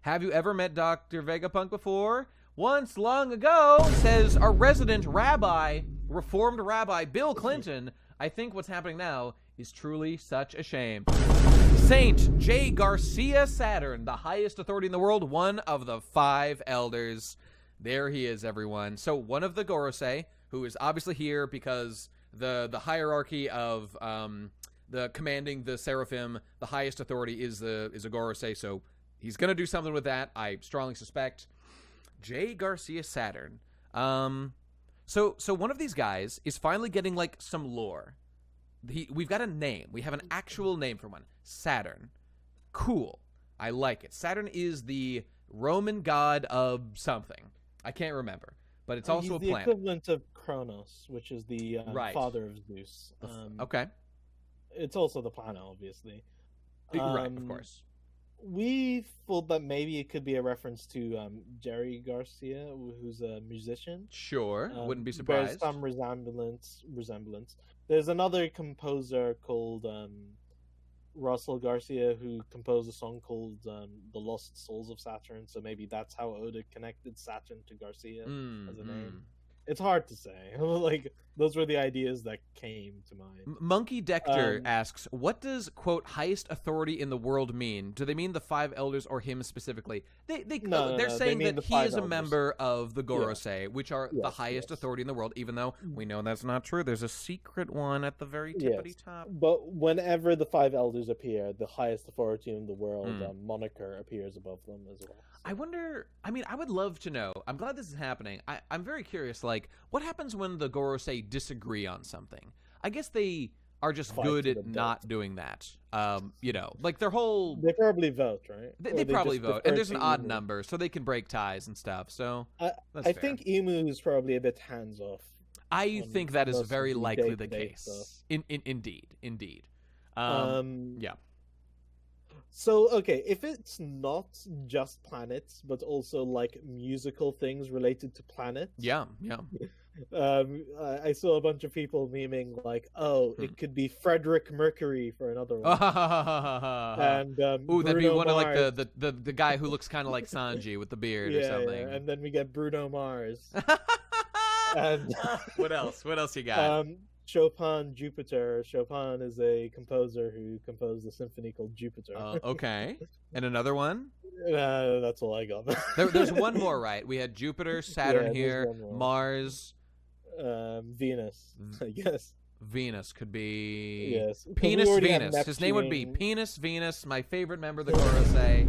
Have you ever met Dr. Vegapunk before? Once long ago, says our resident rabbi, reformed rabbi Bill Clinton. I think what's happening now is truly such a shame. Saint J. Garcia Saturn, the highest authority in the world, one of the 5 elders. There he is, everyone. So one of the Gorosei, who is obviously here because the hierarchy of the commanding the Seraphim, the highest authority is a Gorosei, so he's gonna do something with that. I strongly suspect. J. Garcia Saturn. So one of these guys is finally getting like some lore. We've got a name. We have an actual name for one. Saturn. Cool. I like it. Saturn is the Roman god of something. I can't remember. But it's also a planet. The equivalent of Kronos, which is the father of Zeus. Okay. It's also the planet, obviously. Right, of course. We thought that maybe it could be a reference to Jerry Garcia, who's a musician. Sure, wouldn't be surprised. There's some resemblance. There's another composer called Russell Garcia who composed a song called The Lost Souls of Saturn, so maybe that's how Oda connected Saturn to Garcia as a name. It's hard to say. Like, those were the ideas that came to mind. Monkey Dector asks, what does, quote, highest authority in the world mean? Do they mean the 5 elders or him specifically? They're saying that he is a member of the Gorosei, which are the highest authority in the world, even though we know that's not true. There's a secret one at the very tippity top. But whenever the 5 elders appear, the highest authority in the world moniker appears above them as well. I wonder, I mean, I would love to know. I'm glad this is happening. I'm very curious, like, what happens when the Gorosei disagree on something? I guess they are just good at not doing that. Like their whole... They probably vote, right? They probably vote. And there's an odd number, so they can break ties and stuff, so I think Emu is probably a bit hands-off. I think that is very likely the case. Indeed. Yeah. So, okay, if it's not just planets, but also, like, musical things related to planets... Yeah. I saw a bunch of people memeing, like, it could be Frederick Mercury for another one. And, that'd be one Mars. Of, like, the guy who looks kind of like Sanji with the beard or something. Yeah, and then we get Bruno Mars. And What else you got? Chopin Jupiter. Chopin is a composer who composed a symphony called Jupiter. Okay. And another one? That's all I got. There's one more, right? We had Jupiter, Saturn here, Mars. Venus, I guess. Venus could be Yes. 'Cause we Penis already have Venus. His name would be Neptune. Penis Venus, my favorite member of the Gorosei.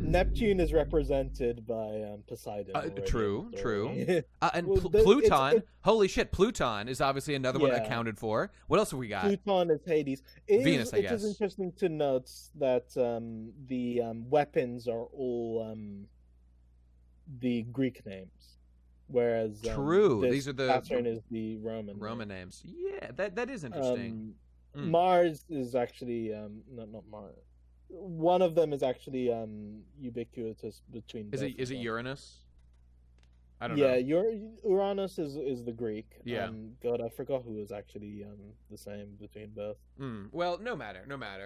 Neptune is represented by Poseidon. already in the True. story. And Well, Pluton. Holy shit, Pluton is obviously another one Yeah. accounted for. What else have we got? Pluton is Hades. Venus, I It is guess. interesting to note that the weapons are all the Greek names, whereas True. this These are the Saturn is the Roman names. Yeah, that is interesting. Mars is actually not Mars. One of them is actually ubiquitous between. Is both it of them. Uranus? I don't Yeah, know. Uranus is the Greek. Yeah. God, I forgot who was actually the same between both. Well, no matter.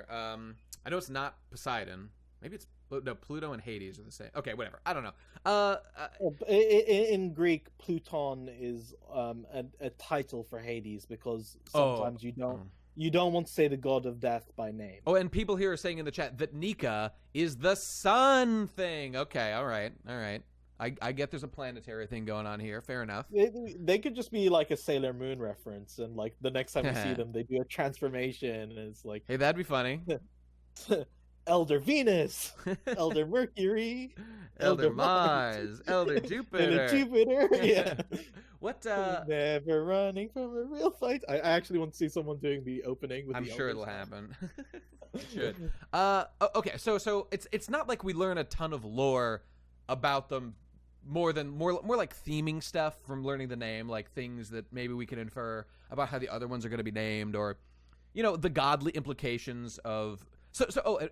I know it's not Poseidon. Maybe it's no. Pluto and Hades are the same. Okay, whatever. I don't know. In Greek, Pluton is a title for Hades because sometimes you don't want to say the god of death by name. Oh, and people here are saying in the chat that Nika is the sun thing. Okay, all right. I get there's a planetary thing going on here. Fair enough. They could just be like a Sailor Moon reference, and like the next time you see them, they do a transformation, and it's like, Hey, that'd be funny. Elder Venus, Elder Mercury, Elder Mars, Elder Jupiter. and Jupiter. Yeah. What? Never running from a real fight. I actually want to see someone doing the opening with I'm the sure Elder it'll song. happen. It should. Okay. So it's not like we learn a ton of lore about them. More like theming stuff from learning the name, like things that maybe we can infer about how the other ones are going to be named, or the godly implications of.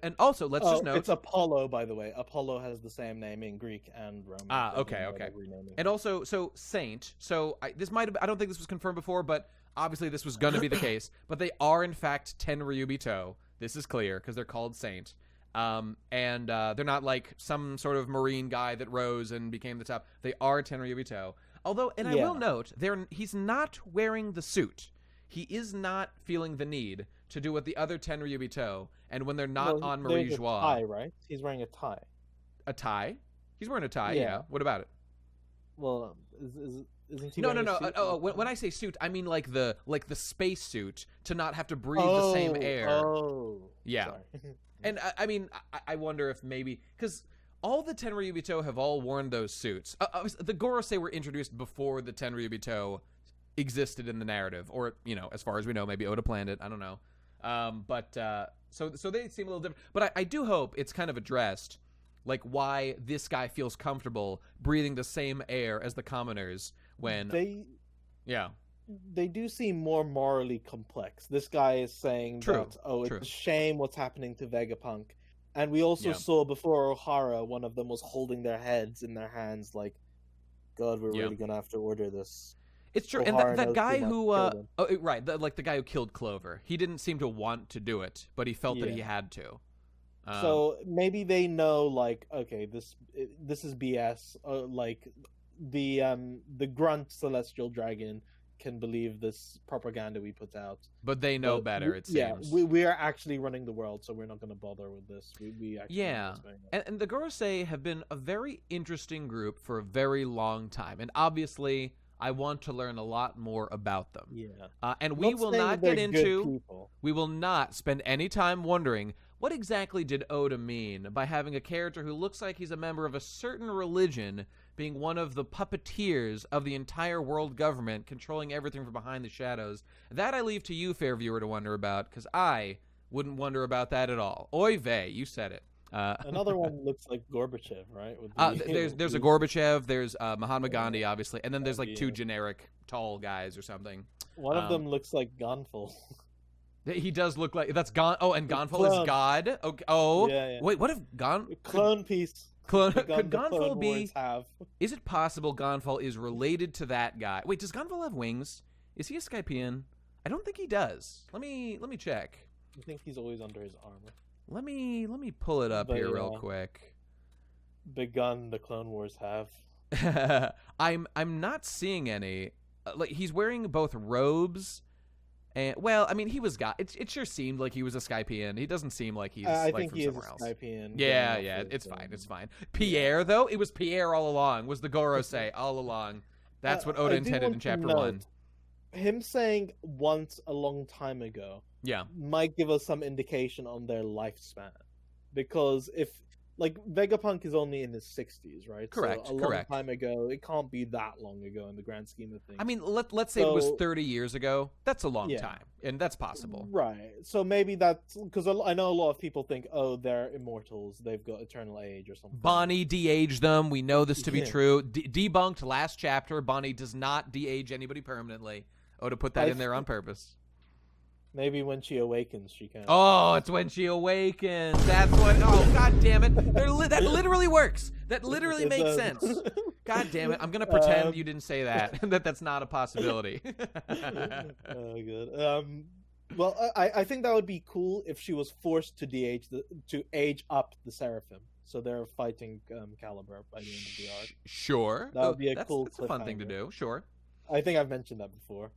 And also let's just note it's Apollo, by the way. Apollo has the same name in Greek and Roman. Okay. And also, so Saint. So I don't think this was confirmed before, but obviously this was going to be the case. But they are in fact Tenryubito. This is clear because they're called Saint. And they're not like some sort of marine guy that rose and became the top. They are Tenryubito. Although, and I will note, he's not wearing the suit. He is not feeling the need to do what the other Tenryubito, and when they're not on Marie there's a Joie. tie, right? He's wearing a tie. A tie? He's wearing a tie, yeah. What about it? Well, isn't he No. wearing a suit? When I say suit, I mean like the space suit to not have to breathe the same air. Oh, yeah. Sorry. And I wonder if maybe because all the Tenryubito have all worn those suits. The Gorosei were introduced before the Tenryubito existed in the narrative, or as far as we know, maybe Oda planned it. I don't know. So they seem a little different. But I do hope it's kind of addressed, like why this guy feels comfortable breathing the same air as the commoners when they do seem more morally complex. This guy is saying that, it's a shame what's happening to Vegapunk. And we also saw before O'Hara, one of them was holding their heads in their hands like, God, we're really going to have to order this. It's true. O'Hara And that guy who, the guy who killed Clover, he didn't seem to want to do it, but he felt that he had to. So maybe they know, like, okay, this is BS. Like, the grunt celestial dragon can believe this propaganda we put out, but they know better. It seems. Yeah, we are actually running the world, so we're not going to bother with this. We actually and the Gorosei have been a very interesting group for a very long time, and obviously I want to learn a lot more about them. Yeah, and we will not get into. People. We will not spend any time wondering what exactly did Oda mean by having a character who looks like he's a member of a certain religion being one of the puppeteers of the entire world government, controlling everything from behind the shadows. That I leave to you, fair viewer, to wonder about, because I wouldn't wonder about that at all. Oy vey, you said it. Another one looks like Gorbachev, right? There's a Gorbachev, there's Mahatma Gandhi, obviously, and then there's like two generic tall guys or something. One of them looks like Gonfal. He does look like that's Gon. Oh, and Gonfal is God. Okay. Oh, yeah. Wait, what if clone piece? Could Gonfal be? Is it possible Gonfal is related to that guy? Wait, does Gonfal have wings? Is he a Skypian? I don't think he does. Let me check. I think he's always under his armor. Let me pull it up here real quick. The gun the Clone Wars have. I'm not seeing any. Like he's wearing both robes. And well, I mean, he was God. It sure seemed like he was a Skypian. He doesn't seem like he's I like think from he somewhere is a else. Skypian. Yeah, it's fine. It's fine. Pierre though, it was Pierre all along. Was the Gorosei all along? That's what Oda intended in chapter 1. him saying once a long time ago Yeah. might give us some indication on their lifespan, because if like Vegapunk is only in his 60s, right? Correct, So a long time ago, it can't be that long ago in the grand scheme of things. I mean, let's say it was So- 30 years ago. That's a long Yeah. time, and that's possible. Right. So maybe that's because I know a lot of people think, oh, they're immortals, they've got eternal age or something. Bonnie de-aged them. We know this to be Yeah. true. Debunked last chapter. Bonnie does not de-age anybody permanently. Oda put that in there on purpose. Maybe when she awakens, she can. Oh, it's when she awakens. That's what. Oh, god damn it! That literally works. That literally It makes does. sense. God damn it! I'm gonna pretend you didn't say that. That's not a possibility. Oh, good. Well, I think that would be cool if she was forced to age up the Seraphim, so they're fighting Caliber by the end of the arc. Sure. That would be a that's, cool That's a fun thing to cliffhanger. do. Sure. I think I've mentioned that before.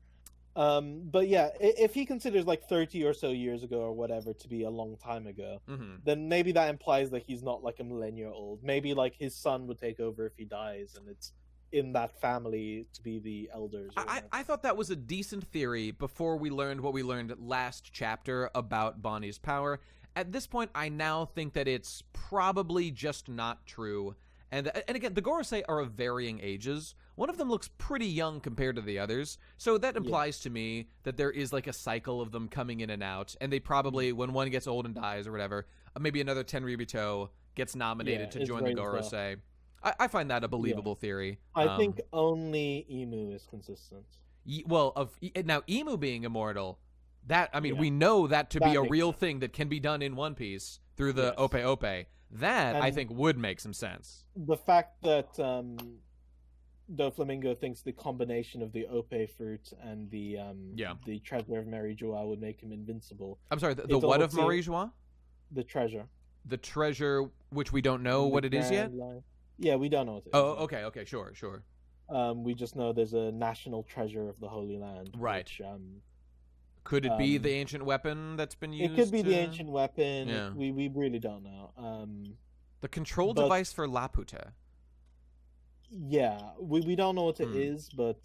But yeah, if he considers like 30 or so years ago or whatever to be a long time ago, Mm-hmm. then maybe that implies that he's not like a millennia old. Maybe like his son would take over if he dies, and it's in that family to be the elders. Or whatever. I thought that was a decent theory before we learned what we learned last chapter about Bonnie's power. At this point, I now think that it's probably just not true. And again, the Gorosei are of varying ages. One of them looks pretty young compared to the others. So that implies to me that there is like a cycle of them coming in and out. And they probably, when one gets old and dies or whatever, maybe another Tenryubito gets nominated to it's join the raised up. Gorosei. I find that a believable theory. I think only Emu is consistent. Now Emu being immortal, that I mean, Yeah. we know that to That be a makes real sense. thing that can be done in One Piece through the Yes. Ope Ope. That I And- think would make some sense. The fact that Doflamingo thinks the combination of the Ope fruit and the the treasure of Mary Joie would make him invincible. I'm sorry, the It's what of also- Marie Joie? The treasure. The treasure, which we don't know The what it is yet. Grand Line. Yeah, we don't know what it is. Oh, yet. okay, sure. We just know there's a national treasure of the Holy Land. Right. Which, Could it be the ancient weapon that's been used? it could be the to- ancient weapon. Yeah. We really don't know. The control but- device for Laputa. Yeah, we don't know what it Hmm. is, but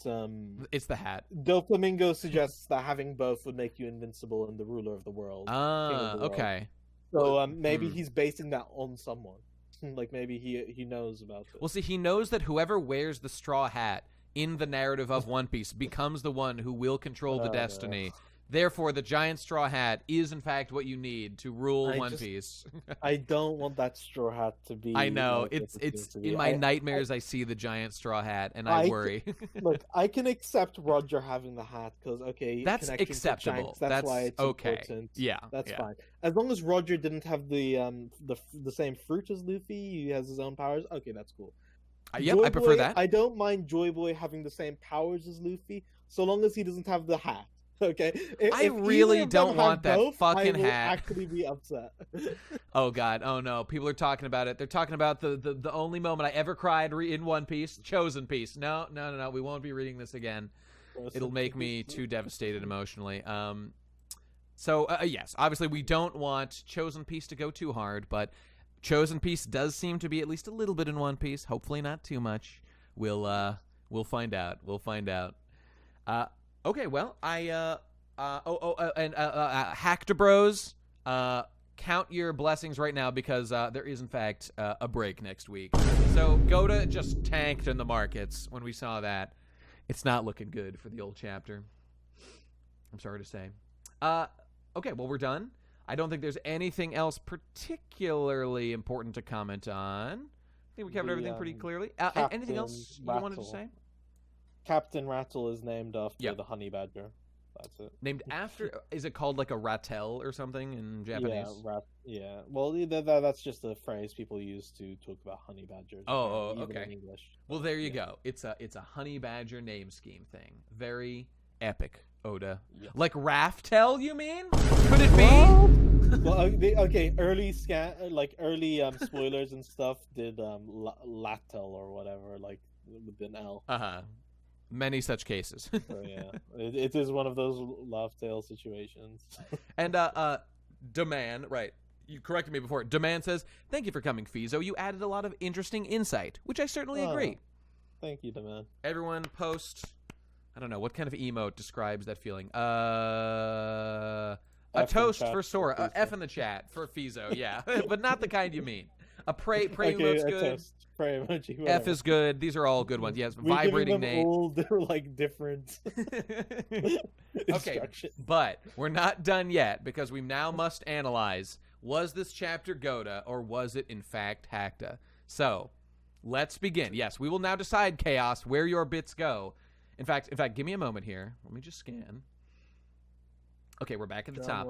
It's the hat. Doflamingo suggests that having both would make you invincible and the ruler of the world. king of the world. Okay. So maybe Hmm. he's basing that on someone. Like maybe he knows about it. Well, see, he knows that whoever wears the straw hat in the narrative of One Piece becomes the one who will control the Oh, destiny. Therefore, the giant straw hat is, in fact, what you need to rule I One just- Piece. I don't want that straw hat to be. I know. like It's what it seems to be. in my nightmares, I see the giant straw hat, and I I- worry. Look, I can accept Roger having the hat because That's connection to acceptable. Shanks, that's why it's okay. important. Yeah, That's yeah. fine. As long as Roger didn't have the same fruit as Luffy, he has his own powers. Okay, that's cool. Yep, Joy I prefer Boy, that. I don't mind Joy Boy having the same powers as Luffy, so long as he doesn't have the hat. Okay. I If really either of them don't have want that both, fucking I will hat. Actually, be upset. Oh God! Oh no! People are talking about it. They're talking about the only moment I ever cried in One Piece, Chosen Piece. No. We won't be reading this again. It'll make me too devastated emotionally. So yes, obviously we don't want Chosen Piece to go too hard, but Chosen Piece does seem to be at least a little bit in One Piece. Hopefully not too much. We'll find out. We'll find out. Okay, well, Hacked Bros, count your blessings right now because there is in fact a break next week. So Goda just tanked in the markets when we saw that. It's not looking good for the old chapter. I'm sorry to say. Okay, well, we're done. I don't think there's anything else particularly important to comment on. I think we covered everything pretty clearly. Anything else you wanted to Rattle. say? Captain Rattle is named after Yep. the honey badger. That's it. Named after, is it called like a ratel or something in Japanese? Yeah. Well, that's just a phrase people use to talk about honey badgers. Oh, even okay. In English. Well, there you Yeah. go. It's a honey badger name scheme thing. Very epic, Oda. Yeah. Like Raftel, you mean? Could it be? Well, okay. Early spoilers and stuff did Latel or whatever, like with an L. Many such cases. So yeah, it is one of those laugh tale situations. And Demand, right? You corrected me before. Demand says, "Thank you for coming, Feeso. You added a lot of interesting insight," which I certainly agree. Thank you, man. Everyone post I don't know what kind of emote describes that feeling. A F in toast chat for Sora. for Feeso. F in the chat for Feeso. Yeah, but not the kind you mean. A pray Okay, emote's a good. toast. Pray emoji. F Whatever. is good. These are all good ones. Yes, We're vibrating giving them Nate. all they're like different Okay, instructions. but we're not done yet because we now must analyze, was this chapter Goda or was it in fact Hakta? So, let's begin. Yes, we will now decide, Chaos, where your bits go. In fact, give me a moment here. Let me just scan. Okay, we're back at the top.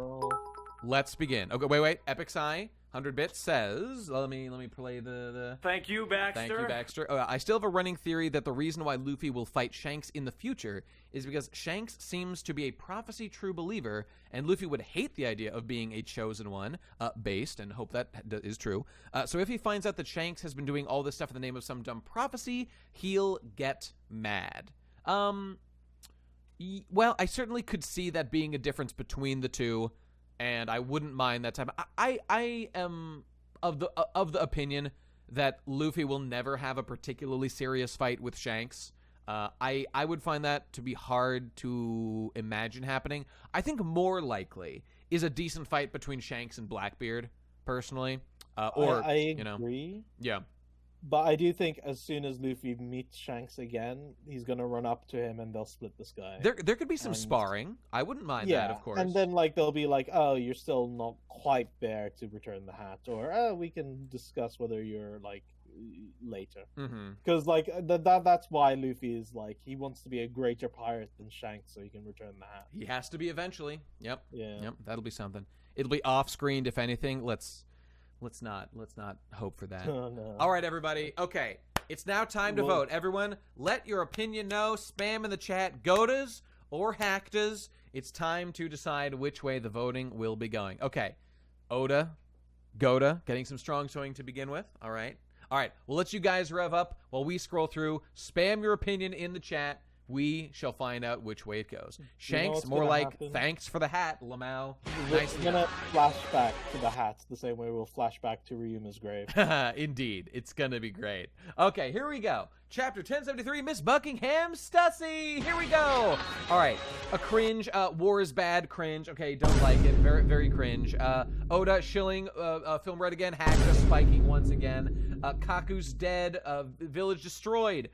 Let's begin. Okay, wait. Epic Sai, 100 bits says, let me play the Thank you, Baxter. Thank you, Baxter. I still have a running theory that the reason why Luffy will fight Shanks in the future is because Shanks seems to be a prophecy true believer, and Luffy would hate the idea of being a chosen one, based, and hope that is true. So if he finds out that Shanks has been doing all this stuff in the name of some dumb prophecy, he'll get mad. Well, I certainly could see that being a difference between the two, and I wouldn't mind that time. I am of the opinion that Luffy will never have a particularly serious fight with Shanks. I would find that to be hard to imagine happening. I think more likely is a decent fight between Shanks and Blackbeard, personally. Or I you know, agree. yeah. But I do think as soon as Luffy meets Shanks again, he's gonna run up to him and they'll split the sky. There could be some And- sparring. I wouldn't mind yeah, that, of course. and then like they'll be like, "Oh, you're still not quite there to return the hat," or "Oh, we can discuss whether you're like later." Mm-hmm. Because like that's why Luffy is like he wants to be a greater pirate than Shanks, so he can return the hat. He has to be eventually. Yep. Yeah. Yep. That'll be something. It'll be off-screened, if anything. Let's not hope for that. Oh, no. All right, everybody. Okay, it's now time to Well- vote. Everyone, let your opinion know. Spam in the chat, Godas or Haktas. It's time to decide which way the voting will be going. Okay, Oda, Goda, getting some strong showing to begin with. All right. We'll let you guys rev up while we scroll through. Spam your opinion in the chat. We shall find out which way it goes. Shanks, what's more gonna like, happen? thanks for the hat, Lamau. We're Nicely gonna flash back to the hats the same way we'll flash back to Ryuma's grave. Indeed. It's gonna be great. Okay, here we go. Chapter 1073, Miss Buckingham Stussy. Here we go. All right, a cringe. War is bad. Cringe. Okay, don't like it. Very, very cringe. Oda shilling. Film red again. Hakta spiking once again. Kaku's dead. Village destroyed.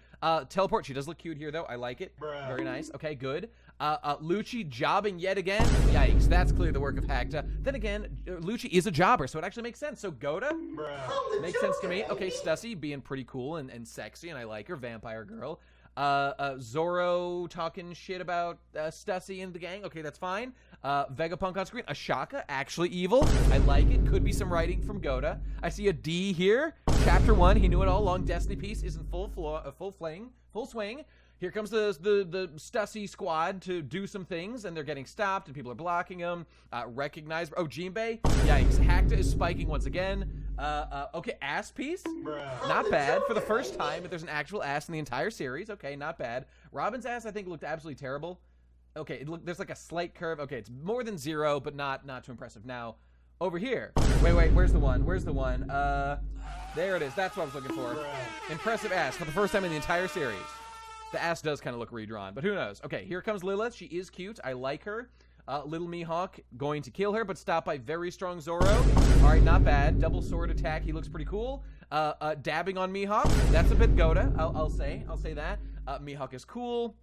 Teleport. She does look cute here, though. I like it. Very nice. Okay, good. Lucci jobbing yet again. Yikes, that's clearly the work of Hakta. Then again, Lucci is a jobber, so it actually makes sense. So Goda makes sense to me. Okay, Stussy being pretty cool and sexy, and I like her. Vampire girl. Zoro talking shit about Stussy and the gang. Okay, that's fine. Vegapunk on screen. Ashaka, actually evil. I like it. Could be some writing from Goda. I see a D here. Chapter 1, he knew it all along. Destiny Piece is in full swing. Here comes the Stussy squad to do some things, and they're getting stopped, and people are blocking them. Recognize. Oh, Jinbei. Yikes. Hakta is spiking once again. Okay, ass piece. Not bad for the first time. If there's an actual ass in the entire series, okay, not bad. Robin's ass, I think, looked absolutely terrible. Okay, there's like a slight curve. Okay, it's more than 0, but not too impressive. Now, over here. Wait. Where's the one? There it is. That's what I was looking for. Impressive ass for the first time in the entire series. The ass does kind of look redrawn, but who knows? Okay, here comes Lilith. She is cute. I like her. Little Mihawk going to kill her, but stopped by very strong Zoro. All right, not bad. Double sword attack. He looks pretty cool. Dabbing on Mihawk. That's a bit Goda. I'll say that. Mihawk is cool.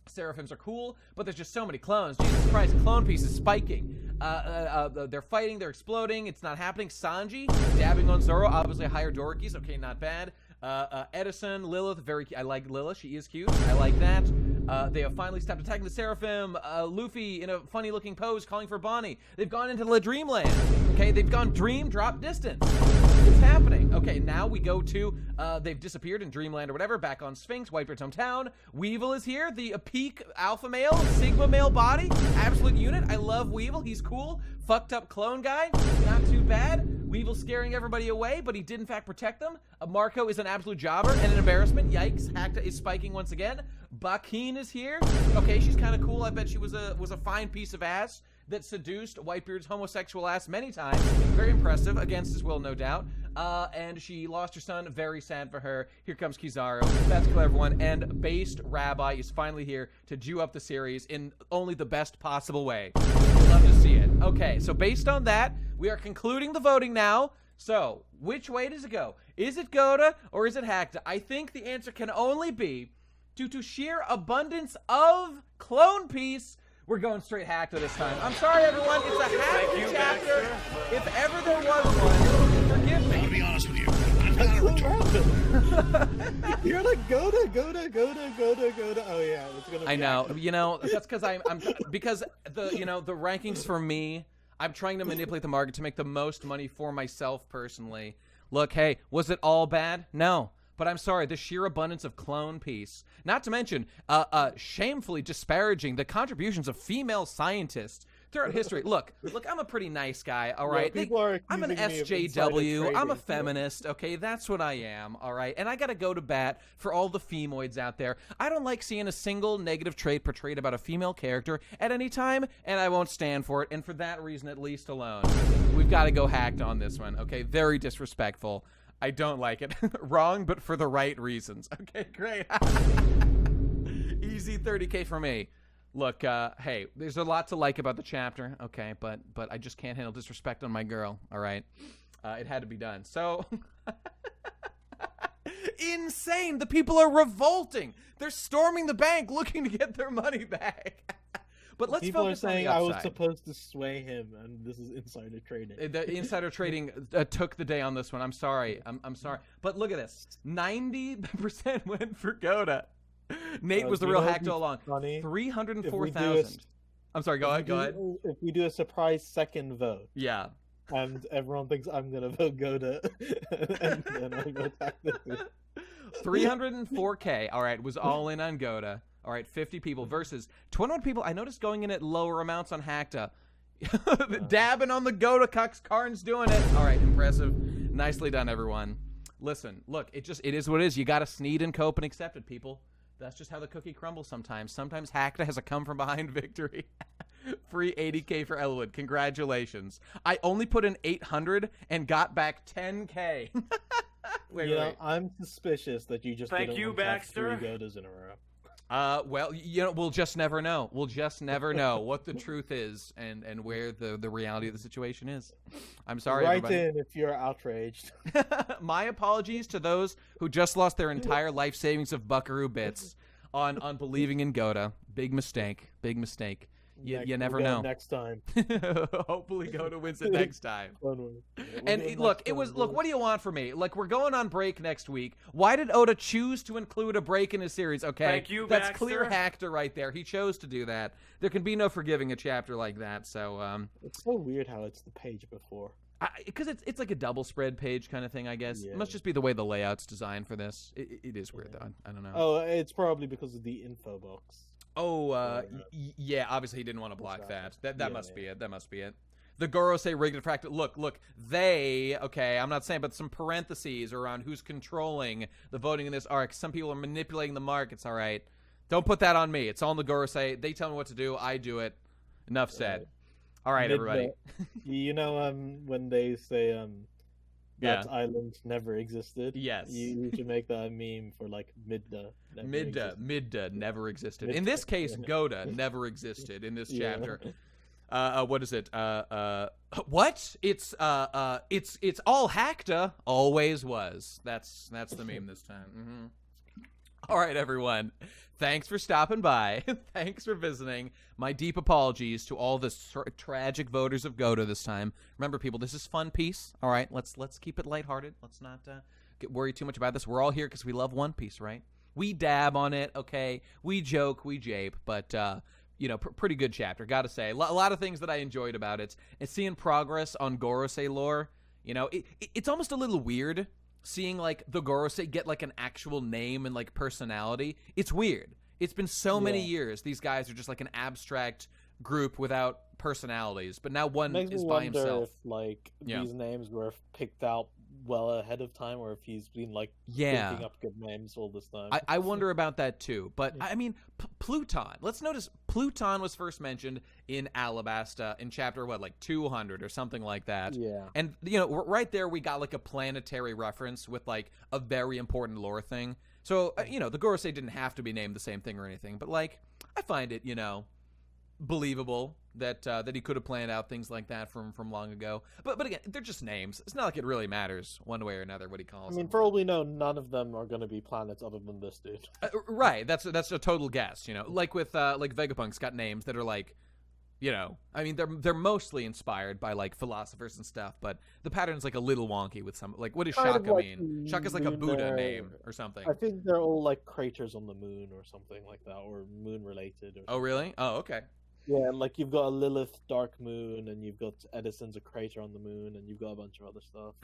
Seraphims are cool, but there's just so many clones. Jesus Christ, clone pieces spiking. They're fighting. They're exploding. It's not happening. Sanji dabbing on Zoro. Obviously higher Dorikis. Okay, not bad. Edison, Lilith, I like Lilith. She is cute. I like that. They have finally stopped attacking the Seraphim. Luffy in a funny looking pose calling for Bonnie. They've gone into the Dreamland. Okay, they've gone dream drop distance. It's happening. Okay, now we go to, they've disappeared in Dreamland or whatever, back on Sphinx, Whitebeard's hometown. Weevil is here, the peak alpha male, sigma male body, absolute unit. I love Weevil, he's cool. Fucked up clone guy, not too bad. Weevil scaring everybody away, but he did in fact protect them. Marco is an absolute jobber and an embarrassment. Yikes, Hakta is spiking once again. Bakeen is here. Okay, she's kind of cool. I bet she was a fine piece of ass. that seduced Whitebeard's homosexual ass many times. Very impressive, against his will, no doubt. And she lost her son. Very sad for her. Here comes Kizaru. That's cool, everyone. And Based Rabbi is finally here to Jew up the series in only the best possible way. Love to see it. Okay, so based on that, we are concluding the voting now. So, which way does it go? Is it Goda or is it Hakta? I think the answer can only be, due to sheer abundance of clone piece, we're going straight Hakta this time. I'm sorry, everyone. It's a Hakta chapter. If ever there was one, forgive I'm me. gonna be honest with you. I'm kind of retarded. You're like Goda. Oh yeah, it's gonna be I know. Active. You know, that's because I'm because the rankings for me, I'm trying to manipulate the market to make the most money for myself personally. Look, hey, was it all bad? No. But I'm sorry, the sheer abundance of clone piece, not to mention shamefully disparaging the contributions of female scientists throughout history. Look, I'm a pretty nice guy, all right? people are I'm an accusing me of SJW. insider I'm a trading. feminist, okay? That's what I am, all right? And I got to go to bat for all the femoids out there. I don't like seeing a single negative trait portrayed about a female character at any time, and I won't stand for it. And for that reason, at least alone, we've got to go hacked on this one, okay? Very disrespectful. I don't like it. Wrong, but for the right reasons. Okay, great. Easy 30K for me. Look, hey, there's a lot to like about the chapter, okay, but I just can't handle disrespect on my girl, all right? It had to be done. So, insane. The people are revolting. They're storming the bank looking to get their money back. But let's People are focus on saying the I was upside. supposed to sway him, and this is insider trading. The insider trading took the day on this one. I'm sorry. I'm sorry. But look at this. 90% went for Goda. Nate was the you real know hack what'd all be along. funny? 304,000. I'm sorry. Go ahead. If we do a surprise second vote, Yeah. and everyone thinks I'm gonna vote Goda, and then I vote Active. 304K. All right. Was all in on Goda. All right. 50 people versus 21 people. I noticed going in at lower amounts on Hakta. Dabbing on the Goda cucks. Karn's doing it. All right. Impressive. Nicely done, everyone. Listen, look, it is what it is. You got to sneed and cope and accept it, people. That's just how the cookie crumbles sometimes. Sometimes Hakta has a come-from-behind victory. Free 80K for Elwood. Congratulations. I only put in 800 and got back 10K. wait. I'm suspicious that you just Thank didn't you, want to have Baxter. 3 Godas in a row. Well, we'll just never know. We'll just never know what the truth is and where the reality of the situation is. I'm sorry, Write everybody. in if you're outraged. My apologies to those who just lost their entire life savings of Buckaroo bits on believing in Goda. Big mistake. Big mistake. You never know. Next time. Hopefully Goda wins it next time. We'll And do it look, next it was time, look. boys. What do you want from me? Like, we're going on break next week. Why did Oda choose to include a break in his series? Okay, Thank you, that's Baxter. clear Hakta right there. He chose to do that. There can be no forgiving a chapter like that. So, It's so weird how it's the page before. because it's like a double spread page kind of thing, I guess. Yeah. It must just be the way the layout's designed for this. It is weird though. I don't know. Oh, it's probably because of the info box. Yeah. Obviously, he didn't want to block that. That Yeah, must be it. That must be it. The Gorosei rigged and fractal. Look. They. Okay, I'm not saying, but some parentheses around who's controlling the voting in this arc. Some people are manipulating the markets. All right, don't put that on me. It's all in the Gorosei. They tell me what to do. I do it. Enough said. All right, everybody. You know, when they say Yeah. that island never existed. Yes. You should make that a meme for like Midda. Midda never existed. In Midda, this case, yeah. Goda never existed in this Yeah. chapter. What is it? What? It's all Hakta. Always was. That's the meme this time. Mm-hmm. All right, everyone. Thanks for stopping by. Thanks for visiting. My deep apologies to all the tragic voters of Goda this time. Remember, people, this is fun piece. All right, let's keep it lighthearted. Let's not get worried too much about this. We're all here because we love One Piece, right? We dab on it, okay? We joke, we jape, but pretty good chapter. Got to say, a lot of things that I enjoyed about it. And seeing progress on Gorosei lore, it's almost a little weird. Seeing like the Gorosei get like an actual name and like personality, it's weird. It's been so many years. These guys are just like an abstract group without personalities, but now one Makes is me by wonder himself. if like Yeah. these names were picked out well ahead of time, or if he's been like Yeah. thinking up good names all this time. I wonder about that too. But I mean, Pluton. Let's notice Pluton was first mentioned in Alabasta in chapter like 200 or something like that. Yeah. And you know, right there we got like a planetary reference with like a very important lore thing. So you know, the Gorosei didn't have to be named the same thing or anything, but like I find it, you know, believable that that he could have planned out things like that from long ago. But again, they're just names. It's not like it really matters one way or another what he calls them. I mean, for all we know, none of them are going to be planets other than this dude. Right. That's a total guess. You know, like with like Vegapunk's got names that are like, you know, I mean they're mostly inspired by like philosophers and stuff, but the pattern's like a little wonky with some. Like, what does Kind of Shaka like mean? Shaka's like a Buddha name or something. I think they're all like craters on the moon or something like that, or moon related. Or Oh really? Oh okay. Yeah, like you've got a Lilith dark moon, and you've got Edison's a crater on the moon, and you've got a bunch of other stuff.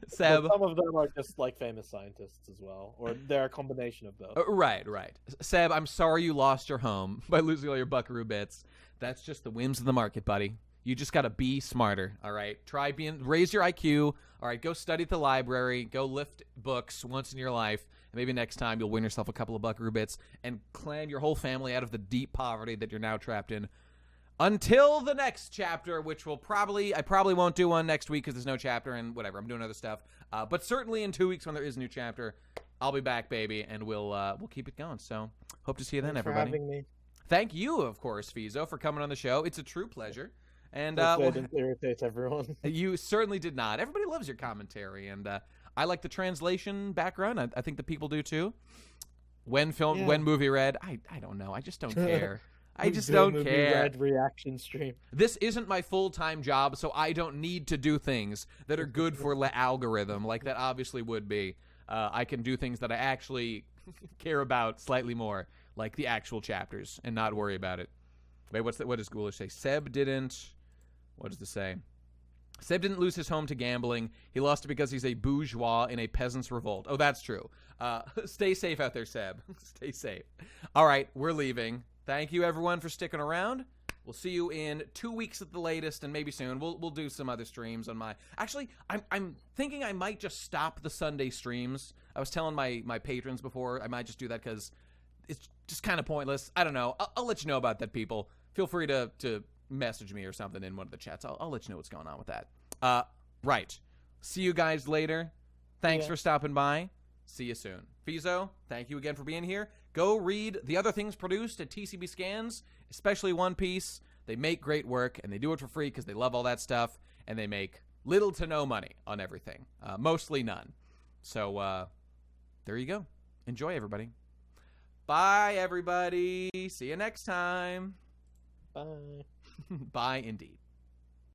Seb. But some of them are just like famous scientists as well, or they're a combination of both. Right. Seb, I'm sorry you lost your home by losing all your buckaroo bits. That's just the whims of the market, buddy. You just got to be smarter, all right? Raise your IQ, all right? Go study at the library. Go lift books once in your life. And maybe next time you'll win yourself a couple of buckaroo bits and clan your whole family out of the deep poverty that you're now trapped in. Until the next chapter, which I probably won't do one next week because there's no chapter and whatever. I'm doing other stuff. But certainly in 2 weeks when there is a new chapter, I'll be back, baby, and we'll keep it going. So hope to see you then, Thanks everybody. for having me. Thank you, of course, Feeso, for coming on the show. It's a true pleasure. And I didn't irritate everyone. you certainly did not. Everybody loves your commentary, and I like the translation background. I think the people do too. When movie read, I don't know. I just don't care. I just don't care. Red reaction stream. This isn't my full-time job, so I don't need to do things that are good for the algorithm, like that obviously would be. I can do things that I actually care about slightly more, like the actual chapters, and not worry about it. Wait, what does Ghoulish say? Seb didn't... What does this say? Seb didn't lose his home to gambling. He lost it because he's a bourgeois in a peasant's revolt. Oh, that's true. Stay safe out there, Seb. Stay safe. All right, we're leaving. Thank you, everyone, for sticking around. We'll see you in 2 weeks at the latest, and maybe soon. We'll do some other streams on my... Actually, I'm thinking I might just stop the Sunday streams. I was telling my patrons before I might just do that because it's just kind of pointless. I don't know. I'll let you know about that, people. Feel free to message me or something in one of the chats. I'll let you know what's going on with that. Right. See you guys later. Thanks for stopping by. See you soon. Feeso, thank you again for being here. Go read the other things produced at TCB Scans, especially One Piece. They make great work, and they do it for free because they love all that stuff, and they make little to no money on everything. Mostly none. So, there you go. Enjoy, everybody. Bye, everybody. See you next time. Bye. Bye, indeed.